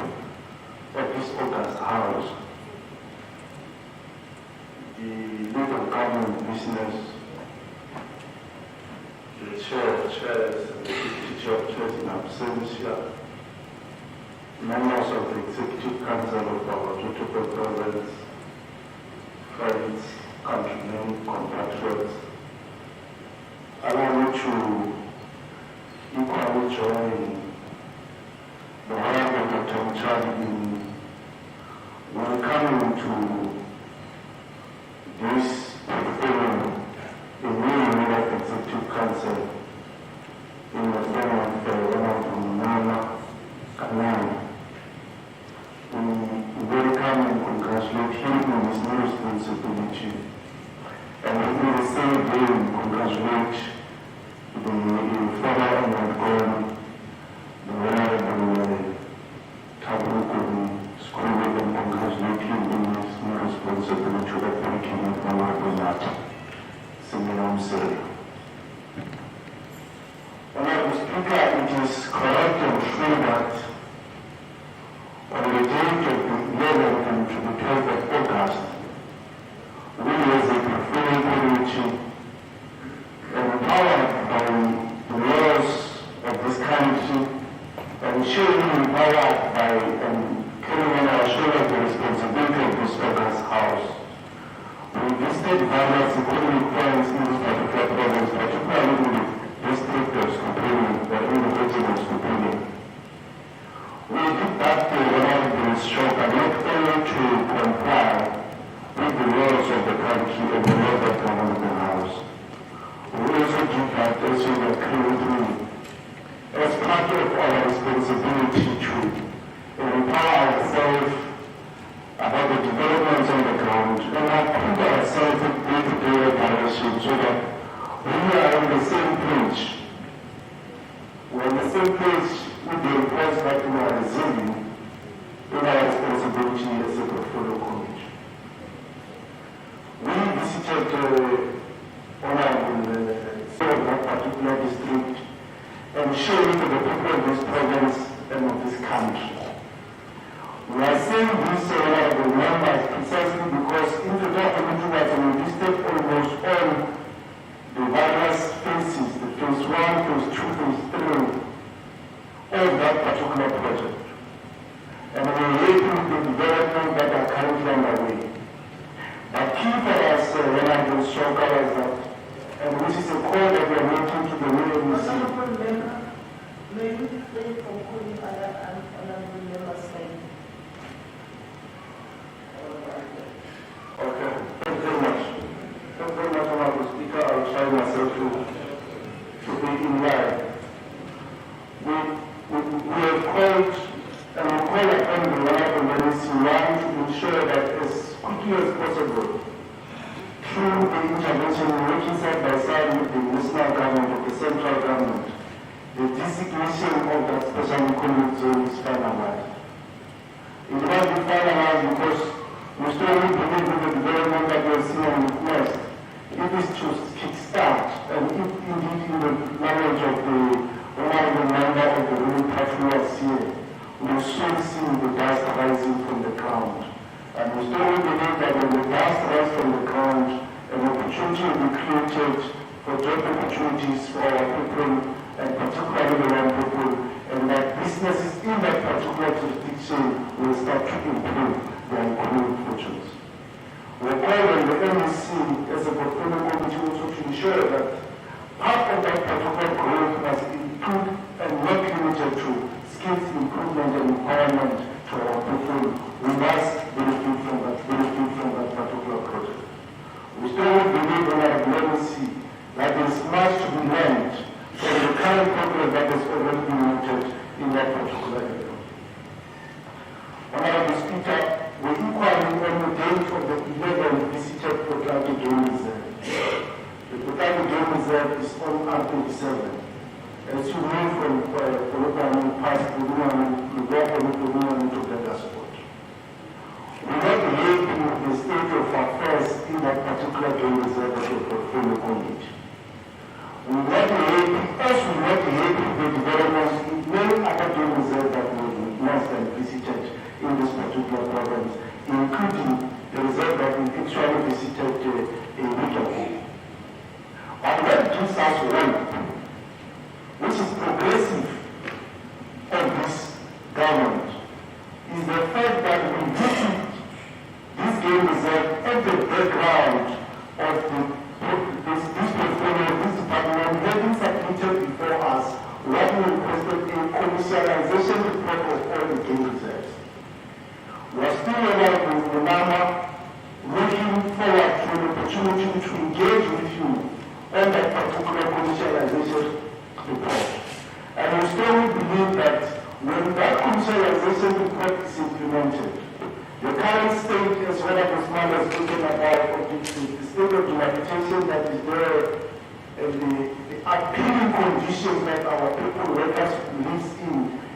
of this August House, the local government business, the chair of chairs and the deputy chair of chairs in absentia, members of the Executive Council of our Limpopo province, friends, countrymen, compatriots, allow me to equally join the Honourable Dr. Mchadi in welcoming to this forum the new member of the Executive Council in the form of the Honourable Nana Kanani. We welcome and congratulate him on his new responsibility. And in the same vein, congratulate the former Honourable the Honourable Tabuku School and congratulate him on his new responsibility of working with Honourable Nat Simeon. Honourable Speaker, it is correct and true that on the date of the 11th and to the 12th of August, we as a performing community, empowered by the laws of this country, and surely empowered by carrying on our shoulders the responsibility of this August House. We visited various economic points in this particular province, particularly in the district of Skupuni, or in the region of Skupuni. We took that to one of the stroke not only to comply with the laws of the country and the laws of the House. We also did that also in the community as part of our responsibility to empower ourselves about the developments on the ground and put ourselves in day-to-day direction so that we are on the same page. We're on the same page with the reports that we are receiving in our responsibility as a portfolio committee. We visited Honourable that particular district and showed it to the people of this province and of this country. We are saying this Honourable members precisely because in the document we visited almost all the various phases, the phase 1, phase 2, phase 3, of that particular project. And we are waiting for the development that are currently underway. But key for us, with strong colors that, and which is a call that we are making to the NEC. Honorable Member, may we refrain from calling other honorable members' names? Okay, thank you very much. Thank you very much, Honorable Speaker. I'll try myself to be in line. We have called, and we call upon the Honorable NEC to ensure that as quickly as possible, through the intervention working side by side with the national government, with the central government, the designation of that special economic zone is finalized. It must be finalized because we strongly believe in the development that we are seeing on the West. It is to kickstart, and if indeed in the knowledge of the honorable member of the ruling party who was here, we will soon see the dust rising from the ground. And we strongly believe that when the dust rises from the ground, an opportunity will be created for job opportunities for our people, and particularly the young people, and that businesses in that particular jurisdiction will start to improve their economic fortunes. We are calling on the NEC as a portfolio committee also to ensure that part of that particular growth must include and not limited to skills improvement and empowerment to our people. We must benefit from that particular project. We strongly believe in our NEC that there is much to be learned from the current progress that has already been noted in that particular area. Honorable Speaker, we equally on the date of the 11th visited Potlakeng Game Reserve. The Potlakeng Game Reserve is on R37. As you know from Potlakeng past Pudumani, we go from Pudumani to Delta Sport. We are not happy with the state of affairs in that particular game reserve as a portfolio committee. We are not happy, as we are not happy with the developments in many other game reserves that we witnessed and visited in this particular province, including the reserve that we actually visited a week ago. But what gives us one, which is progressive of this government, is the fact that we visit this game reserve at the background of this portfolio, this department, having submitted before us what we requested a commercialization report of all the game reserves. We are still alive with Manama, looking forward to an opportunity to engage with you on that particular commercialization report. And we strongly believe that when that commercialization report is implemented, the current state, as well as Osman has spoken about, of the state of dilapidation that is there, and the appealing conditions that our people, workers, live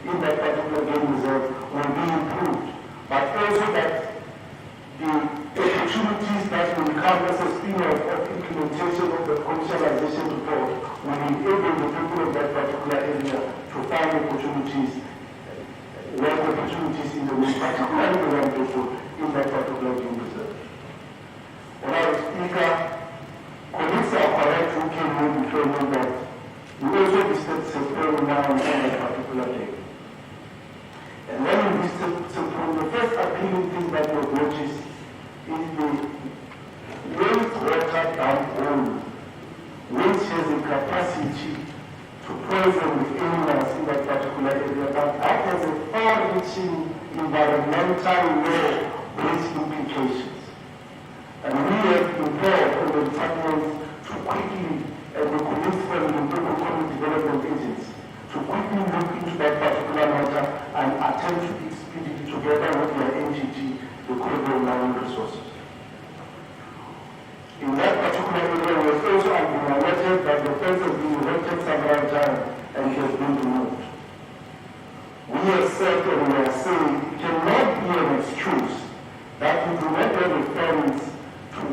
in that particular game reserve will be improved. But also that the opportunities that will come as a spin-off of implementation of the commercialization report will enable the people of that particular area to find opportunities, work opportunities in the most particularly the young people in that particular game reserve. Honorable Speaker, colleagues are correct who came here before me that we also visited Tshepong now on that particular day. And when we visited Tshepong, the first appealing thing that we noticed is the wastewater dump hole, which has a capacity to poison the animals in that particular area, but that has a far-reaching environmental law-based implications. And we have implored on the department to quickly, and the colleagues from the Limpopo Development Agency, to quickly look into that particular matter and attempt to expedite it together with their NGT, the Corridor Mining Resources. In that particular area, we have also been alerted that the fence has been erected several times and has been removed. We have said and we are saying it cannot be an excuse that we do not have a fence to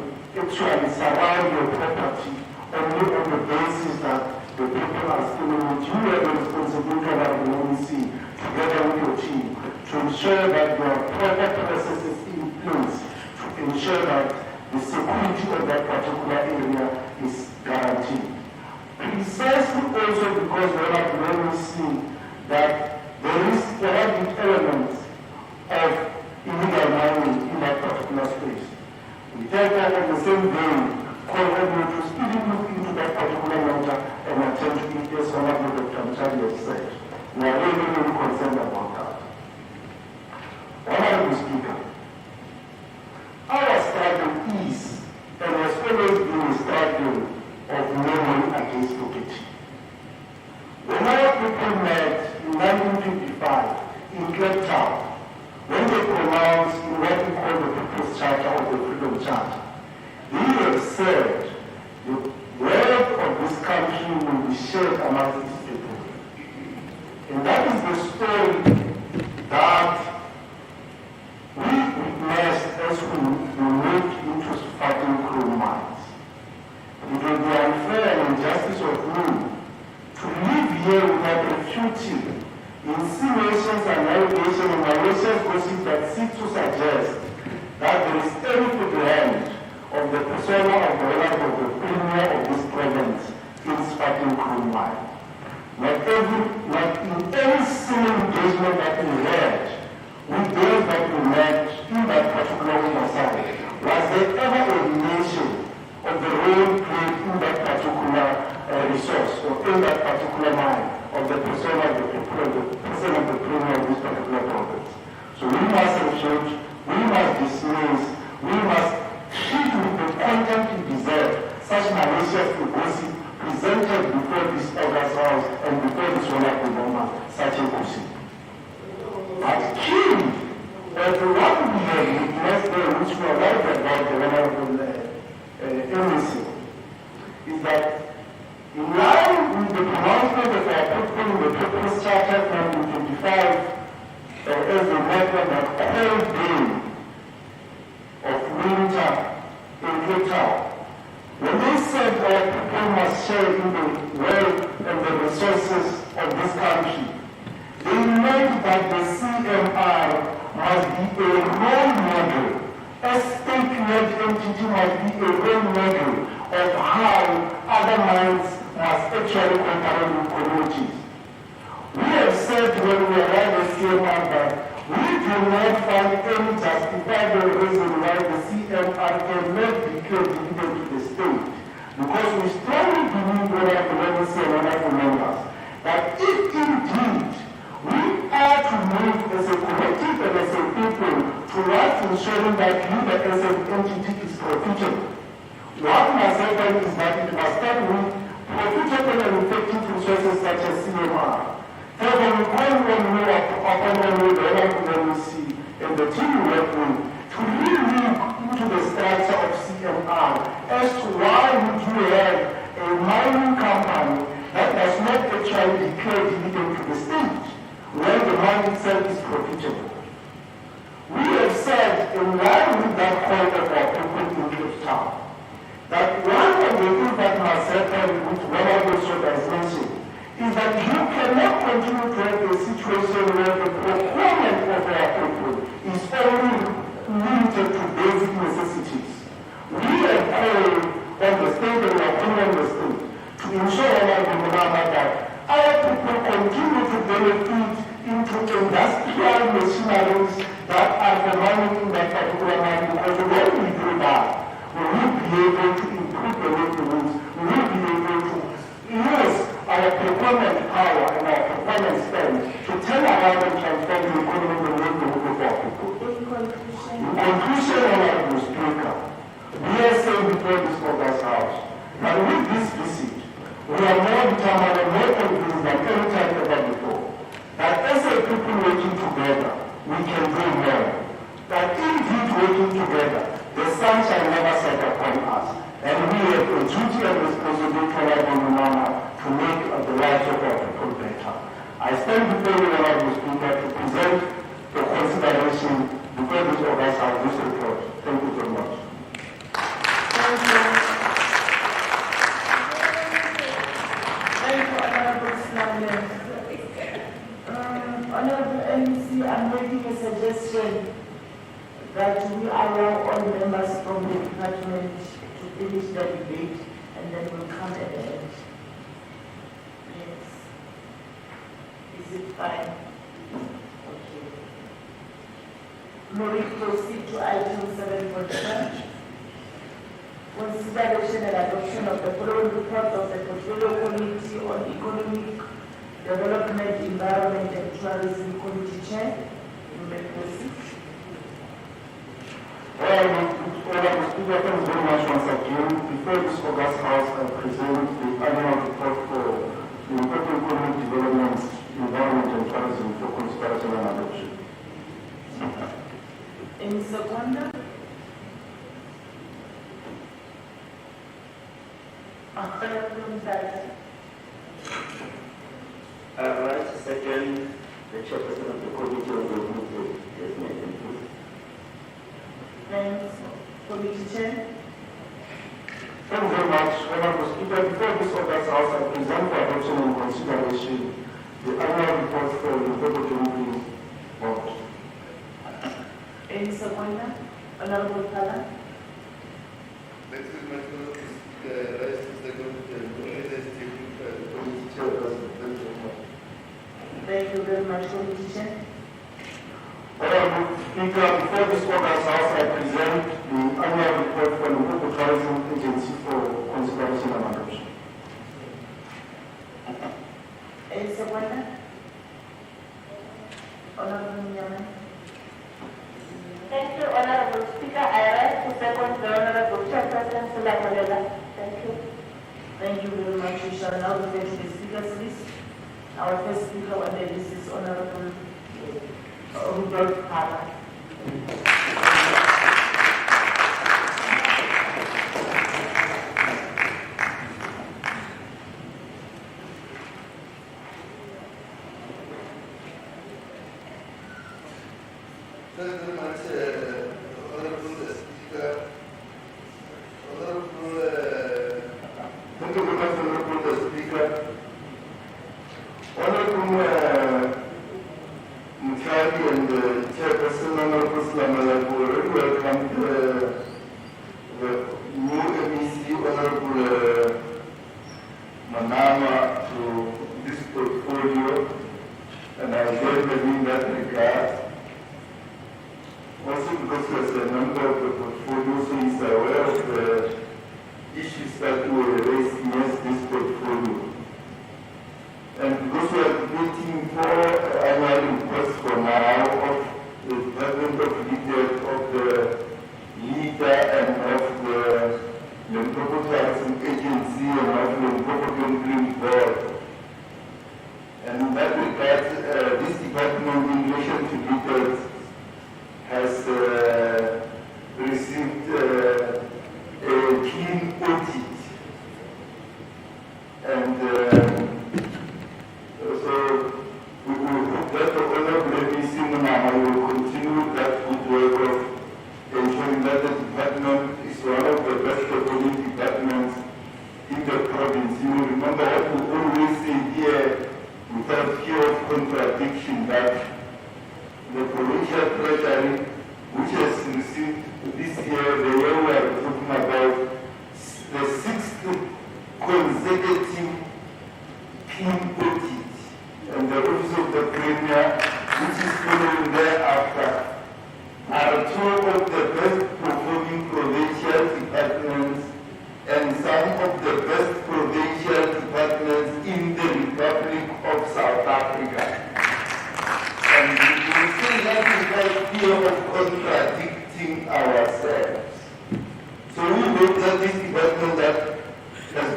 actually surround your property only on the basis that the people are still in it. You have a responsibility of the NEC together with your team to ensure that there are proper processes in place to ensure that the security of that particular area is guaranteed. Precisely also because we have really seen that there is sporadic elements of illegal mining in that particular space. We take that on the same day, call everyone to speedily look into that particular matter and attend to it as Honorable Dr. Mchadi has said. We are really, really concerned about that. Honorable Speaker, our struggle is and has always been a struggle of memory against poverty. When our people met in 1955 in Cape Town, when they pronounced in what we call the People's Charter or the Freedom Charter, they have said the wealth of this country will be shared among its people. And that is the story that we witnessed as we moved into Sefateng Chrome mines. It will be unfair and injustice of me to live here without refuting insinuations and allegations and malicious gossip that seek to suggest that there is any to the end of the persona of the owner of the premier of this province in Sefateng Chrome mine. Not in any single engagement that we had with those that we met in that particular oversight, was there ever a mention of the role played in that particular resource or in that particular mine of the persona of the people, the person of the premier of this particular province. So we must refute, we must dismiss, we must treat with the contempt we deserve such malicious gossip presented before this August House and before this wonderful woman, such a gossip. But key, the one we have witnessed there, which we are right about the wonderful MEC, is that in line with the pronouncement of our people in the People's Charter from 1925 as a method that all day of winter in Cape Town, when they said our people must share in the wealth and the resources of this country, they meant that the CMR must be a role model, a state-led entity must be a role model of how other mines must actually cooperate with communities. We have said when we arrived at CMR that we do not find any justifiable reason why the CMR cannot declare dividend to the state, because we strongly believe, when I can say and other members, that if indeed we are to move as a collective and as a people towards ensuring that LEDA as an entity is profitable, what must happen is that it must start with profitable and effective resources such as CMR. Therefore, we call on you upon the LEC and the team we work with to really look into the structure of CMR as to why would you have a mining company that does not actually declare dividend to the state when the mine itself is profitable. We have said, in line with that call of our people in Cape Town, that one of the things that must happen with what I also has mentioned is that you cannot continue to have a situation where the procurement of our people is only limited to basic necessities. We have called on the state and we are calling on the state to ensure that our people continue to benefit into industrial machineries that are for mining in that particular mine, because when we do that, we will be able to improve the livelihoods, we will be able to use our procurement power and our procurement spend to turn around and transform the economy and the livelihood of our people. In conclusion, Honorable Speaker, we are saying before this August House that with this visit, we are more determined and more convinced than any time ever before that as a people working together, we can do more. That indeed working together, the sun shall never set upon us. And we have a duty and responsibility to make the lives of our people better. I stand before you, Honorable Speaker, to present the consideration before this August House this report. Thank you very much. Thank you. Thank you, Honorable Snowden. Honorable MEC, I'm making a suggestion that we allow all members from the department to finish the debate and then we'll come at the end. Yes. Is it fine? Okay. May we proceed to item 7.1? consideration and adoption of the following report of the Portfolio Committee on Economic Development, Environment and Tourism Committee Chair. You may proceed. Honorable Speaker, thank you very much once again. Before this August House, I present the annual report for the Limpopo Economic Development, Environment and Tourism for consideration and adoption. In second. Right, second, the chairperson of the committee on the Thanks. Committee Chair. Thank you very much, Honorable Speaker. Before this August House, I present for adoption and consideration the annual report for the Limpopo Economic Board. In second, Honorable Kala. Next is my rise to second committee chairperson. Thank you very much, Committee Chair. Honorable Speaker, before this August House, I present the annual report for the Limpopo Tourism Agency for consideration and adoption. In second, Honorable Nyaman. Thank you, Honorable Speaker. I rise to second the Honorable Chairperson Sulakolela. Thank you. Thank you very much. We shall now go to the speakers list. Our first speaker on the list is Honorable Rudolph Kala. Thank you very much, Honorable Speaker. Thank you very much, Honorable Speaker. Honorable Mutali and Chairperson Honorable Slamala already welcomed the new MEC Honorable Manama to this portfolio, and I join them in that regard. Also because he was a member of the portfolio, so he's aware of the issues that were raised in this portfolio. And because we are waiting for annual requests for now of the Department of LEDET, of the LEDA, and of the Limpopo Tourism Agency, and of the Limpopo Green Board. And in that regard, this department, in relation to LEDET, has received a clean audit. And so we hope that the Honorable MEC Munama will continue that good work of ensuring that the department is one of the best performing departments in the province. You will remember what we always say here without fear of contradiction, that the provincial treasury, which has received this year, the year we are talking about, the 6th consecutive clean audit, and the Office of the Premier, which is following thereafter, are two of the best performing provincial departments and some of the best provincial departments in the Republic of South Africa. And we will say that without fear of contradicting ourselves. So we hope that this department that has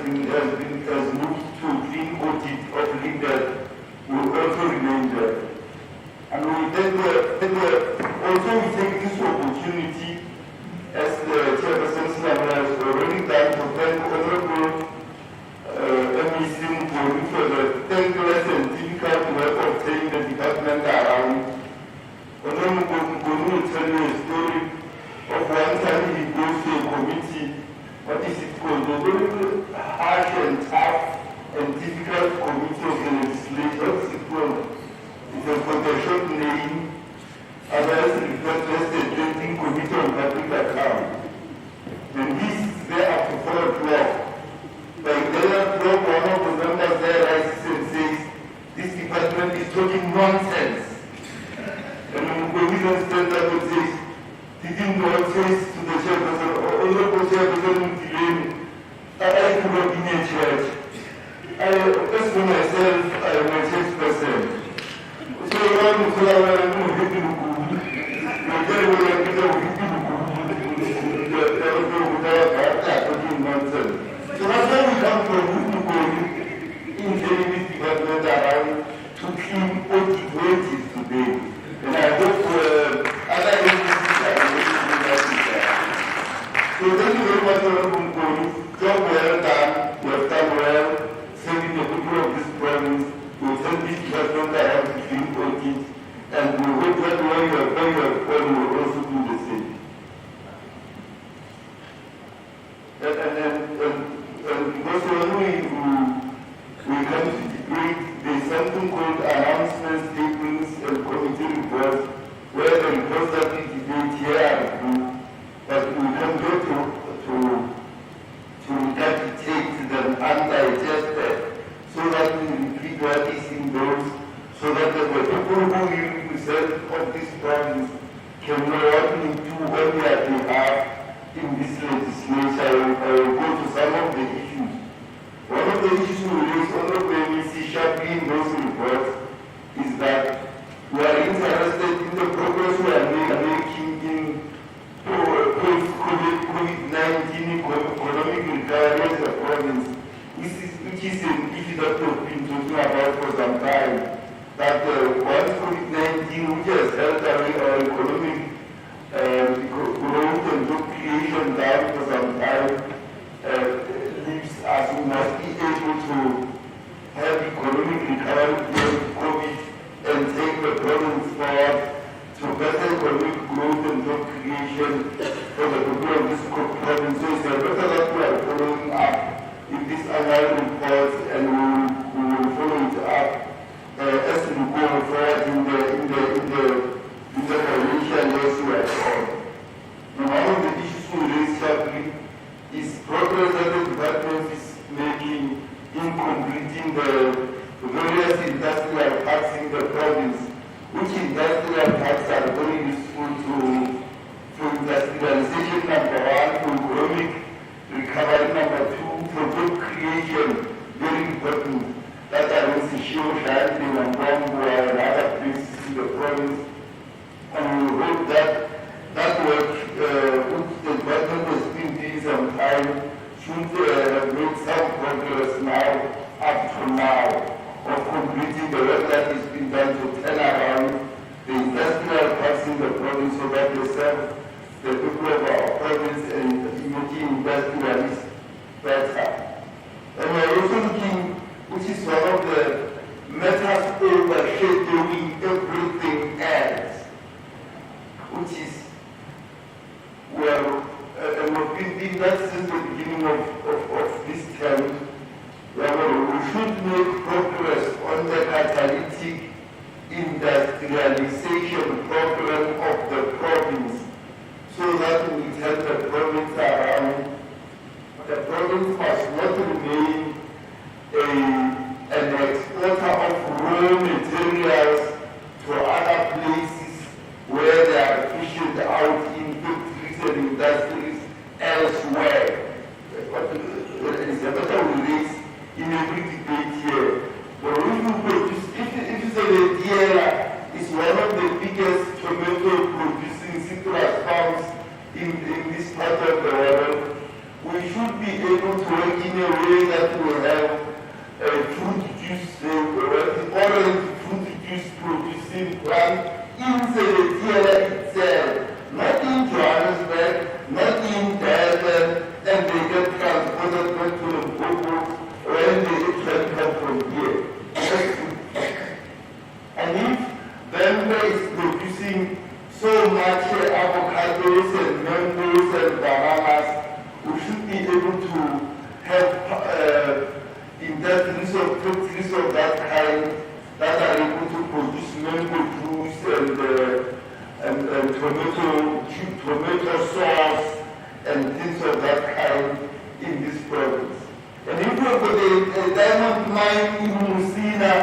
moved to clean audit of LEDET will also remain there. And we also take this opportunity, as the Chairperson Slammer has already done, to thank Honorable MEC Mkoni for the thankless and difficult work of taking the department around. Honorable Mkoni will tell you a story of one time he goes to a committee, what is it called? A very harsh and tough and difficult committee of the legislature. What's it called? It's a short name, otherwise referred to as the Drinking Committee on Public Accounts. And he's there up to 4 o'clock. By 10 o'clock, one of the members there rises and says, this department is talking nonsense. And when the commission stands up and says, didn't know what says to the chairperson, Honorable Chairperson, grew up in a church. As for myself, I'm a church person. So I'm talking nonsense. So that's why we come from in the department around to clean audit wages today. And I hope other agencies are making that. So thank you very much, Honorable Mkoni. Job well done. You have done well serving the people of this province. We will send this department around to clean audit. And we hope that when you are going to will also do the same. And also when we come to debate, there is something called announcements, statements, and committee reports, where the reports that we debate here are good, but we can go to recapitate them undigested, so that we repeat what is in those, so that the people who represent of this province can know what we do on their behalf in this legislature. I will go to some of the issues. One of the issues we raise on the MEC sharply in those reports is that we are interested in the progress we are making in post-COVID-19 economic recovery as a province, which is an issue that we've been talking about for some time. That once COVID-19, which has held away our economic growth and job creation down for some time, leaves us, we must be able to have economic recovery beyond COVID and take the province forward to better economic growth and job creation for the people of this province. So it's better that we are following up in this annual report, and we will follow it up as we go forward in the financial years we are on. Now, one of the issues we raise sharply is progress that the department is making in completing the various industrial parks in the province, which industrial parks are very useful to industrialization, number one, to economic recovery, number two, for job creation, very important. That are in Sishio, Shanti, Nambangu, and other places in the province. And we hope that that work, which the department has been doing some time, should make some progress now, up to now, of completing the work that has been done to turn around the industrial parks in the province so that they serve the people of our province and making industrialists better. And we are also looking, which is one of the matters overshadowing everything else, which is, well, and we've been doing that since the beginning of this term. We should make progress on the catalytic industrialization program of the province, so that we turn the province around. The province must not remain an exporter of raw materials to other places where they are fished out in factories and industries elsewhere. It's a matter we raise in every debate here. But if you produce, if LEDA is one of the biggest tomato producing citrus farms in this part of the world, we should be able to work in a way that we have fruit juice, orange fruit juice producing plant in LEDA itself, not in Johannesburg, not in Durban, and they get transported back to Limpopo when they actually come from here. And if Bembe is producing so much avocados and mangoes and bananas, we should be able to have industries of factories of that kind that are able to produce mango juice and tomato sauce and things of that kind in this province. And if we have got a diamond mine in Musina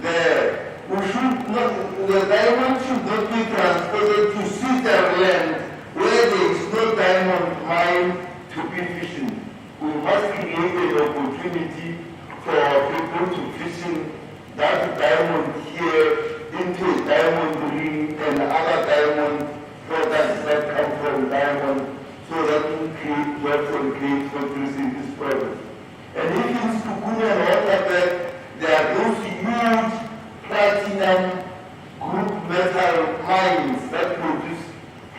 there, we should not, the diamond should not be transported to Switzerland where there is no diamond mine to be fishing. we must create an opportunity for people to fish in that diamond here into a diamond ring and other diamond products that come from diamond, so that we create jobs and create factories in this province. And if in Sukuna and Waterberg, there are those huge platinum group metal mines that produce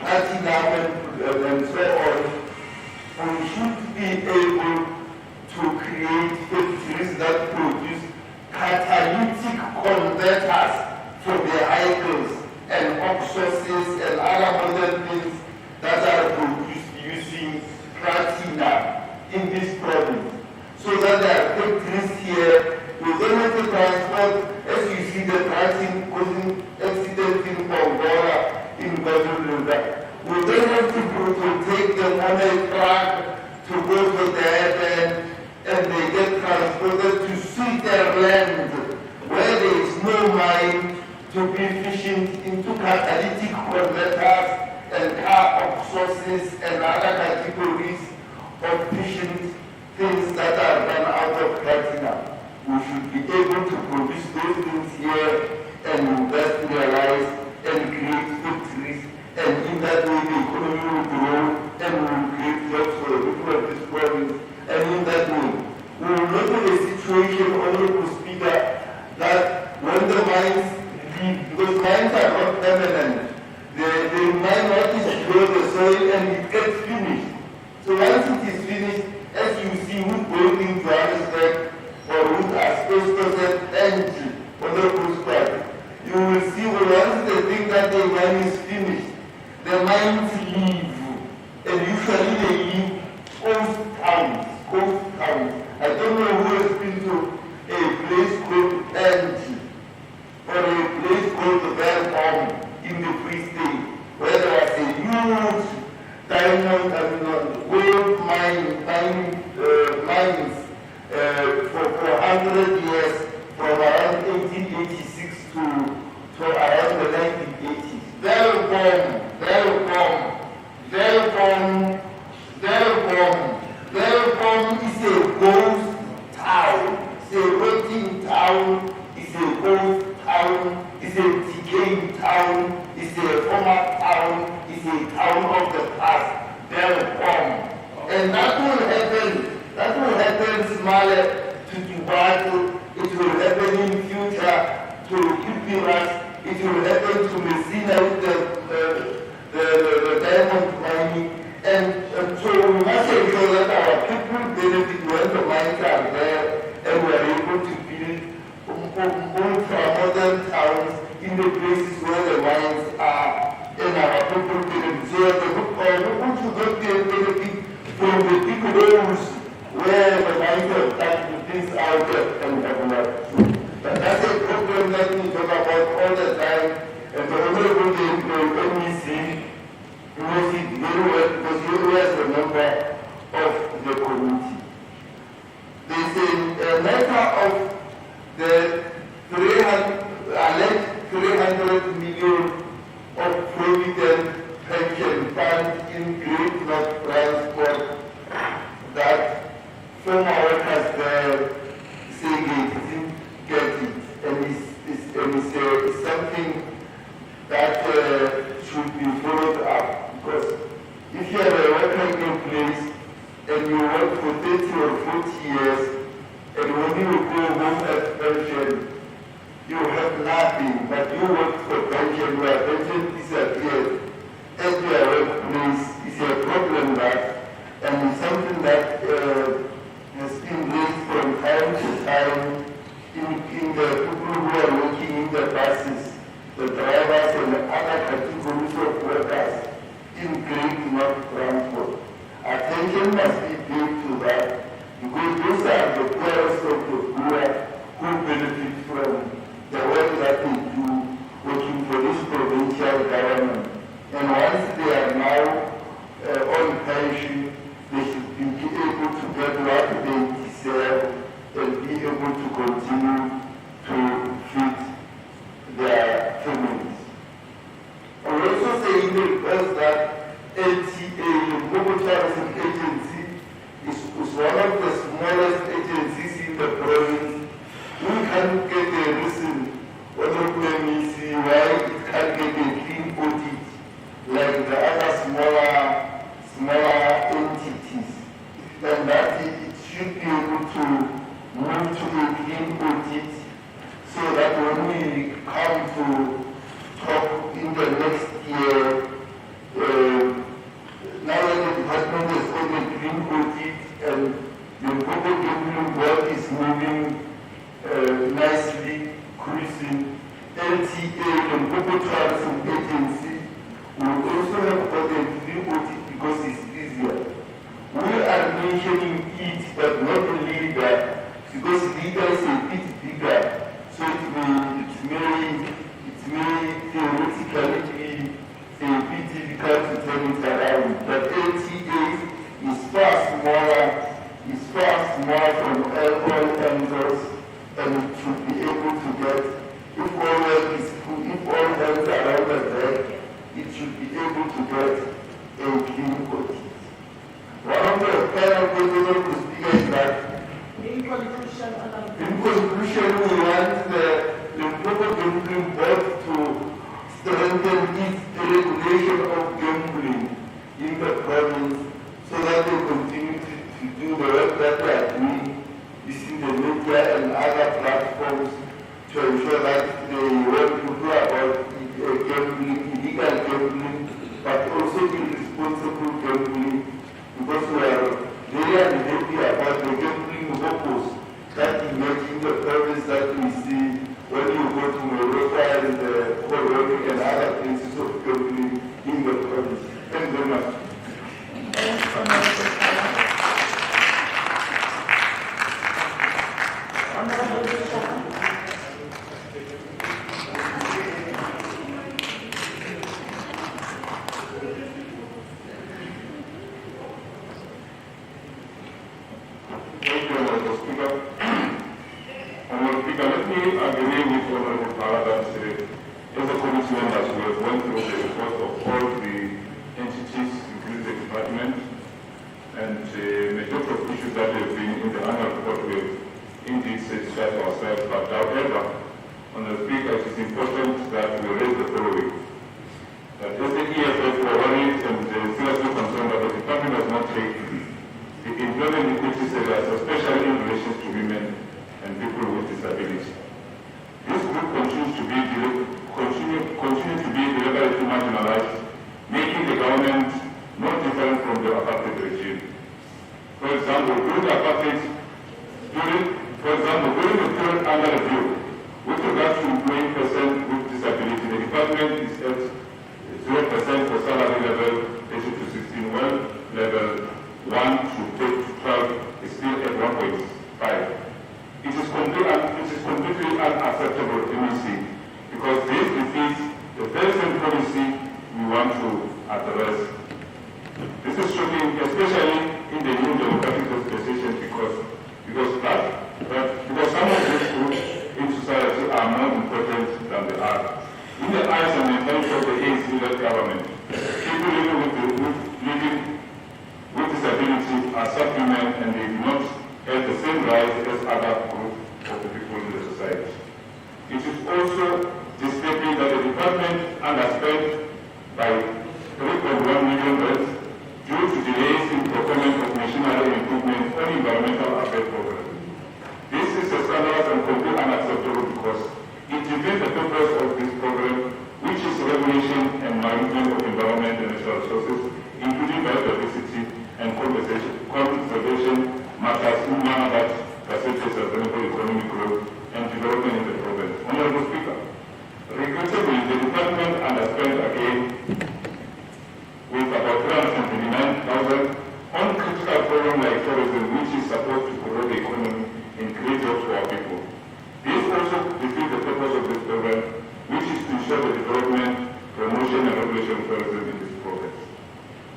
platinum and so on. We should be able to create factories that produce catalytic converters for vehicles and oxosis and other modern things that are produced using platinum in this province. So that there are factories here. We don't have to transport, as you see the trucks causing accidents in Pongola, in Guadeloupe. We don't have to take them on a truck to go to the and they get transported to Sweeter land, where there is no mine, to be fishing into catalytic converters and car oxosis and other categories of fishing things that are done out of platinum. We should be able to produce those things here and industrialize and create factories, and in that way the economy will grow and we will create jobs for the people of this province. And in that way, we will not have a situation, Honorable Speaker, that when the mines leave, because mines are not permanent, they mine what is below the soil and it gets finished. So once it is finished, as you see with gold in Johannesburg or with asbestos and Honorable Speaker, you will see once the thing that they mine is finished, the mines leave, and usually they leave coast towns. I don't know who has been to a place called Angie or a place called Fetakgomo in the Free State, where there was a huge diamond and gold mines for 400 years, from around 1886 to around the 1980s. Fetakgomo is a ghost town. It's a rotting town. It's a ghost town. It's a decaying town. It's a former town. It's a town of the past. Fetakgomo. And that will happen. That will happen smaller to Tubatse. It will happen in future to Kipiras. It will happen to Messina with the diamond mining. And so we must ensure that our people benefit when the mines are there and we are able to build ultra-modern towns in the places where the mines are, and our people benefit. So the people should not benefit from the big holes where the mines have dug things out and have not. But that's a problem that we talk about all the time, and the Honorable MEC knows it very well because he was a member of the committee. There's a matter of the alleged 300 million of provident pension fund in Great North Transport that former workers there say they didn't get it, and it's something that should be followed up. Because if you have a working place and you work for 30 or 40 years, and when you go home at pension, you have nothing, but you work for pension, where pension disappears at your workplace. It's a problem that, and it's something that has been raised from time to time in the people who are working in the buses, the drivers and the other categories of workers in Great North Transport. Attention must be paid to that, because those are the poorest of the poor who benefit from the work that they do working for this provincial government. And once they are now on pension, they should be able to get what they deserve and be able to continue to feed their families. a clean audit so that when we come to talk in the next year, now that the department has got a clean audit and the Limpopo Gambling Board is moving nicely, cruising, LTA, Limpopo Tourism Agency, will also have got a clean audit because it's easier. We are mentioning it, but not only that, because LEDA is a bit bigger, so it may theoretically be a bit difficult to turn it around. But LTA is far smaller from all angles, and it should be able to get, if all hands are around the back, it should be able to get a clean audit. One of the panel members to speak is that in conclusion, we want the Limpopo Gambling Board to strengthen its regulation of gambling in the province so that they continue to do the work that they are doing using the media and other platforms to ensure that they work to do about gambling, illegal gambling, but also irresponsible gambling. Because we are very unhappy about the gambling locals that emerge in the province that we see when you go to Morocco and Koroni and other places of gambling in the province. Thank you very much.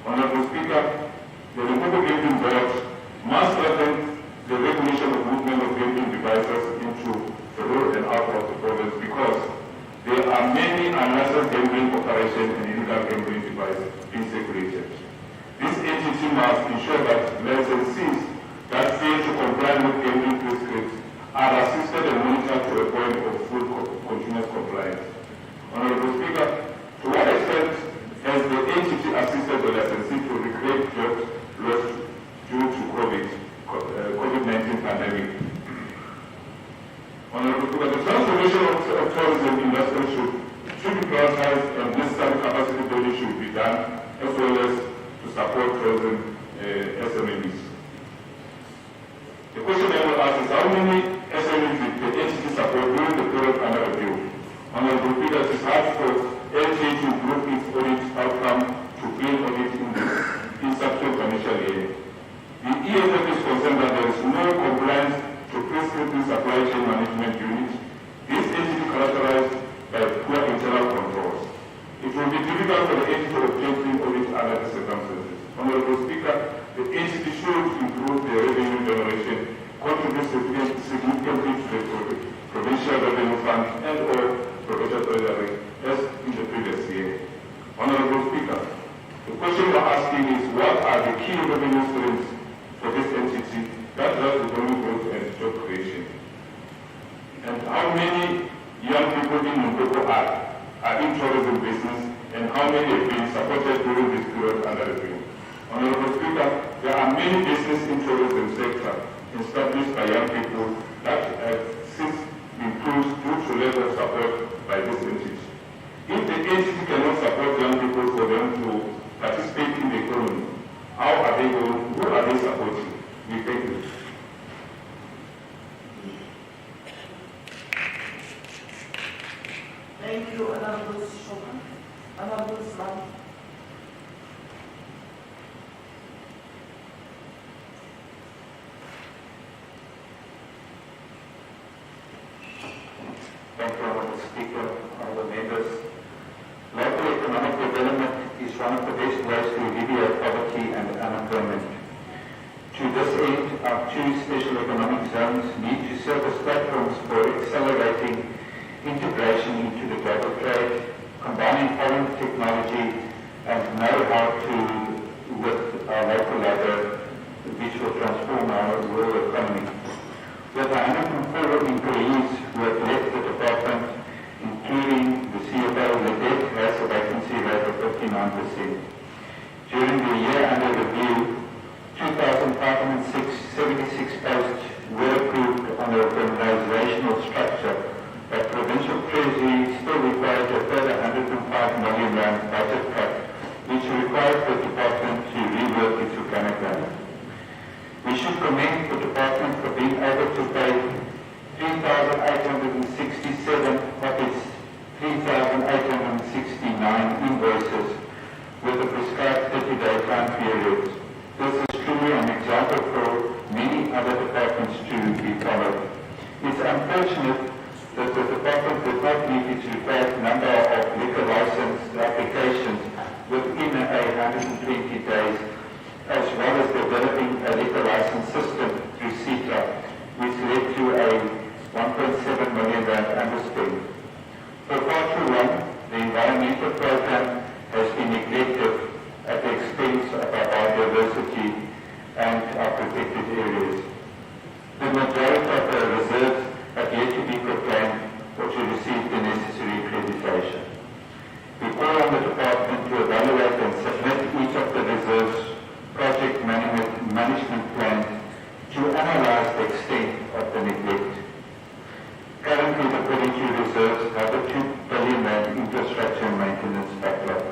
Honorable Speaker, the Limpopo Gambling Board must strengthen the regulation Honorable Speaker, the transformation of tourism industry should be prioritized, and this capacity building should be done, as well as to support tourism SMEs. The question I will ask is how many SMEs did the entity support during the period under review? Honorable Speaker, it is hard for LTA to improve its audit outcome to clean audit in subsequent financial year. The ESF is concerned that there is no compliance to prescriptive supply chain management unit. This entity characterized by poor internal controls. It will be difficult for the entity to obtain clean audit under the circumstances. Honorable Speaker, the entity should improve their revenue generation, contribute significantly to the provincial revenue fund and or provincial treasury as in the previous year. Honorable Speaker, the question we're asking is what are the key revenue streams for this entity that drives economic growth and job creation? And how many young people in Limpopo are in tourism business, and how many have been supported during this period under review? Honorable Speaker, there are many businesses in tourism sector established by young people that have since been closed due to lack of support by this entity. If the entity cannot support young people for them to participate in the economy, how are they going, who are they supporting? We thank you. Thank you, Honorable Shoka. Honorable Slam. Thank you, Honorable Speaker, honorable members. Local economic development is one of the best ways to alleviate poverty and unemployment. To this end, our 2 special economic zones need to serve as platforms for accelerating integration into the global trade, combining foreign technology and know-how with our local labor, which will transform our rural economy. With 104 employees who have left the department, including the CFO, LEDET has a vacancy rate of 59%. During the year under review, 2,576 posts were approved on the organizational structure, but provincial treasury still requires a further 105 million rand budget cut, which requires the department to rework its organigram. We should commend the department for being able to pay 3,867 of its 3,869 invoices with a prescribed 30-day time period. This is truly an example for many other departments to be followed. It's unfortunate that the department did not meet its required number of liquor license applications within 120 days, as well as developing a liquor license system through CETA, which led to a 1.7 million rand underspend. For far too long, the environmental program has been neglected at the expense of our biodiversity and our protected areas. The majority of the reserves have yet to be proclaimed or to receive the necessary accreditation. We call on the department to evaluate and submit each of the reserves project management plans to analyze the extent of the neglect. Currently, the 42 reserves have a 2 billion rand infrastructure and maintenance backlog.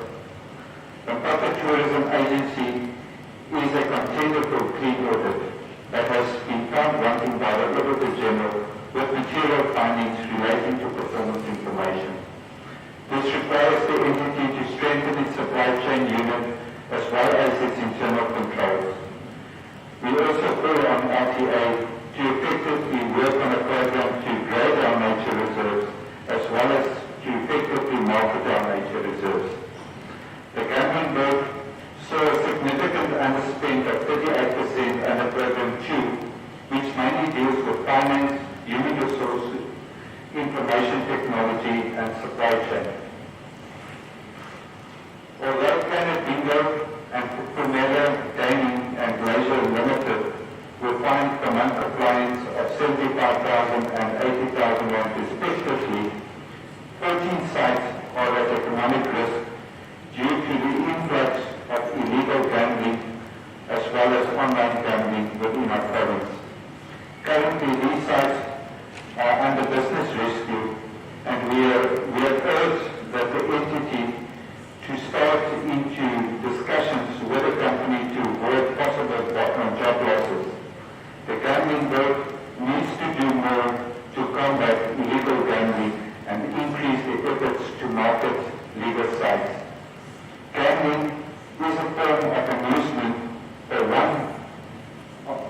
The Limpopo Tourism Agency is a contender for clean audit that has been found wanting by the Auditor General with material findings relating to performance information. This requires the entity to strengthen its supply chain unit as well as its internal controls. We also call on RTA to effectively work on a program to grade our nature reserves as well as to effectively market our nature reserves. The government board saw a significant underspend of 38% under Program 2, which mainly deals with finance, human resources, information technology, and supply chain. Although Planet Bingo and Pumela Gaming and Leisure Limited were fined for non-compliance of 75,000 and 80,000 rand respectively, 14 sites are at economic risk due to the influx of illegal gambling as well as online gambling within our province. Currently, these sites are under this gambling board needs to do more to combat illegal gambling and increase the efforts to market legal sites. Gambling is a form of amusement for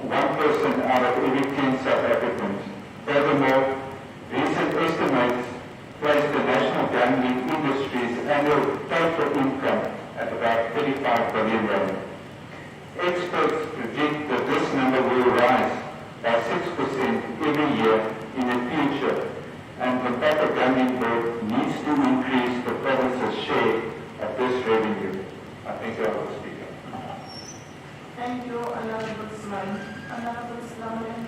one person out of every 10 South Africans. Furthermore, recent estimates place the national gambling industry's annual total income at about 35 billion rand. Experts predict that this number will rise by 6% every year in the future, and the Tobacco Gambling Board needs to increase the province's share of this revenue. I thank you, Honourable Speaker. Thank you, Honourable Slime. Honourable Slime.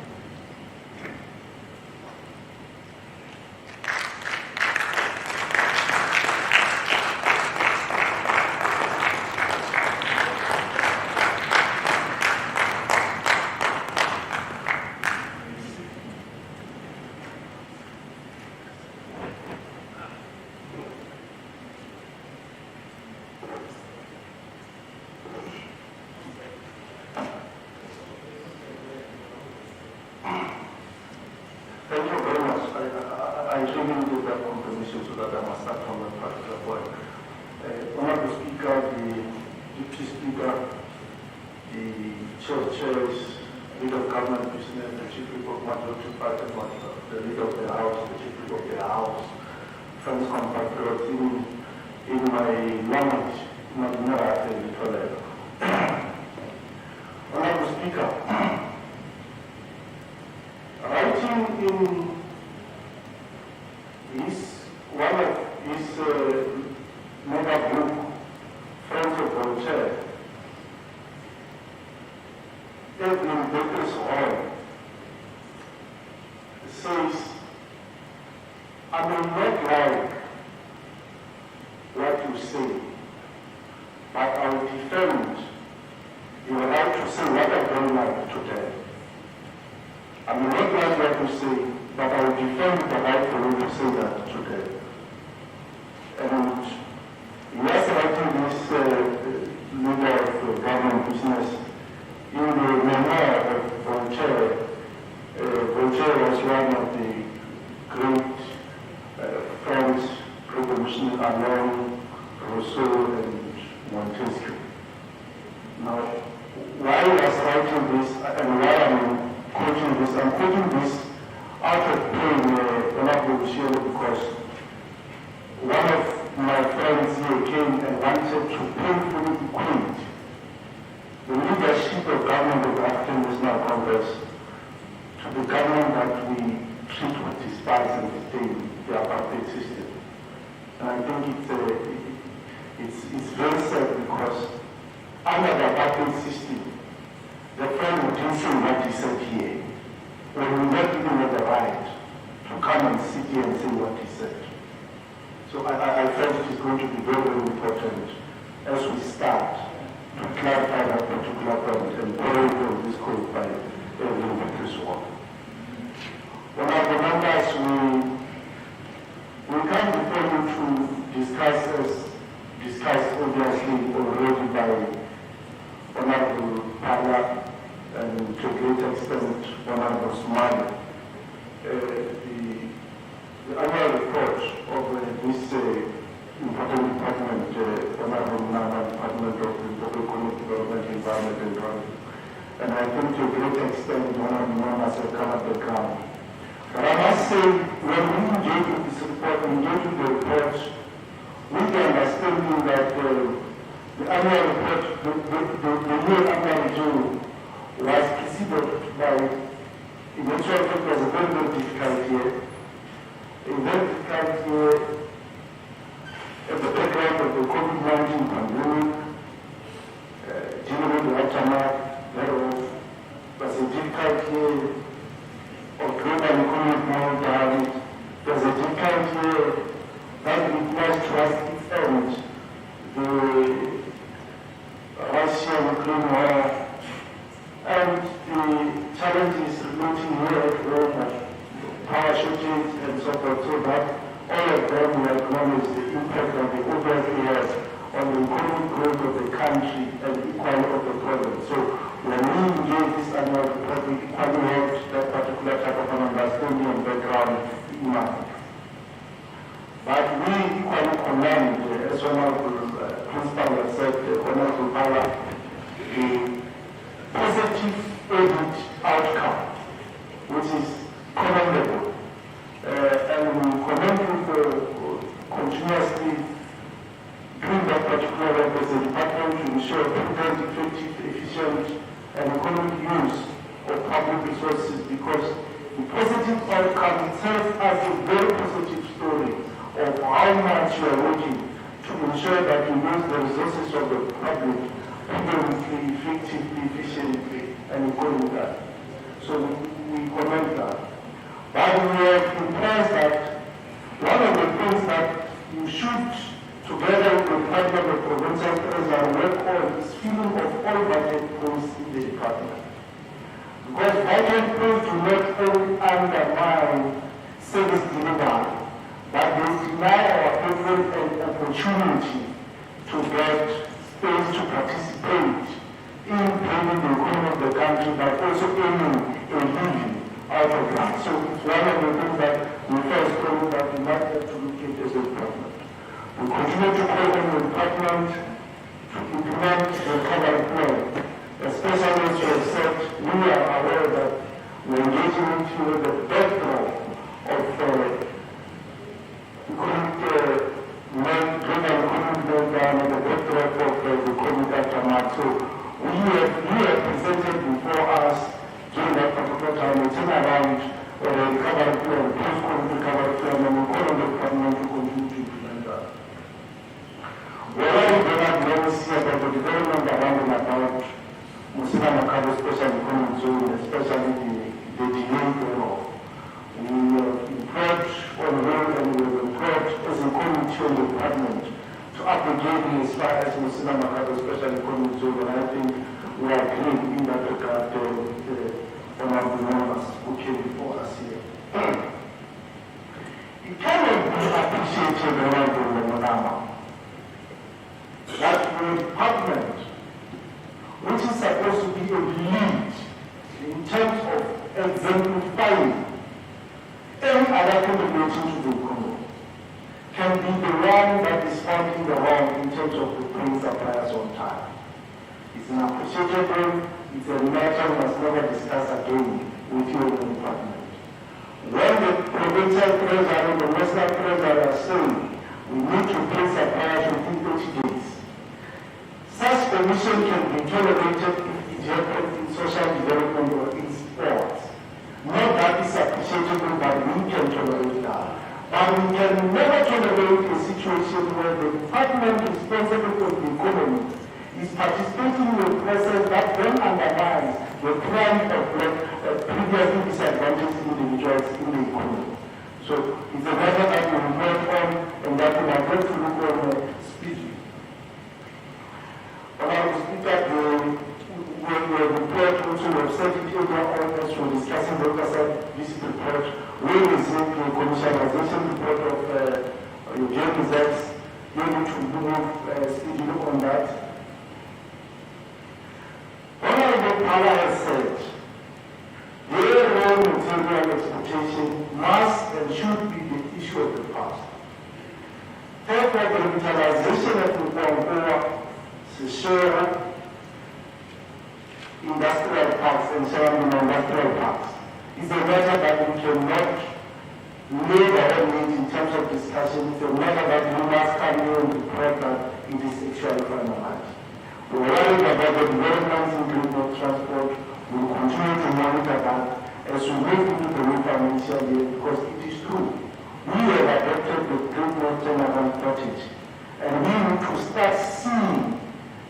Thank you very much. I really need that confirmation so that I must start from a particular point. Honourable Speaker, the Deputy Speaker, the chairs, leader of government business, the Chief Whip of Majority Party, the leader of the House, the Chief Whip of the House, friends, compatriots, in my language, Honourable Speaker, writing in one of his mega book, Friends of Voltaire, Edwin Becker's Hall, says, I may not like what you say, but I will defend your right to say what I don't like today. I may not like what you say, but I will defend the right for you to say that today. And he was writing this leader of government business in the memoir of Voltaire. Voltaire was one of the great French revolutionaries, Arnaud, Rousseau, and Montesquieu. Now, why I was writing this and why I'm quoting this out of pain, because one of my friends here came and wanted to painfully quit the leadership of government of the African National Congress to the government that we treat with despise and disdain, the apartheid system. And I think it's very sad because under the apartheid system, the friend would do what he said here, when we not even have the right to come and sit here and say what he said. So I felt it is going to be very, very important as we start to clarify that particular point and borrow from this code by everyone with this one. Honourable members, we come before you to discuss obviously already by Honourable Parla and to a great extent Honourable Smile. The annual report of this important department, Honourable Nana, Department of Economic Development, Environment and Drug. And I think to a great extent Honourable Nana has covered the ground. But I must say, when we engage with this report, we engage with the report with the understanding that the annual report, the year annual review was preceded by, in actual fact, was a very, very difficult year. A very difficult year at the background of the COVID-19 pandemic, dealing with the aftermath thereof, was a difficult year of global economic meltdown. It was a difficult year that witnessed towards its end the Russia-Ukraine war and the challenges relating here at home of power shortage and so forth, so that all of them will acknowledge the impact that the overall has on the economic growth of the country and equality of the province. So when we engage this annual report, we equally have as Honorable Principal has said, Honorable Bala, the positive audit outcome, which is commendable. And we commend you for continuously doing that particular work as a department to ensure prudent, effective, efficient, and economic use of public resources, because the positive outcome serves as a very positive story of how much you are working to ensure that you use the resources of the public prudently, effectively, efficiently, and economically. So we commend that. But we have impressed that one of the things that you should, together with the Department of Provincial Treasury, work on is filling of all budget pools in the department. Because budget pools do not only undermine service delivery, but they deny our people an opportunity to get space to participate in building the economy of the country, but also earning a living out of that. So it's one of the things that we first told that we might have to look at as a department. We continue to call on the department to implement the recovery plan, especially as you have said, we are aware that we're engaging into the backdrop of economic meltdown and the backdrop of the COVID aftermath. So we have presented before us during that particular time a turnaround recovery plan, post-COVID recovery plan, and we call on the department to continue to implement that. We already developed here about the development around and about Limpopo Special Economic Zone, especially the delay thereof. We employed on road and we employed as a committee on the department to upgrade as far as Limpopo Special Economic Zone, and I think we are agreed in that regard with one of the members who came before us here. It cannot be appreciated around the Monama that the department, which is supposed to be a lead in terms of exemplifying any other contribution to the economy, can be the one that is finding the wrong in terms of the paying suppliers on time. It's an appreciable, it's a matter we must never discuss again with you in the department. When the provincial treasurer and the national treasurer are saying we need to pay suppliers within 30 days, such omission can be tolerated if it happens in social development or in sports. Not that is appreciable, but we can tolerate that. But we can never tolerate a situation where the department responsible for the economy is participating in a process that then undermines the plan of previously disadvantaged individuals in the economy. So it's a matter that we will work on and that we are going to look on speedily. Honorable Speaker, when we report also we have said it earlier on as we were discussing the Oversight visit report, we received the commercialization report of your game results. We need to move speedily on that. Honorable Pala has said, their raw material exploitation must and should be the issue of the past. Therefore, the revitalization of the Limpopo Legislature, industrial parks and surrounding industrial parks is a matter that we cannot lay our needs in terms of discussion. It's a matter that we must come here and report that it is actually finalized. We're worried about the developments in green transport. We will continue to monitor that as we move into the new financial year, because it is true. We have adopted the green turnaround strategy, and we need to start seeing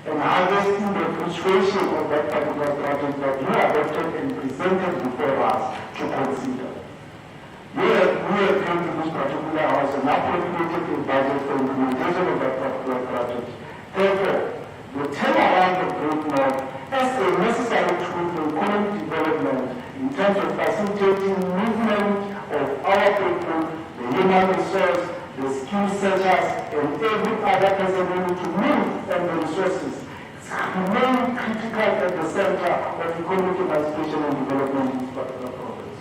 and harvesting the frustration of that particular strategy that you adopted and presented before us to consider. We have come to this particular house and appropriated a budget for implementation of that particular strategy. Therefore, the turnaround of Great North as a necessary tool for economic development in terms of facilitating movement of our people, the human resource, the skill setters, and every other person willing to move and the resources remain critical at the center of economic emancipation and development in this particular province.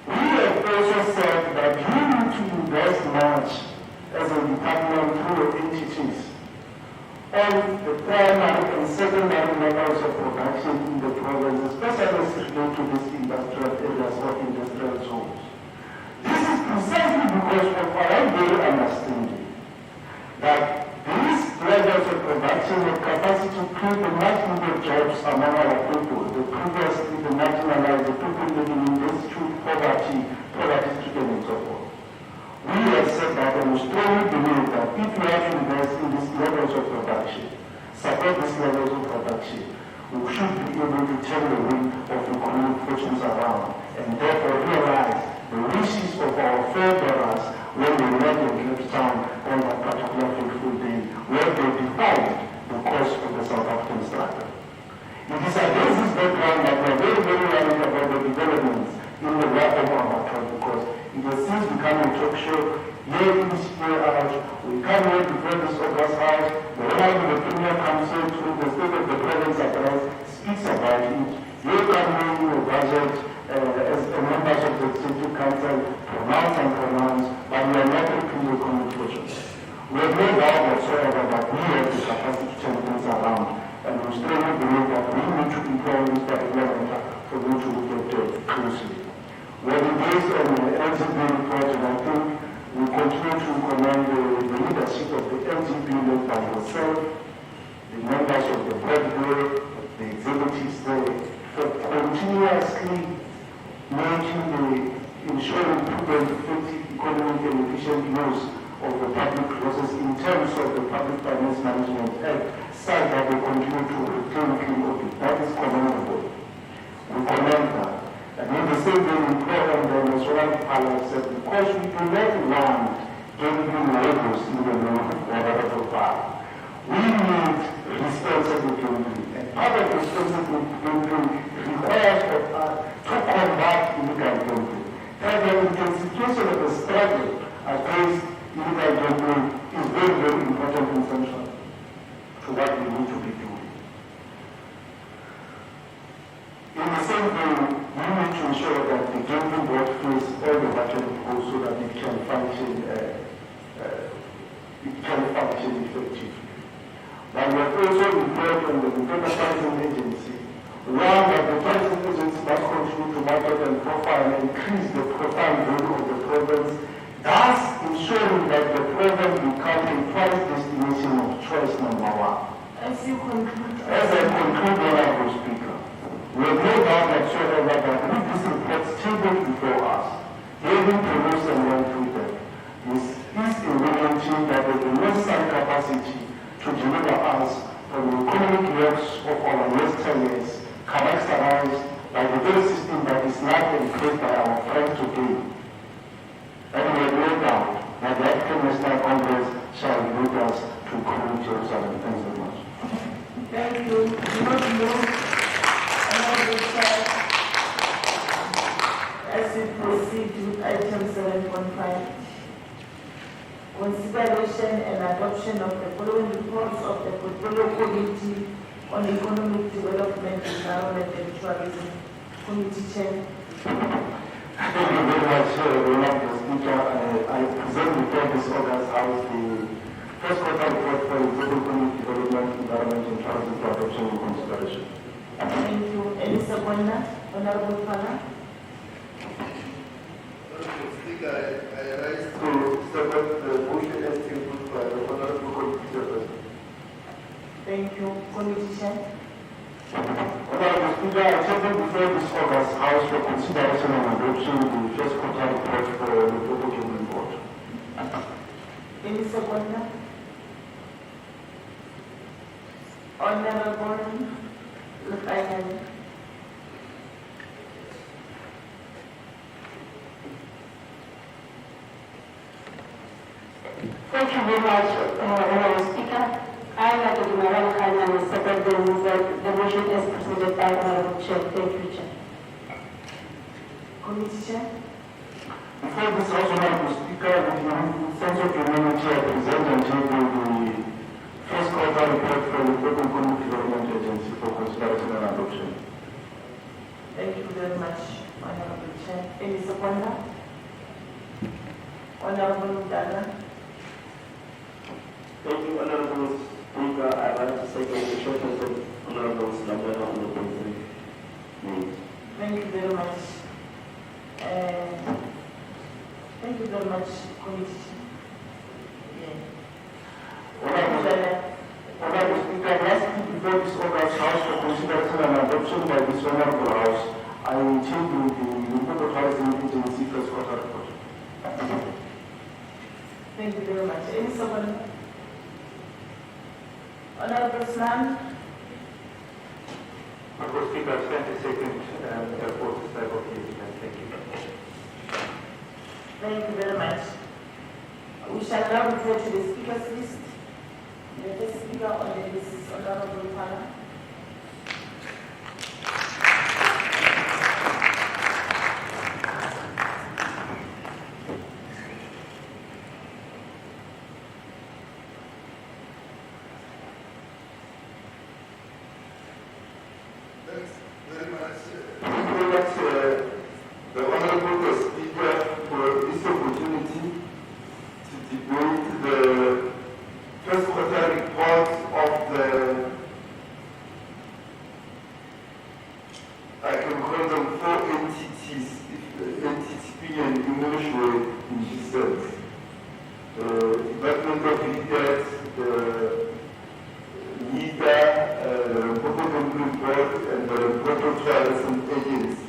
We have also said that you need to invest much as a problems, especially related to these industrial areas or industrial zones. This is precisely because of our very understanding that these levels of production have capacity to create a much needed jobs among our people, the previously the marginalized, the people living in destitute poverty-stricken and so forth. We have said that and we strongly believe that if we have to invest in these levels of production, support these levels of production, we should be able to turn the wind of economic fortunes around and therefore realize the wishes of our forebearers when they left in Cape Town on that particular fateful day, where they defined the course of the South African struggle. It is against this background that we are very, very worried about the developments in the work of our country, because it has since become a talk show, year in, year out. We come here before this August House, the right of the Premier Council through the State of the Province address speaks about it. You come here in the budget as members of the Executive Council pronounce, but we are not looking at communications. We have no doubt whatsoever that we have the capacity to turn things around, and we strongly believe that we need to employ this particular matter for them to look at closely. Well, based on the LGB report, and I think we continue to commend the leadership of the LGB led by yourself, the members of the board there, the executives there, for continuously ensuring prudent, effective, economic and efficient use of the public resources in terms of the Public Finance Management Act, such that they continue to retain clean audit. That is commendable. We commend that. And in the same way, we call on them as well as said, because we do not want gambling labels in the law of power. We need responsible gambling. And part of responsible gambling requires of us to combat illegal gambling. That the intensification of the struggle against illegal gambling is very, very important in essential to what we need to be doing. In the same way, we need to ensure that the gambling board feels all the budget goes so that it can function effectively. But we have also referred on the Independent Pricing Agency, one that the pricing agency must continue to market and profile and increase the profile value of the province, thus ensuring that the province becomes a price destination of choice number one. As I conclude, Honorable Speaker, we have no doubt whatsoever that with this report tabled before us, having produced and well treated, this is a guarantee that there is necessary capacity to deliver us from the economic works of our yesteryears, characterized by the very system that is now in place by our friends today. And we have no doubt that the African National Congress shall lead us to common Jerusalem. Thanks very much. Thank you. As we proceed with item 7.5, consideration and adoption of the following reports of the Portfolio Committee on Economic Development, Environment and Tourism. Committee Chair. Thank you very much, Honorable Speaker. I present before this August House the first quarter report for Economic Development, Environment and Tourism for adoption and consideration. Thank you. Any seconder? Honorable Fala. Speaker, I rise to support the motion as tabled by the Honorable Committee Chairperson. Thank you. Committee Chair. Honorable Speaker, I table before this August House for consideration and adoption the first quarter report for the Limpopo report. Any seconder? Honorable Lukayani. Thank you very much, Honorable Speaker. I, like the Maran Khan, will support the motion as presented by Honorable Chair. Thank you, Chair. Committee Chair. Before this House, Honorable Speaker, with the sense of humanity, I present and table the first quarter report for the Limpopo Economic Development Agency for consideration and adoption. Thank you very much, Honorable Chair. Any seconder? Honorable Dana. Thank you, Honorable Speaker. I want to second the short of Honorable Slambana on the 3. Thank you very much. Thank you very much, Committee. Honorable Speaker, lastly, before this August House for consideration and adoption by this Honorable House, I am changing the Limpopo Tourism Agency first quarter report. Thank you very much. Any someone? Honorable Snan? Honorable Speaker, 22nd report is tabled here. Thank you. Thank you very much. We shall now refer to the speakers list. The first speaker on the list is Honorable Pala. Thanks very much. The Honorable Speaker for this opportunity to debate the first quarter report of the, I can call them 4 entities, entity being an English word in this sense. The Department of LEDET, the LEDA, the Limpopo Board, and the Limpopo Tourism Agency.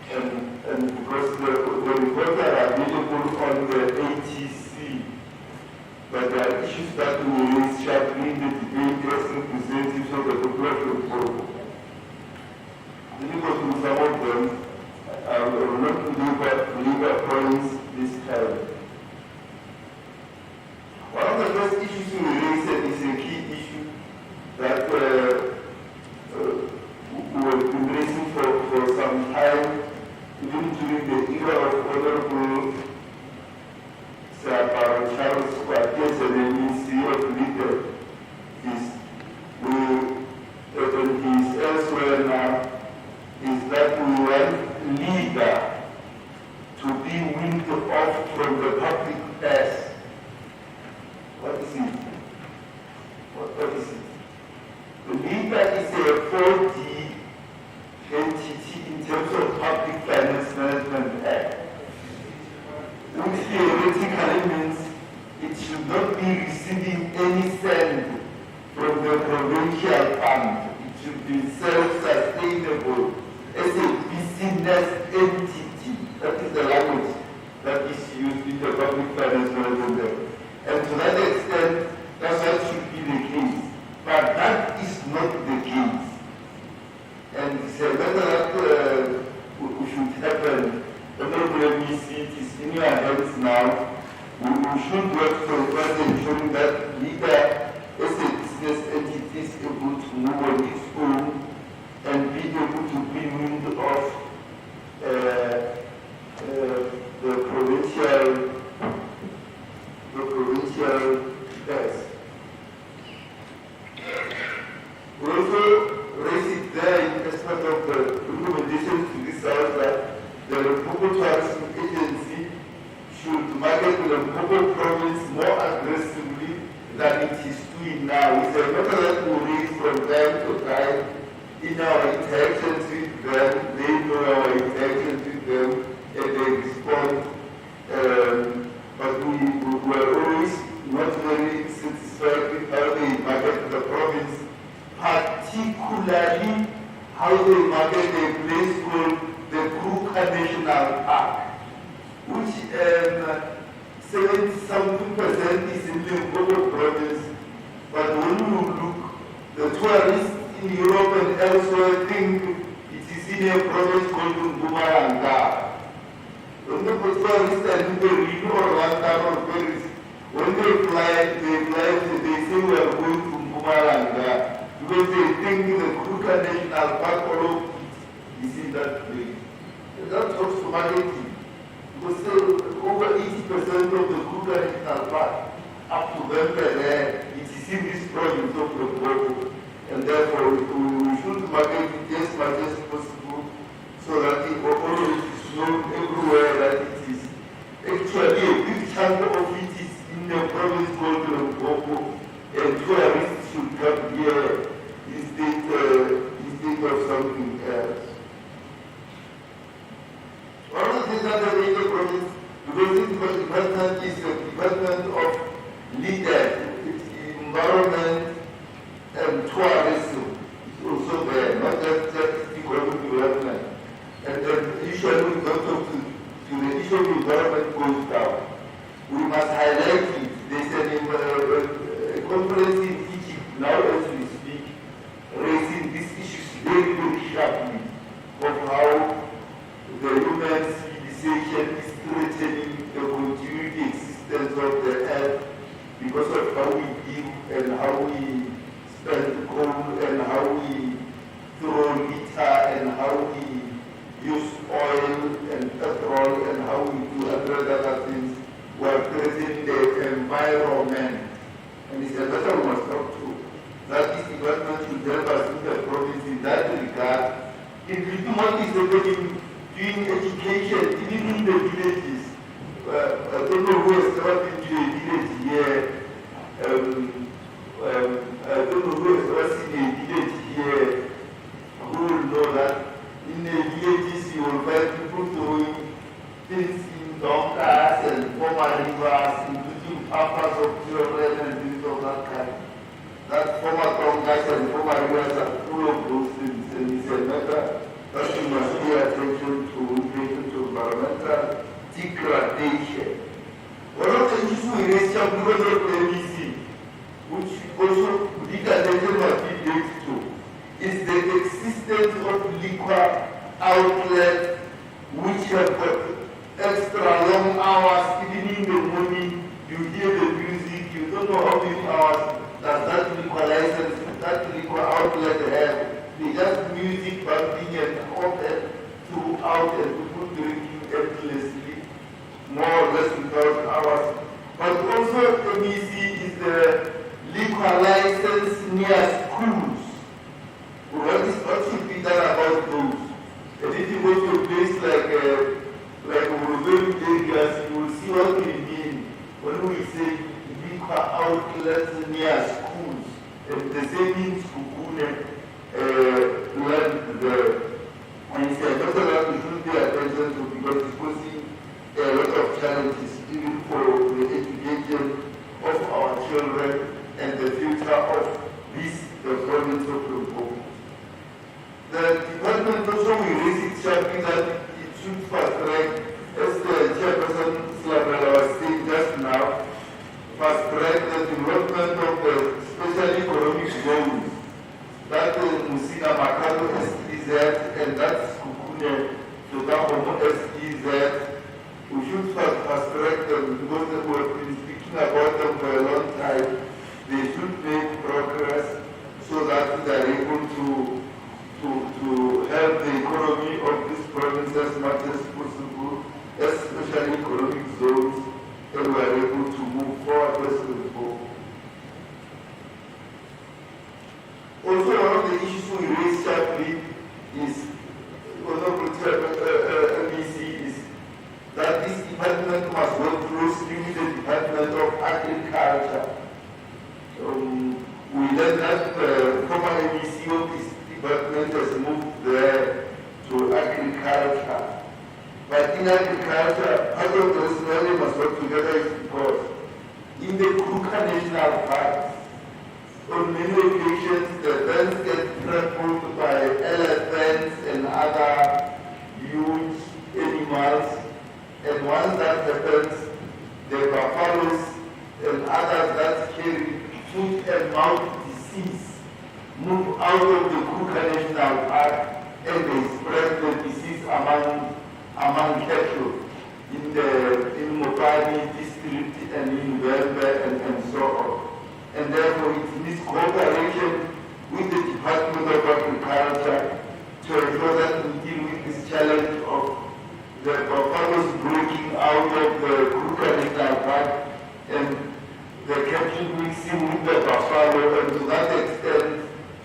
And because the reports are available on the ATC, but there are issues that we raise sharply in the debate as representatives of the people of Limpopo. Let me go through some of them. I will not belabor points this time. One of the first issues we raised is a key issue that we have been raising for some time, even during the era of Honorable Sir Charles, who appears as the Ministry of LEDET, and he is elsewhere now, is that we want LEDA to be weaned off from the public purse. What is it? What is it? The LEDA is a 4D entity in terms of Public Finance Management Act, which theoretically means it should not be receiving any cent from the provincial fund. It should be self-sustainable as a business entity. That is the language that is used in the Public Finance Management Act. And to that extent, that should be the case. But that is not the case. And it's a matter that should happen. Honorable MEC, it is in your hands now. We should work for ensuring that LEDA as a business entity is able to move on its own and be able to be weaned off the provincial tax. We also raised it there as part of the recommendations to this house that the Limpopo Tourism Agency should market the Limpopo province more aggressively than it is doing now. It's a matter that we raise from time to time in our interactions with them. They know our interactions with them and they respond. But we were always not very satisfied with how they market the province, particularly how they market a place called the Kruger National Park, which 70-something% is in Limpopo province. But when you look, the tourists in Europe and elsewhere think it is in a province called Mpumalanga. When the tourists are in Berlin or London or Paris, when they fly, they say we are going to Mpumalanga because they think the Kruger National Park all of it is in that place. And that talks to marketing. Because over 80% of the Kruger National Park, up to Vempele, it is in this province of Limpopo. And therefore, we should market it as much as possible so that it always is known everywhere that it is. Actually, a big chunk of it is in the province called Limpopo, and tourists should come here instead of something else. is not a major province because this department is the department of LEDET, environment and tourism. It's also there, not just economic development. And usually we go to the issue of environment goes down. We must highlight it. There's a conference in Egypt now as we speak, raising these issues very, very sharply of how the human civilization is threatening the continuity existence of the earth because of how we live and how we spend coal and how we throw litter and how we use oil and petrol and how we do other things. We are threatening the environment. And it's a matter we must talk to. That this development should help us in the province in that regard. In Limpopo is doing education, even in the villages. I don't know who has ever been to a village here. I don't know who has ever seen a village here who will know that in the villages you will find people throwing things in dumpsters and former rivers, including pampers of children and things of that kind. That former dumpsters and former rivers are full of those things, and it's a matter that we must pay attention to related to environmental degradation. One of the issues we raised because of the MEC, which also legal attention must be paid to, is the existence of liquor outlets which have got extra long hours, even in the morning. You hear the music, you don't know how many hours does that liquor license, that liquor outlet have. They just music bumping and all that throughout and people drinking endlessly, more or less without hours. But also MEC is the liquor license near schools. What should be done about those? And if you go to a place like urban areas, you will see what we mean when we say liquor outlets near schools. And the same means Kukune. And it's a matter that we should pay attention to because it's causing a lot of challenges even for the education of our children and the future of the province of Limpopo. The department also will raise it sharply that it should fast track, as the chairperson Slabella was saying just now, fast track the development of the special economic zones. That Musina Makado SEZ and that's Kukune Fetakgomo SEZ. We should fast track them because we have been speaking about them for a long time. They should make progress so that they are able to help the economy of this province as much as possible, especially economic zones, and we are able to move forward as we go. Also, one of the issues we raised sharply is, MEC, is that this department must work closely with the Department of Agriculture. We learned that the former MEC of this department has moved there to agriculture. But in agriculture, part of the reason why they must work together is because in the Kruger National Park, on many occasions, the lands get trampled by elephants and other huge animals. And once that happens, the buffaloes and others that carry foot and mouth disease move out of the Kruger National Park and they spread the disease among cattle in Mopani district and in Welbe and so on. And therefore it needs cooperation with the Department of Agriculture to ensure that we deal with this challenge of the buffaloes breaking out of the Kruger National Park and the cattle mixing with the buffalo, and to that extent,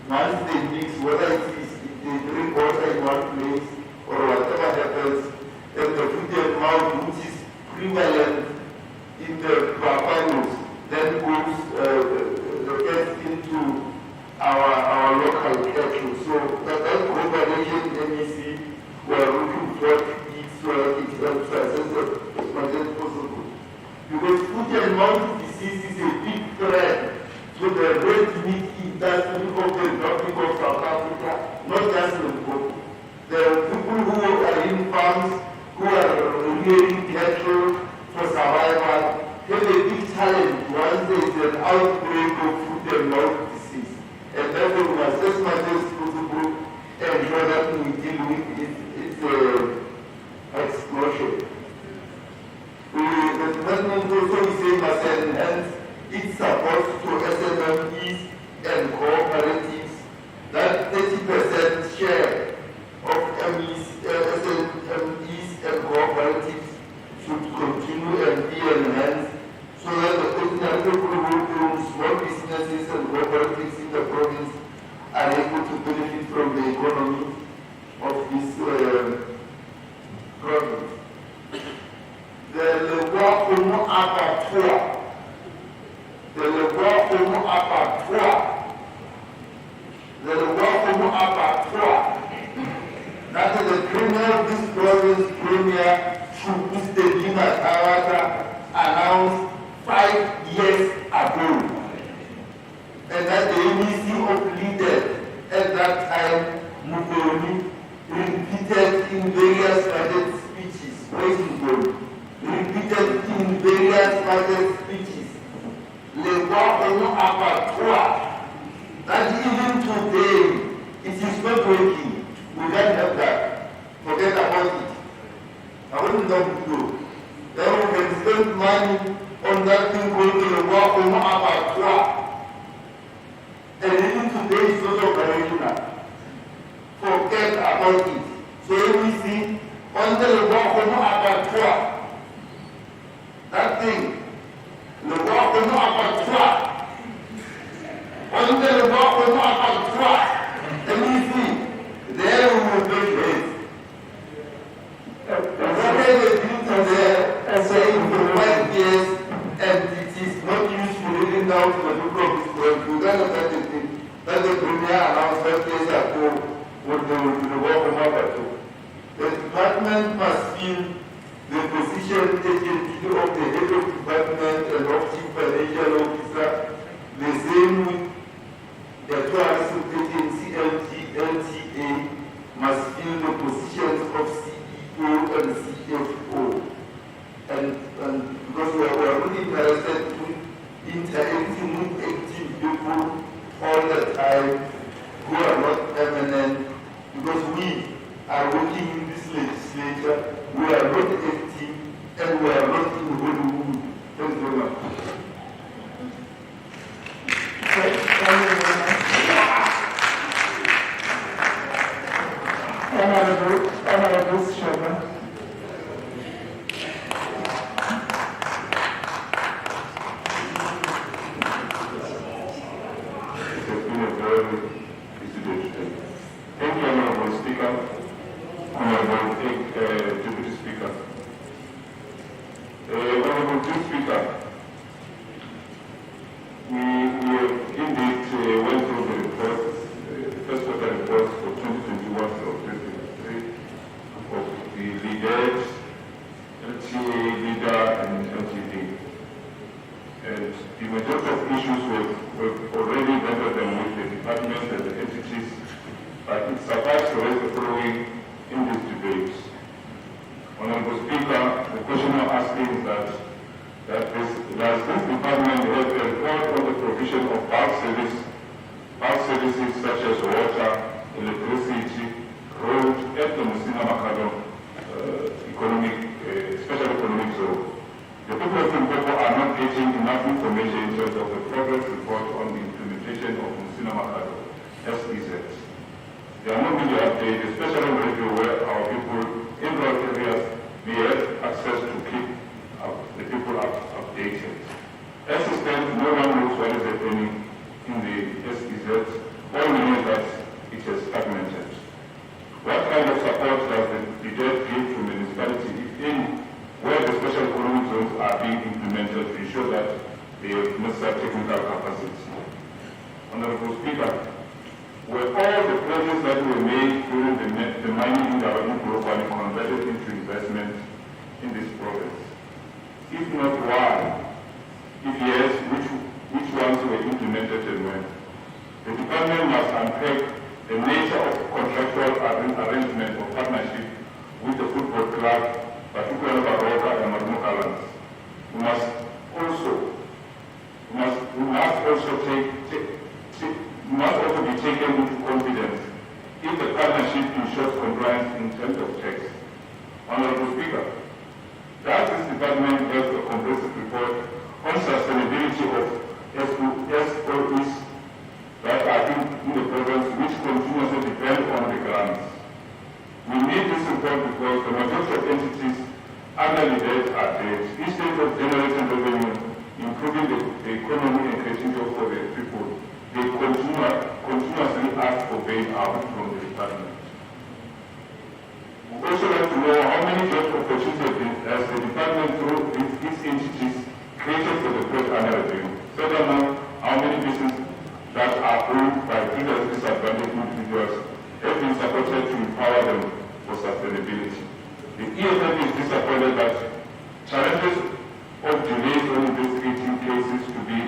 once they mix, whether it is they drink water in one place or whatever happens, and the food and mouth, which is prevalent in the buffaloes, then goes gets into farms who are rearing cattle for survival have a big challenge once there is an outbreak of foot and mouth disease. And therefore we must as much as possible ensure that we deal with its explosion. The department also is saying must enhance its support to SMMEs and cooperatives. That 30% share of SMEs and cooperatives should continue and be enhanced so that the ordinary people who own small businesses and cooperatives in the province are able to benefit from the economy of this province. The Limpopo Abattoir. The Limpopo Abattoir. The Limpopo Abattoir. That is the criminal this province premier Tubatse announced 5 years ago. And that the MEC of LEDET at that time, Mugoni, repeated in various budget speeches, repeated in various budget speeches, Limpopo Abattoir, that even today it is not working. We can't have that. Forget about it. I wouldn't know to do. Then we can spend money on that thing called Limpopo Abattoir. And even today it's not operational. Forget about it. So we see on the Limpopo Abattoir, that thing, Limpopo Abattoir, on the Limpopo Abattoir, and we see, there we will make it. Whatever they built there, saying for 5 years, and it is not used for reading down to the book of this world. You guys know that thing that the premier announced 5 years ago what they will do the work of Abattoir. The department must feel the position agency of the head of department and of chief financial officer, the same with the tourism agency LTA must fill the positions of CEO and CFO. And because we are really interested in interacting with active people all the time who are not permanent, because we are working in this legislature, we are not active and we are not in Hollywood. Thank you very much. Honorable Chairman. Thank you, Honorable Speaker. Honorable Deputy Speaker. Honorable Deputy Speaker, we have indeed went through the reports, first quarter reports for 2021 or 2023 of the LEDET, LTA, LEDA, and LTD. And the majority of issues were already vetted them with the department and the entities, but it suffices to raise the following in this debate. Honorable Speaker, the question I'm asking is does this department have a report on the provision of bulk services such as water, electricity, road, and the Musina Makado Special Economic Zone? The people of Limpopo are not getting enough information in terms of the progress report on the implementation of Musina Makado, SEZ. There are no media updates, especially on radio, where our people in rural areas may have access to keep the people updated. As it stands, no one knows what is happening in the SEZ. All we know that it has stagnated. What kind of support does the LEDET give to municipality, if any, where the special economic zones are being implemented to ensure that they have necessary technical capacity? Honorable Speaker, were all the pledges that were made during the mining development program converted into investment in this province? If not, why? If yes, which ones were implemented and when? The department must unpack the nature of contractual arrangement or partnership with the football Club, particularly Baroka and Marumo we must also be taken into confidence if the partnership ensures compliance in terms of checks. Honorable Speaker, the Justice Department has a comprehensive report on sustainability of SOEs that are in the programs which continuously depend on the grants. We need this report because the majority of entities under LEDET are dead. Instead of generating revenue, improving the economy and creating jobs for the people, they continuously ask for bailout from the department. We also like to know how many job opportunities has the department through its entities created for the port under review. Furthermore, how many businesses that are owned by previously disadvantaged individuals have been supported to empower them for sustainability. The EFF is disappointed that challenges of delays on investigating cases to be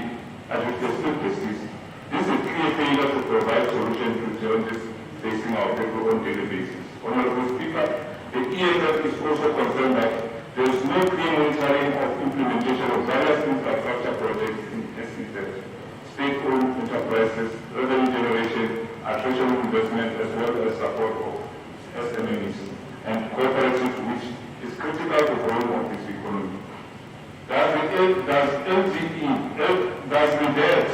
addressed still persist. This is a clear failure to provide solutions to challenges facing our people on a daily basis. Honorable Speaker, the EFF is also concerned that there is no clear monitoring of implementation of various infrastructure projects in SEZ, state-owned enterprises, revenue generation, attraction of investment, as well as support of SMEs and cooperatives, which is critical to growing of this economy. Does LEDET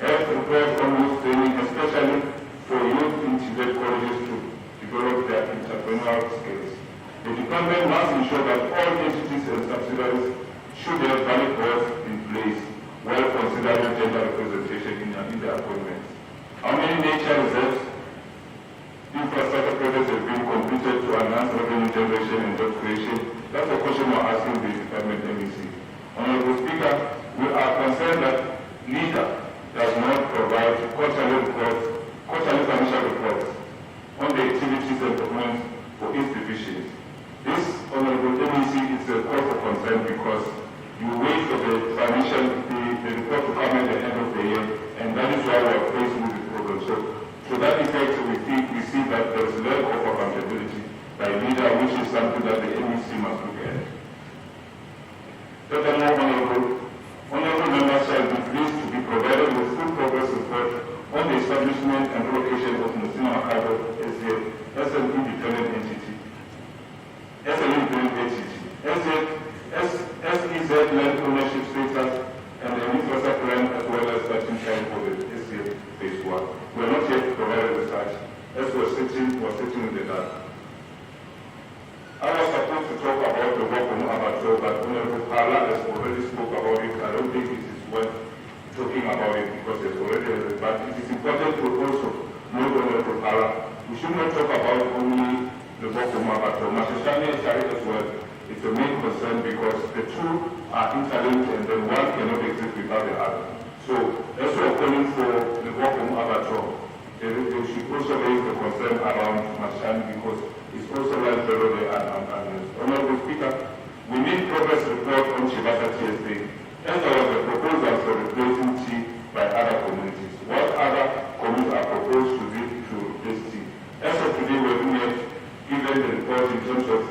have required almost training, especially for youth in Tibet colleges to develop their entrepreneurial skills? The department must ensure that all entities and subsidiaries should have valid boards in place while considering gender representation in their appointments. How many nature reserves infrastructure projects have been completed to enhance revenue generation and job creation? That's a question we're asking the department MEC. Honorable Speaker, we are concerned that LEDA does not provide quarterly financial reports on the activities and performance for its divisions. This, Honorable MEC, is a cause for concern because you wait for the report to come at the end of the year, and that is why we are faced with this problem. So, to that effect, we see that there is a lack of accountability by LEDA, which is something that the MEC must look at. Furthermore, honorable members shall be pleased to be provided with full progress report on the establishment and location of Muslim Akado as an independent entity. SEZ land ownership status and the infrastructure plan, as well as starting time for the SEZ phase 1. We are not yet provided with such, as we are sitting in the dark. I was supposed to talk about the work on Abato, but Honorable Pala has already spoke about it. I don't think it is worth talking about it because it's already heard it. But it is important to also note, Honorable Pala, we should not talk about only the work on Abato. Mashashani and Shari as well. It's a main concern because the two are interlinked and then one cannot exist without the other. So, as we are calling for the work on Abato, they should also raise the concern around Mashashani because it's also like very unused. Honorable Speaker, we need progress report on Tshepong TSA. As there was a proposal for replacing T by other communities. What other communities are proposed to replace T? As of today, we have not given the report in terms of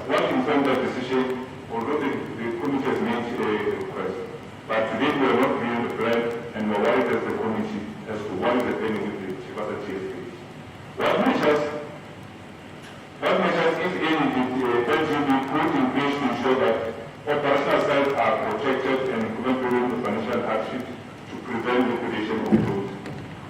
what informed that decision, although the committee has made a request. But today we are not given the plan and we are worried as the committee as to what is the plan with the Tshepong TSA. What measures, if any, did LGB put in place to ensure that operational sites are protected and equivalent to financial hardship to prevent liquidation of those?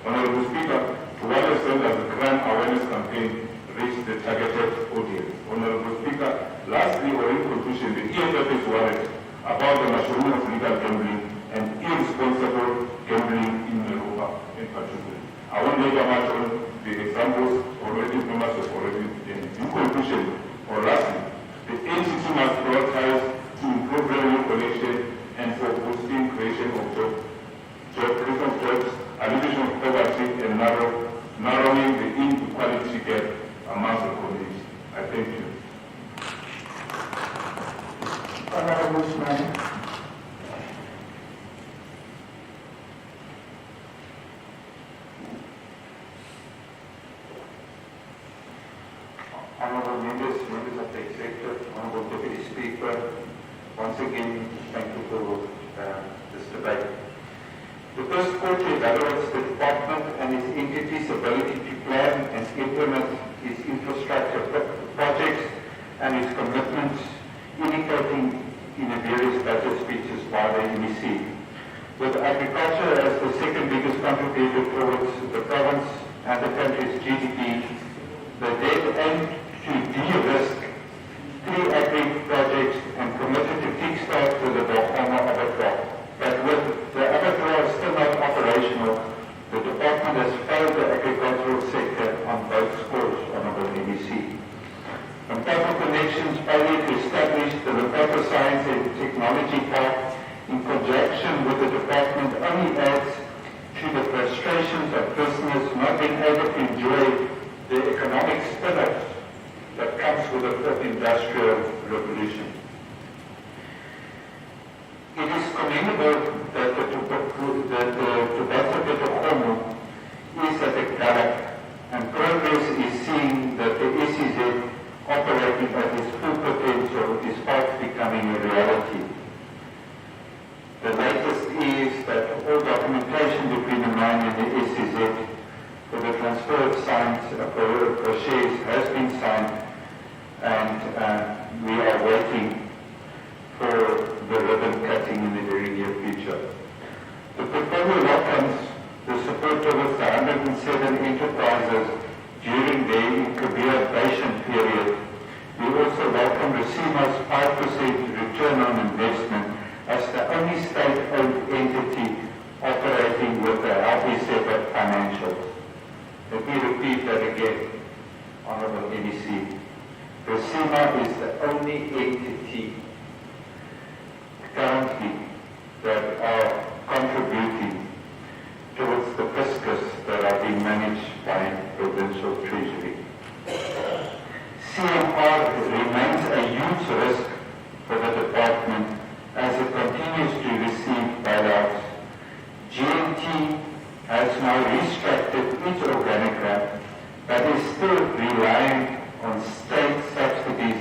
Honorable Speaker, to what extent does the crime awareness campaign reach the targeted audience? Honorable Speaker, lastly, or in conclusion, the EFF is worried about the mushroom of legal gambling and irresponsible gambling in Europa in particular. I won't labor much on the examples already, members have already been. In conclusion, or lastly, the agency must prioritize to improve revenue collection and for boosting creation of jobs, alleviation of poverty, and narrowing the inequality gap among the community. I thank you. Honorable Usman. Honourable members, members of the Executive, Honourable Deputy Speaker, once again, thank you for this debate. The first quarter evaluates the department and its entities' ability to plan and implement its infrastructure projects and its commitments, indicating in the various budget speeches by the MEC. With agriculture as the second biggest contributor towards the province and the country's GDP, the LEDET aimed to de-risk 3 agri projects and committed to kickstart the Fetakgomo abattoir. But with the abattoir still not operational, the department has failed the agricultural sector on both scores, Honourable MEC. Limpopo Connections failure to establish the Limpopo Science and Technology Park in conjunction with the department only adds to the frustrations of business not being able to enjoy the economic spin-off that comes with the fourth industrial revolution. It is commendable that the Tubatse Fetakgomo is at the gallop, and progress is seen that the SEZ operating at its full potential is fast becoming a reality. The latest is that all documentation between the mine and the SEZ for the transfer of shares has been signed, and we are waiting for the ribbon cutting in the very near future. The portfolio welcomes the support towards the 107 enterprises during their incubation period. We also welcome RCIMA's 5% return on investment as the only state-owned entity operating with a healthy set of financials. Let me repeat that again, Honourable MEC. RCIMA is the only entity currently that are contributing towards the fiscus that are being managed by provincial treasury. CMR remains a huge risk for the department as it continues to receive bailouts. GNT has now restructured its organigram but is still relying on state subsidies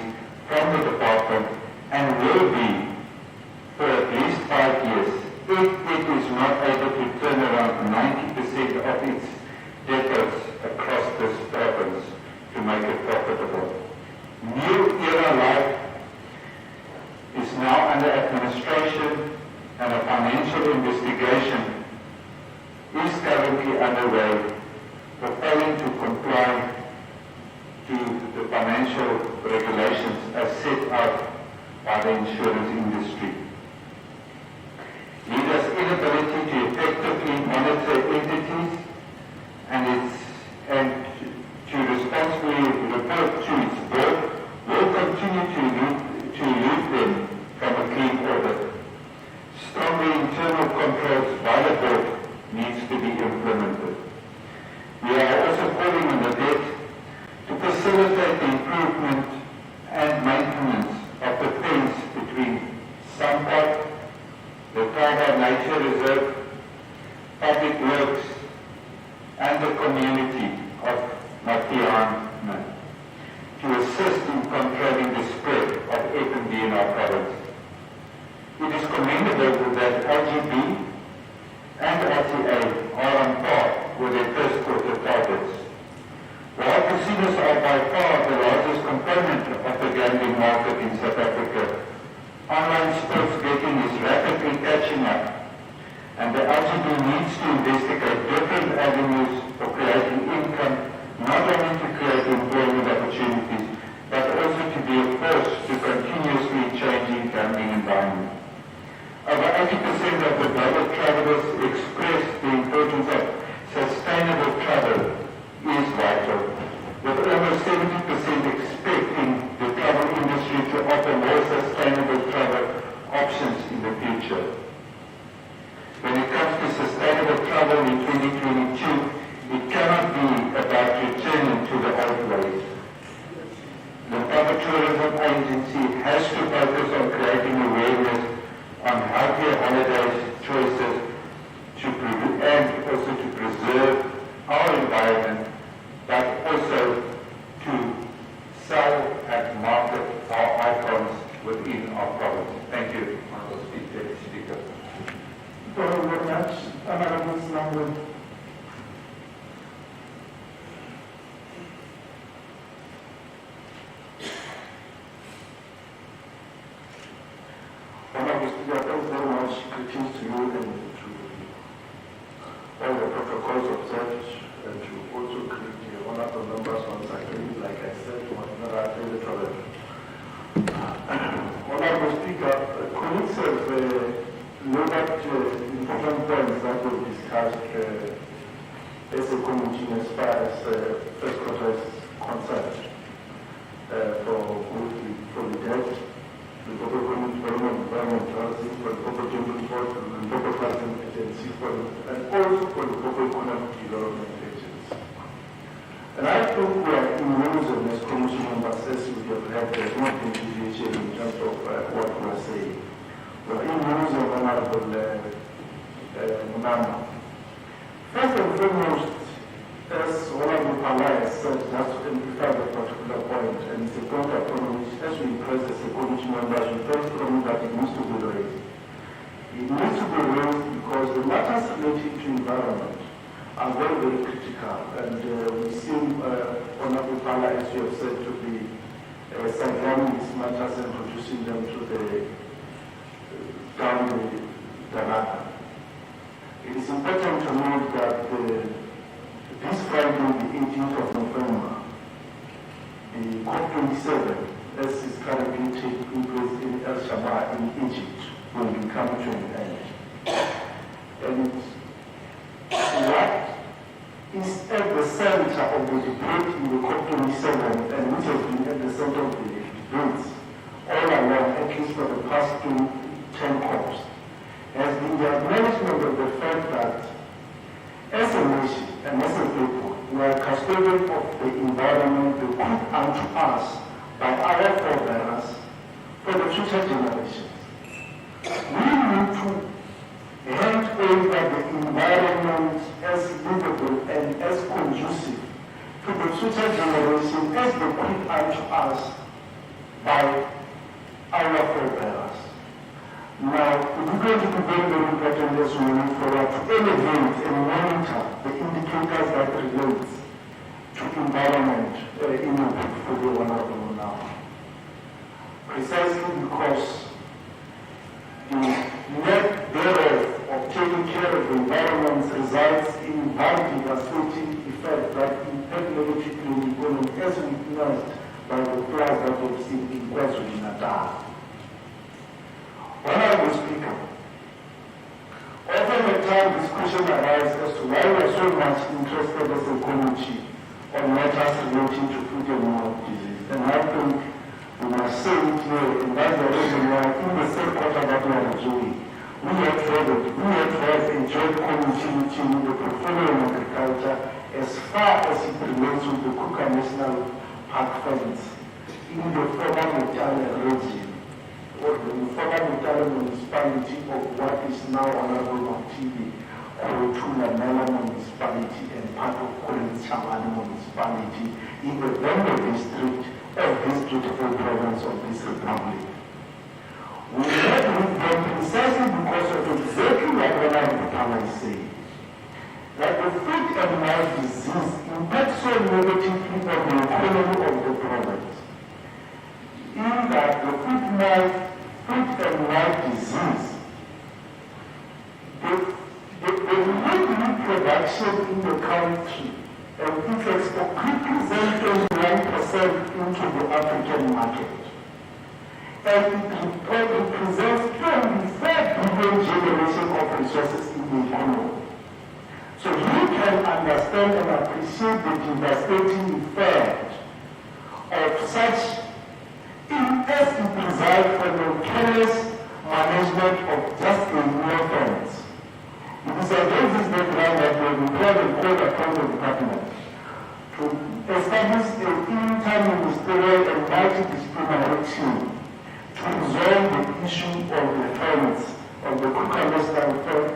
from the department and will be for at least 5 years if it is not able to turn around 90% of its depots across this province to make it profitable. New Era Life is now under administration and a financial investigation is currently underway for failing to comply to the financial regulations as set out by the insurance industry. LEDA's inability to effectively monitor entities and to responsibly report to its board will continue to elude them from a clean audit. Stronger internal controls by the board needs to be implemented. We are also calling on the LEDET to facilitate the improvement and maintenance of the fence between Sampot, the Kaba Nature Reserve, Public Works, and the community of Matiana to assist in controlling the spread of F&B in our province. It is commendable that LGB and LTA are on par with their first quarter targets. While casinos are by far the largest component of the gambling market in South Africa, online sports betting is rapidly catching up, and the LGB needs to investigate different avenues for creating income, not only to create employment opportunities, but also to be a force to continuously changing gambling environment. Over 80% of the global travelers express the importance of sustainable travel is vital, with almost 70% expecting the travel industry to offer more sustainable travel options in the future. When it comes to sustainable travel in 2022, it cannot be about returning to the old ways. The Limpopo Tourism Agency has to focus on creating awareness on healthier holiday choices and also to preserve our environment, but also to sell and market our icons within our province. Thank you, Honourable Speaker. Thank you very much. Honourable Slamwood. Honourable Speaker, thanks very much. Greetings to you and to all the protocols observed, and to also greet the honourable members once again, like I said, to Honourable Electoral. Honourable Speaker, colleagues have looked at important points that were discussed as a committee as far as first quarter is concerned for LEDET, the Limpopo Environment Housing, for the Limpopo General Report, the Limpopo Housing Agency, and also for the Limpopo Economic Development Agency. And I think we are in unison as Commission members, as we have had, there's no deviation in terms of what we are saying. We are in unison, Honourable Munama. First and foremost, as Honourable Palai said, just to amplify that particular point, and it's a point upon which, as we impress as a committee members, we first from that it needs to be raised. It needs to be raised because the matters related to environment are very, very critical, and we seem, Honourable Palai, as you have said, to be sidelining these matters and introducing them to the down the ladder. It is important to note that this Friday, the 18th of November, the COP27, as is currently taking place in El Shamaa in Egypt, will be coming to an end. And what is at the center of the debate in the COP27, and which has been at the center of the debates all along, at least for the past 10 COPs, has been the acknowledgement of the fact that as a nation and as a people, we are custodians of the environment put unto us by our forebears for the future generations. We need to hand over the environment as livable and as conducive to the future generation as the put unto us by our forebears. Now, it is going to be very, very important as we move forward to elevate and monitor the indicators that relate to environment in the portfolio Honourable now. Precisely because the net thereof of taking care of the environment results in very devastating effect that impact negatively on the economy, as witnessed by the floods that we've seen in KwaZulu-Natal. Honourable Speaker, often the time this question arises as to why we are so much interested as a committee on matters relating to food and water disease. And I think we must say it here, and that's the reason why in the third quarter that we are doing, we have to have a joint committee meeting with the portfolio on agriculture as far as it relates to the Kruger National Park funds in the former Mutale region, or the former Mutale municipality of what is now Honourable Motibi, Korotula Mela municipality, and part of Chamani municipality in the Venda district of this beautiful province of this republic. We met with them precisely because of exactly what Honourable Palai is saying, that the food and mouth disease impacts so negatively on the economy of the province, in that the food and mouth disease, the meat production in the country and its export represents 21% into the African market. And it represents 24 billion generation of resources in the economy. So you can understand and appreciate the devastating effect of such as it resides from the careless management of just a mere funds. It is against this background that we will call and call upon the department to establish an inter-ministerial and multidisciplinary team to resolve the issue of the funds of the Kruger National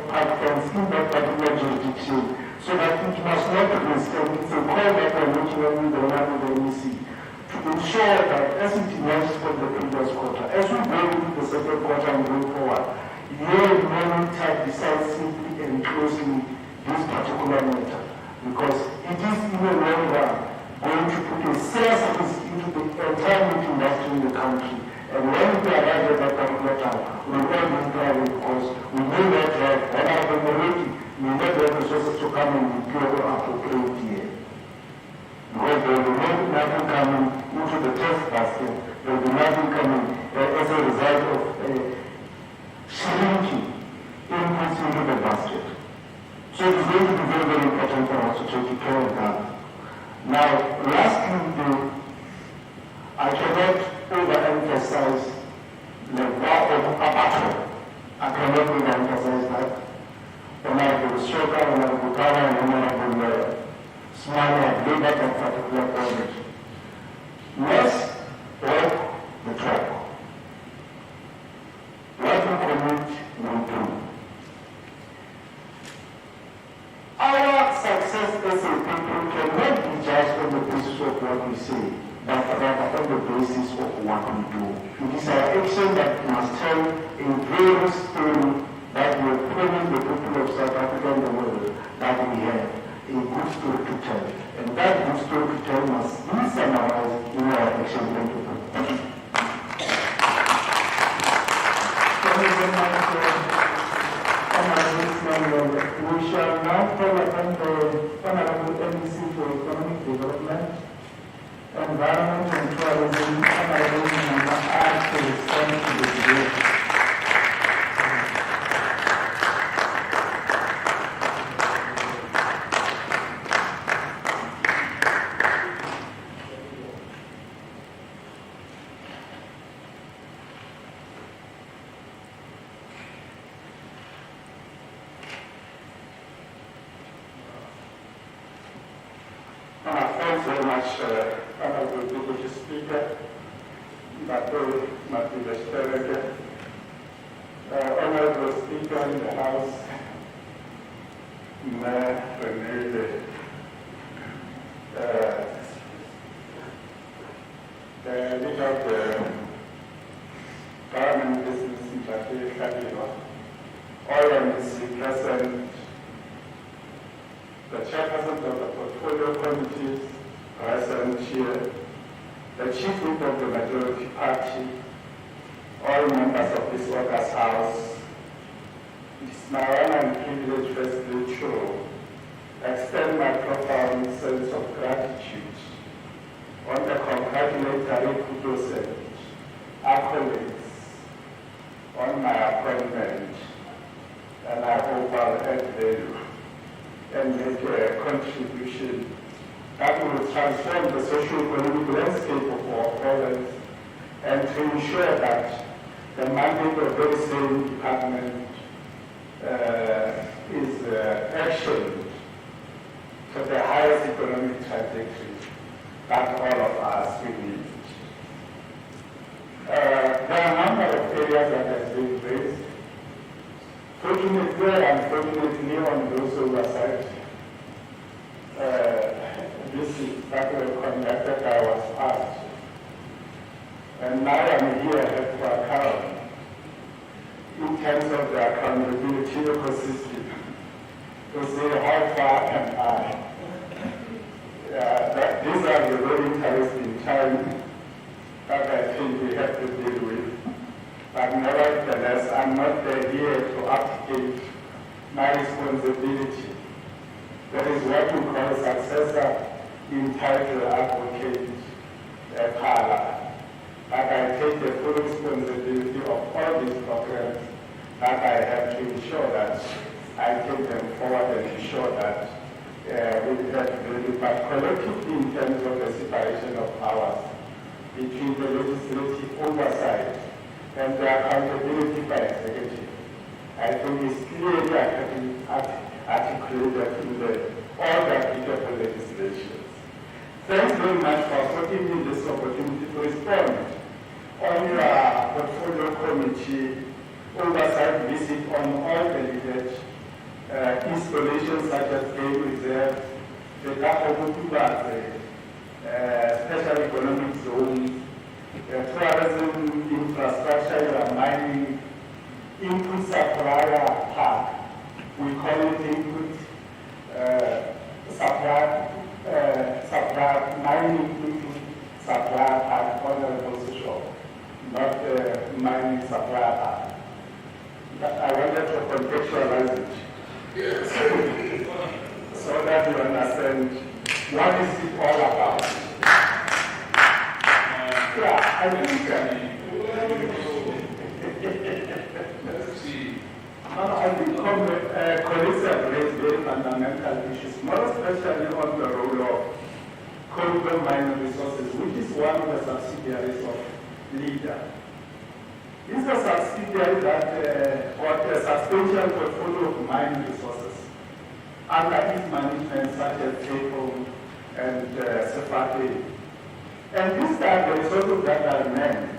Park funds in that particular jurisdiction, so that it must not risk, and it's a call that we're making on the one of the MEC, to ensure that, as it emerged from the previous quarter, as we go into the second quarter and going forward, you monitor decisively and closely this particular matter, because it is in the long run going to put a serious risk into the entire meat industry in the country. And when we arrive at that particular time, we will all be driving because we may not have, one of them already, we may not have resources to come and deploy appropriate here. Because there will be nothing coming into the test basket, there will be nothing coming as a result of shrinking inputs into the basket. So it's going to be very, very important for us to take care of that. Now, lastly, I cannot overemphasize the power of abato. I cannot overemphasize that. Honorable Shoka, Honorable Kara, and Honorable Smile have laid out that particular project. Let's walk the track. What we commit, we do. Our success as a people cannot be judged on the basis of what we say, but rather on the basis of what we do. It is our action that must tell a very story that will promise the people of South Africa and the world that we have a good story to tell. And that good story to tell must be summarized in our action. Thank you. We shall now call upon the Honorable MEC for Economic Development, Environment and Tourism, Honorable Member R to respond to the debate. Thanks very much, Honorable Deputy Speaker, Honorable Speaker in the House, Mayor Renee, the leader of the government business in Fetakgomo, all MEC present, the chairperson of the portfolio committees present here, the chief whip of the majority party, all members of this August House. It is my honor and privilege firstly to extend my profound sense of gratitude on the congratulatory kudos and accolades on my appointment, and I hope I'll add value and make a contribution that will transform the socio-economic landscape of our province and to ensure that the mandate of the same department is actioned to the highest economic trajectory that all of us will need. There are a number of areas that have been raised. Fortunately and unfortunately on those oversight visits that were conducted, I was asked. And now I'm here at for account in terms of the accountability ecosystem to say how far am I. These are the very interesting times that I think we have to deal with. But nevertheless, I'm not here to abdicate my responsibility. There is what we call a successor entitled advocate Pala. But I take the full responsibility of all these programs that I have to ensure that I take them forward and ensure that we have really, but collectively in terms of the separation of powers between the legislative oversight and the accountability by executive, I think is clearly articulated in all the applicable legislations. Thanks very much for giving me this opportunity to respond on your portfolio committee oversight visit on all the LEDET installations such as game reserve, Fetakgomo, Tubatse, Special Economic Zone, tourism infrastructure, mining, input supplier park. We call it input supplier, mining input supplier park, honorable social, not mining supplier park. I wanted to contextualize it. Yes. So that you understand what is it all about. Yeah, I think colleagues have raised very fundamental issues, more especially on the role of corridor mining resources, which is one of the subsidiaries of LEDA. This is a subsidiary that got a substantial portfolio of mining resources under its management, such as Tshepong and Sefateng. And these are the resources that are meant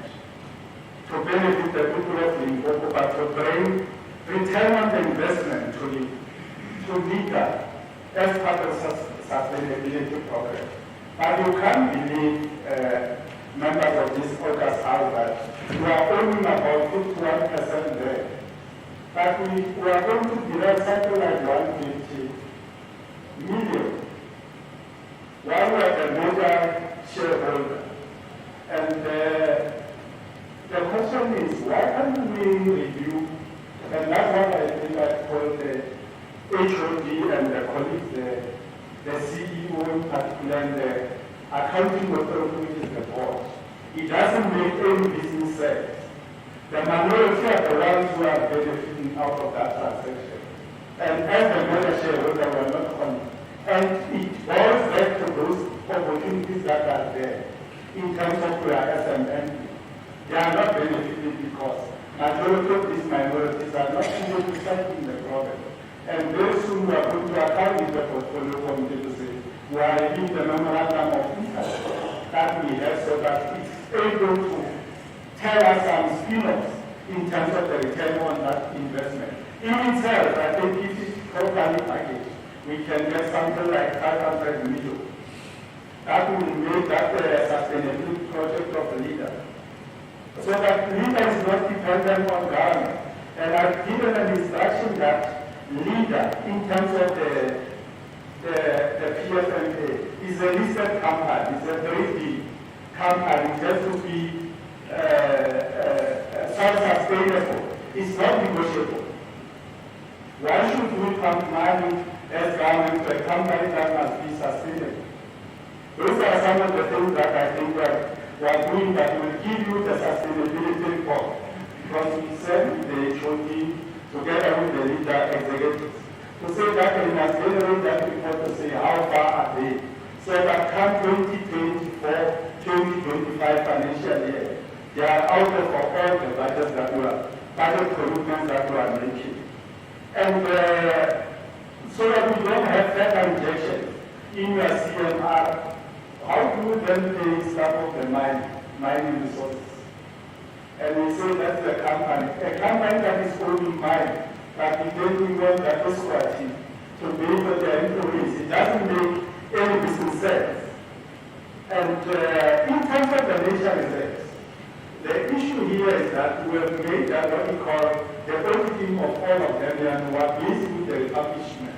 to benefit the people of Limpopo, but to bring return on the investment to LEDA as part of sustainability program. But you can't believe, members of this August House, that we are owning about 51% there. But we are going to develop something like 150 million. While we are the major shareholder. And the question is, why can't we review, and that's what I think I call the HOD and the colleagues, the CEO in particular, and the accounting authority, which is the board. It doesn't make any business sense. The minority are the ones who are benefiting out of that transaction. And as the major shareholder, we are not on. And it boils back to those opportunities that are there in terms of your SMN. They are not benefiting because majority of these minorities are not able to settle in the problem. And very soon we are going to account with the portfolio committee to say, we are reviewing the memorandum of interest that we have so that it's able to tell us some spin-offs in terms of the return on that investment. In itself, I think if it's properly packaged, we can get something like 500 million. That will make that sustainability project of LEDA. So that LEDA is not dependent on government. And I've given an instruction that LEDA, in terms of the PFMA, is a listed company, it's a very big company, it has to be self-sustainable. It's not negotiable. Why should we combine as government to a company that must be sustainable? Those are some of the things that I think we are doing that will give you the sustainability report. Because we send the HOD together with the LEDA executives to say that they must generate that report to say how far are they. So that come 2024, 2025 financial year, they are out of all the budgets that we are, budget commitments that we are making. And so that we don't have further injection in your CMR, how do you then pay some of the mining resources? And we say that's a company that is owning mine, but we don't want that equity to pay for their employees. It doesn't make any business sense. And in terms of the nature reserves, the issue here is that we have made that what we call the auditing of all of them, and we are busy with the establishment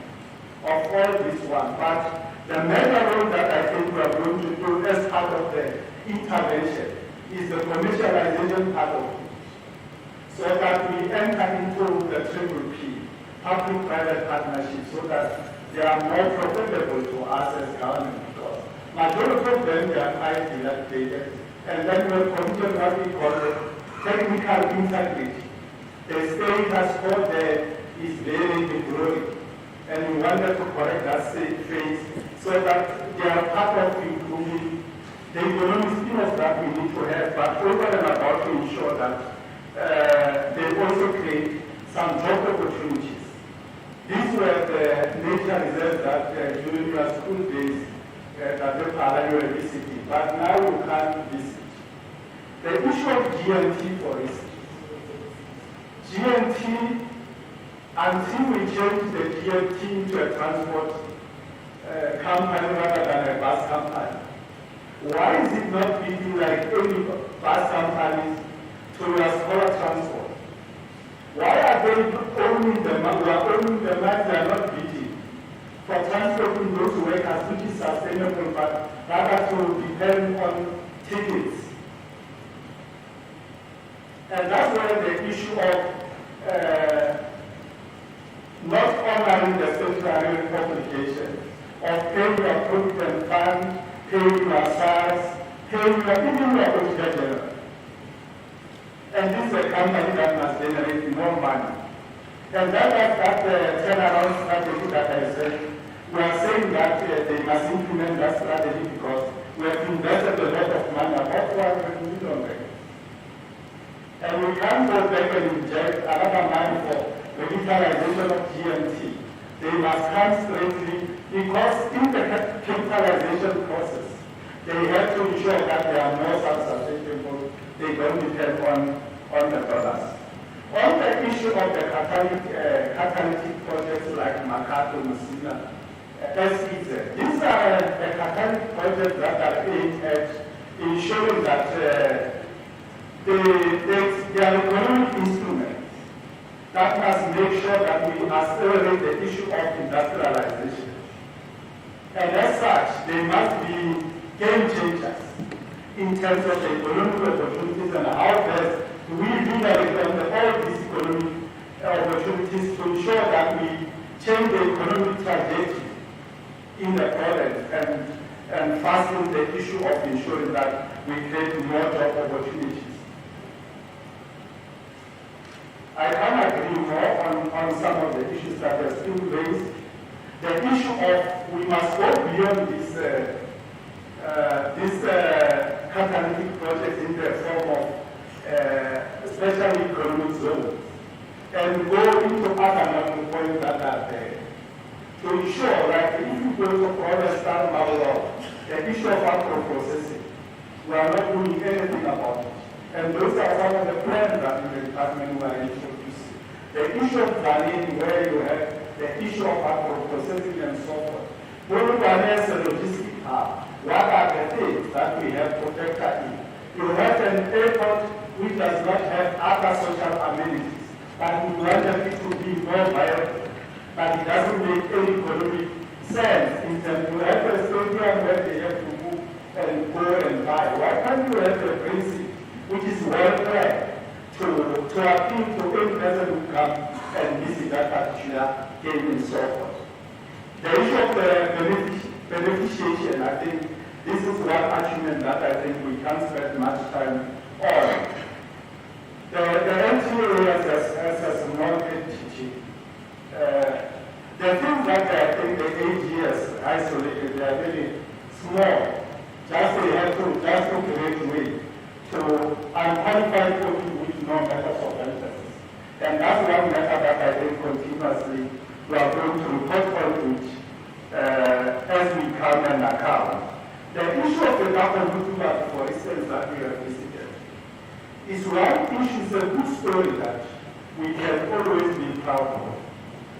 of all this one. But the major role that I think we are going to do as part of the intervention is the commercialization part of it. So that we enter into the PPP, public-private partnership, so that they are more profitable to us as government. Because majority of them, they are quite dilapidated. And then we have committed what we call technical integrity. The state has called there is very growing. And we wanted to correct that phase so that they are part of improving the economic skills that we need to have, but over and above to ensure that they also create some job opportunities. These were the nature reserves that during your school days that the Para you were visiting, but now you can't visit. The issue of GNT, for instance. GNT, until we change the GNT into a transport company rather than a bus company, Why is it not bidding like any bus companies to your smaller transport? Why are they owning the money? We are owning the money, they are not bidding for transporting those workers, which is sustainable, but rather to depend on tickets. And that's where the issue of not honoring the statutory obligation of paying your provident fund, paying your SARS, paying even your auditor general. And this is a company that must generate more money. And that turnaround strategy that I said, we are saying that they must implement that strategy because we have invested a lot of money, about 400 million. And we can't go back and inject another money for revitalization of GMT. They must come straightly because in the capitalization process, they have to ensure that they are more self-sustainable. They don't depend on the dollars. On the issue of the catalytic projects like Makato, Musina, SEZ, these are the catalytic projects that are aimed at ensuring that they are economic instruments that must make sure that we accelerate the issue of industrialization. And as such, they must be game changers in terms of the economic opportunities and how best we redirect all these economic opportunities to ensure that we change the economic trajectory in the province and fasten the issue of ensuring that we create more job opportunities. I can agree more on some of the issues that are still raised. The issue of we must go beyond this catalytic project in the form of special economic zones and go into other points that are there to ensure that if you go to Protestant model, the issue of agro-processing, we are not doing anything about it. And those are some of the plans that in the department we are introducing. The issue of planning, where you have the issue of agro-processing and so forth. When you are a logistic hub, what are the things that we have protected in? You have an airport which does not have other social amenities, but we wanted it to be more viable. But it doesn't make any economic sense in terms of have a stadium where they have to move and go and buy. Why can't you have a principle which is well planned to appeal to any person who comes and visit that particular game and so forth? The issue of the beneficiation, I think this is one achievement that I think we can't spend much time on. The NTA as a small entity, the things that I think the AG has isolated, they are very small. They have to create way to unqualified people with no methods of emphasis. And that's one method that I think continuously we are going to report on which as we come and account. The issue of the government, for instance, that we have visited, is one issue, is a good story that we can always be proud of.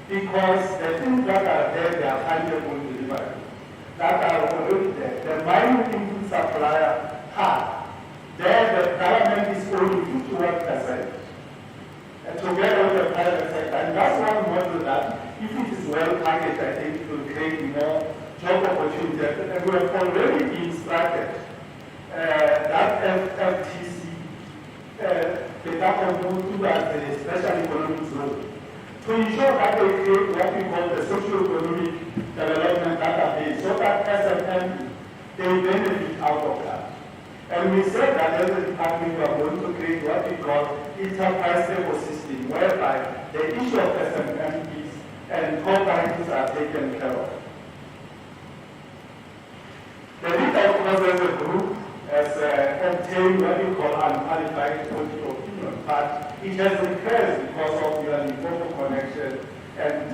Because the things that are there, they are tangible delivery. That are already there. The mining input supplier part, there the government is only 51%. And together with the private sector. And that's one model that, if it is well packaged, I think it will create more job opportunities. And we have already been started that FTC, Fetakgomo, Tubatse Special Economic Zone, to ensure that they create what we call the socio-economic development database, so that SMM, they benefit out of that. And we said that as a department, we are going to create what we call enterprise ecosystem, whereby the issue of SMMs and cooperatives are taken care of. The LEDA, of course, as a group, has obtained what we call unqualified political opinion, but it has requested because of the Limpopo connection and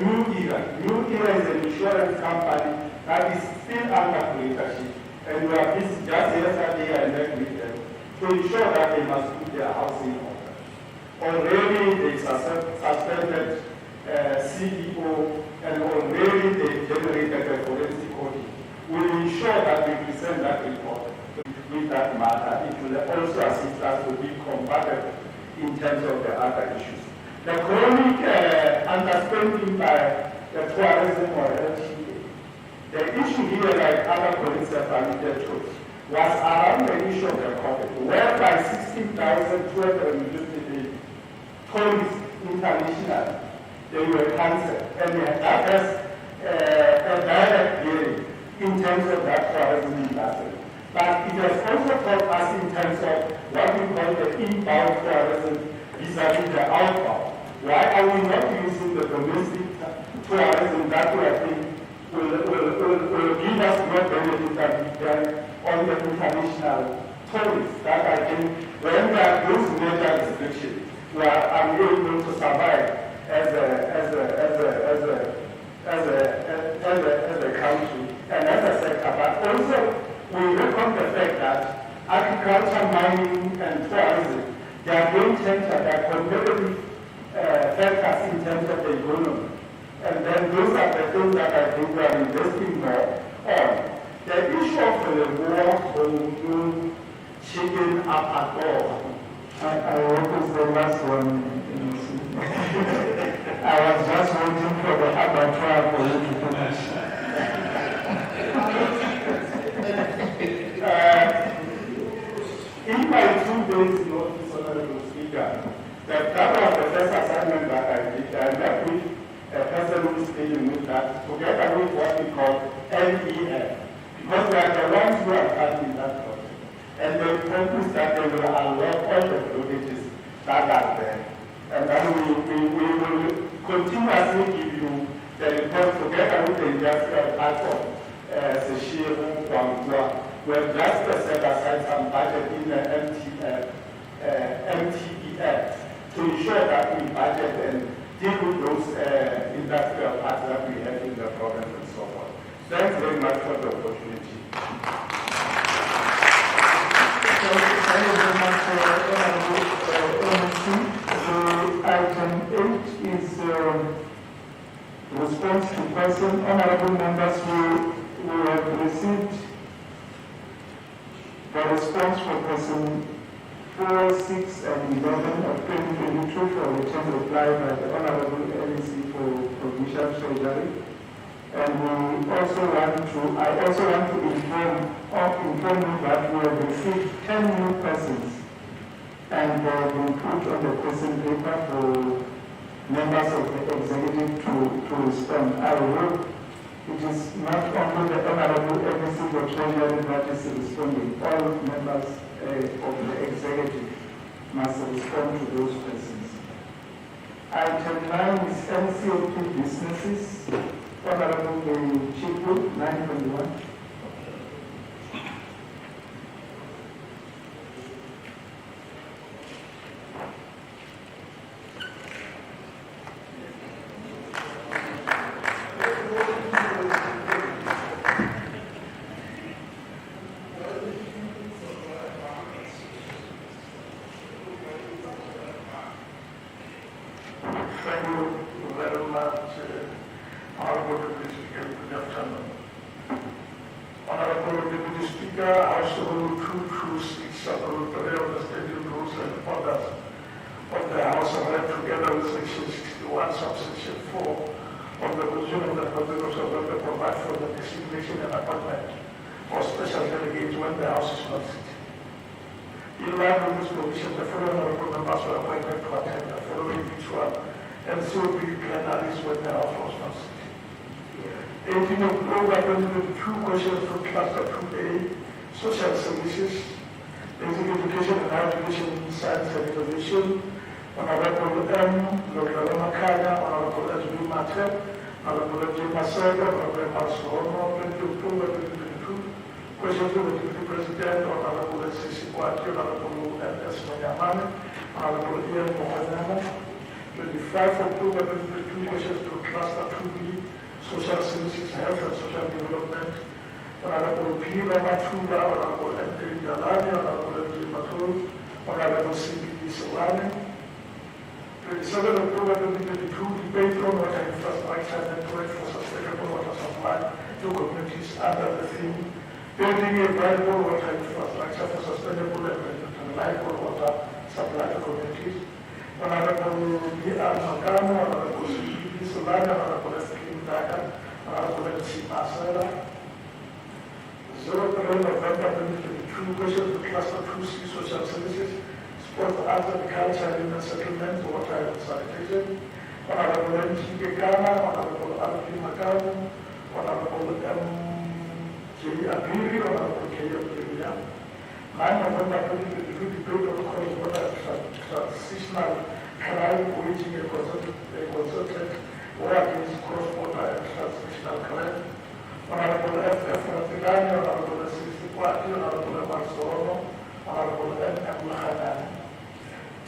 New Era. New Era is an insurance company that is still under leadership. And we are busy just yesterday I met with them to ensure that they must put their house in order. Already they suspended CEO and already they generated a forensic audit. We will ensure that we with that matter, it will also assist us to be compatible in terms of the other issues. The chronic understanding by the tourism or LTA, the issue here, like other colleagues have alluded to, was around the issue of the COVID, whereby 16,258 tourists international, they were cancelled, and that has a direct bearing in terms of that tourism industry. But it has also taught us in terms of what we call the inbound tourism vis-à-vis the outbound. Why are we not using the domestic tourism that we think will give us more benefit than we can on the international tourists? That I think when there are those major restrictions, we are unable to survive as a country and as a sector. But also we reckon the fact that agriculture, mining, and tourism, they are game changers, they are competitive factors in terms of the economy. And then those are the things that I think we are investing more on. The issue of the war from chicken up at all. I hope it's the last one. I was just waiting for the abattoir for you to finish. In my 2 days notice, Honorable Speaker, that was the first assignment that I did. I met with a person who is dealing with that, together with what we call LEDET, because they are the ones who are funding that project. And they promise that they will unlock all the blockages that are there. And then we will continuously give you the report together with the industrial part of Seshiro, Kwangwa. We have just set aside some budget in the MTEF to ensure that we budget and deal with those industrial parts that we have in the province and so forth. Thanks very much for the opportunity. Thank you very much, Item 8 is response to person. Honorable members, we have received the response for person 4, 6, and 11 of 2022 for return reply by the Honorable LEC for Provincial Treasury. And I also want to inform you that we have received 10 new persons and they have been put on the person paper for members of the executive to respond. I hope it is not only the Honorable LEC for Treasury that is responding. All members of the executive must respond to those persons. Item 9 is NCOP businesses. Honorable Chifu, 921. Social services, basic education and higher education, science and innovation, Honorable M. Dr. Makaya, Honorable S.B. Matel, Honorable J. Masega, Honorable Marsuono, 20 October 2022, question to the Deputy President, Honorable S.C. Kwati, Honorable M.S. Manyamane, Honorable Ian Mohanana, 25 October 2022, questions to Cluster 2B, Social Services, Health and Social Development, Honorable P. Ramatunda, Honorable M. Dalani, Honorable M. Matul, Honorable C.B. Solani. 27 October 2022, debate on water infrastructure network for sustainable water supply to communities under the theme building a viable water infrastructure for sustainable and reliable water supply to communities. Honorable B.R. Makano, Honorable C.B. Solana, Honorable S.K. Mdaka, Honorable C. Masera. 03 November 2022, questions to Cluster 2C Social Services, Sports, Arts, Agriculture, Human Settlement, Water and Sanitation. Honorable M.G. Gekana, Honorable R.P. Makano, Honorable M.J. Agiri, Honorable K. Abdullah. 9 November 2022, debate of cross-border transitional crime waging a concerted war against cross-border and transnational crime. Honorable F.F. Ratilani, Honorable S.C. Kwati, Honorable Marsorono, Honorable N.M. Lahanan.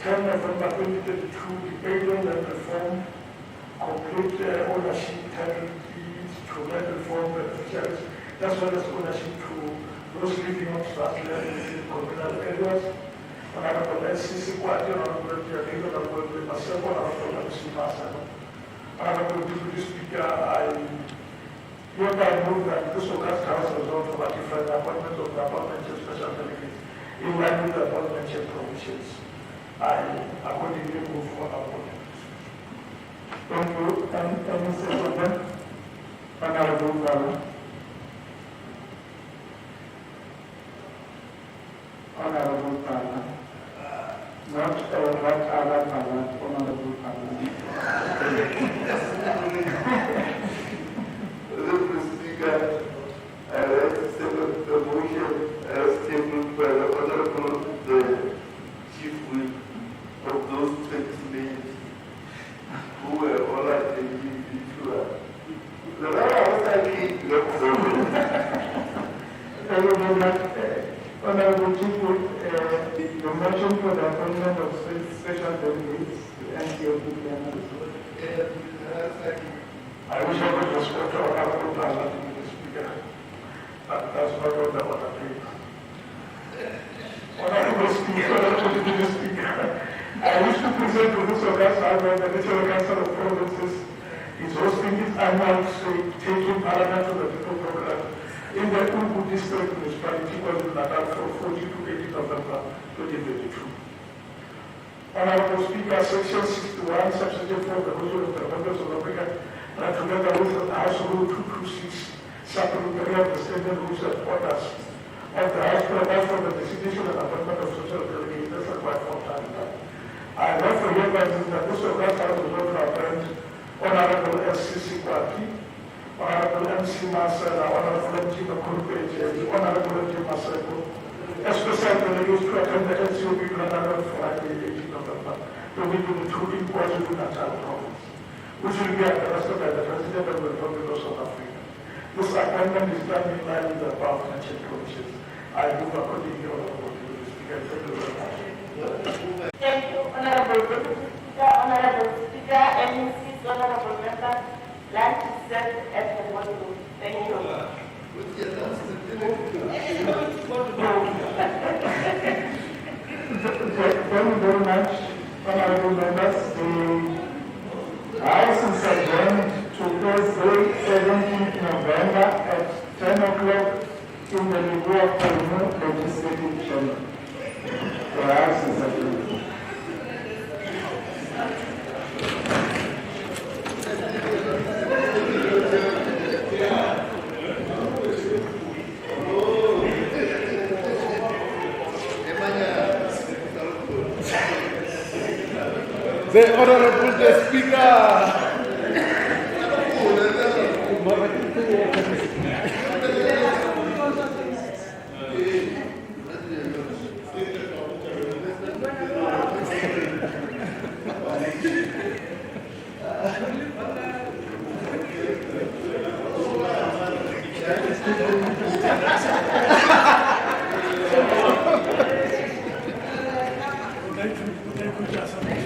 10 November 2022, debate on land reform, complete ownership title deeds to land reform beneficiaries, as well as ownership to those living on trust land in communal areas. Honorable S.C. Kwati, Honorable Diagino, Honorable Masebo, Honorable M.C. Masebo. Honorable Deputy Speaker, I hereby move that this August House resolve to ratify the appointment of the parliamentary special delegates in line with the parliamentary provisions. I accordingly move for appointment. Thank you. And any second? Honorable Bala. Honorable Bala. Not other Bala, Honorable Bala. Mr. Speaker, I like to second the motion as tabled by the Honorable the Chief Whip of those 20 names who were all at the individual. The law was actually not so good. Thank you very much. Honorable Chief Whip, the motion for the appointment of special delegates to NCOP planners. I wish I could respect our Honorable Parliament, Mr. Speaker, but that's not what I want to do. Honorable Speaker, I wish to present to this August House the National Council of Provinces is hosting its annual Taking Parliament to the People program in the Umbu District Municipality called Natal from 14 to 18 November 2022. Honorable Speaker, Section 61, Subsection 4 of the Constitution of the Members of Africa, and together with House Rule 226, supplementary of the Standard Rules and Orders of the House provides for the designation and appointment of social delegates as required from time to time. I therefore hereby move that this August House will not appoint Honorable S.C. Kwati, Honorable M.C. Masera, Honorable M.G. Makurpe, Honorable M.G. Maseko, as special delegates to attend the NCOP plenary on Friday, 18 November, 2022 in KwaZulu-Natal province, which will be addressed by the President of the Republic of South Africa. This appointment is done in line with the above mentioned provisions. I move accordingly, Honorable Speaker. Thank you very much. Thank you, Honorable Speaker, Honorable Speaker, MECs, Honorable Members. Land is set at the bottom. Thank you. Thank you very much, Honorable Members. The House is adjourned to Thursday, 17th November at 10 o'clock in the Limpopo Legislature Chamber. The House is adjourned. The Honorable Speaker. Thank you, Justin.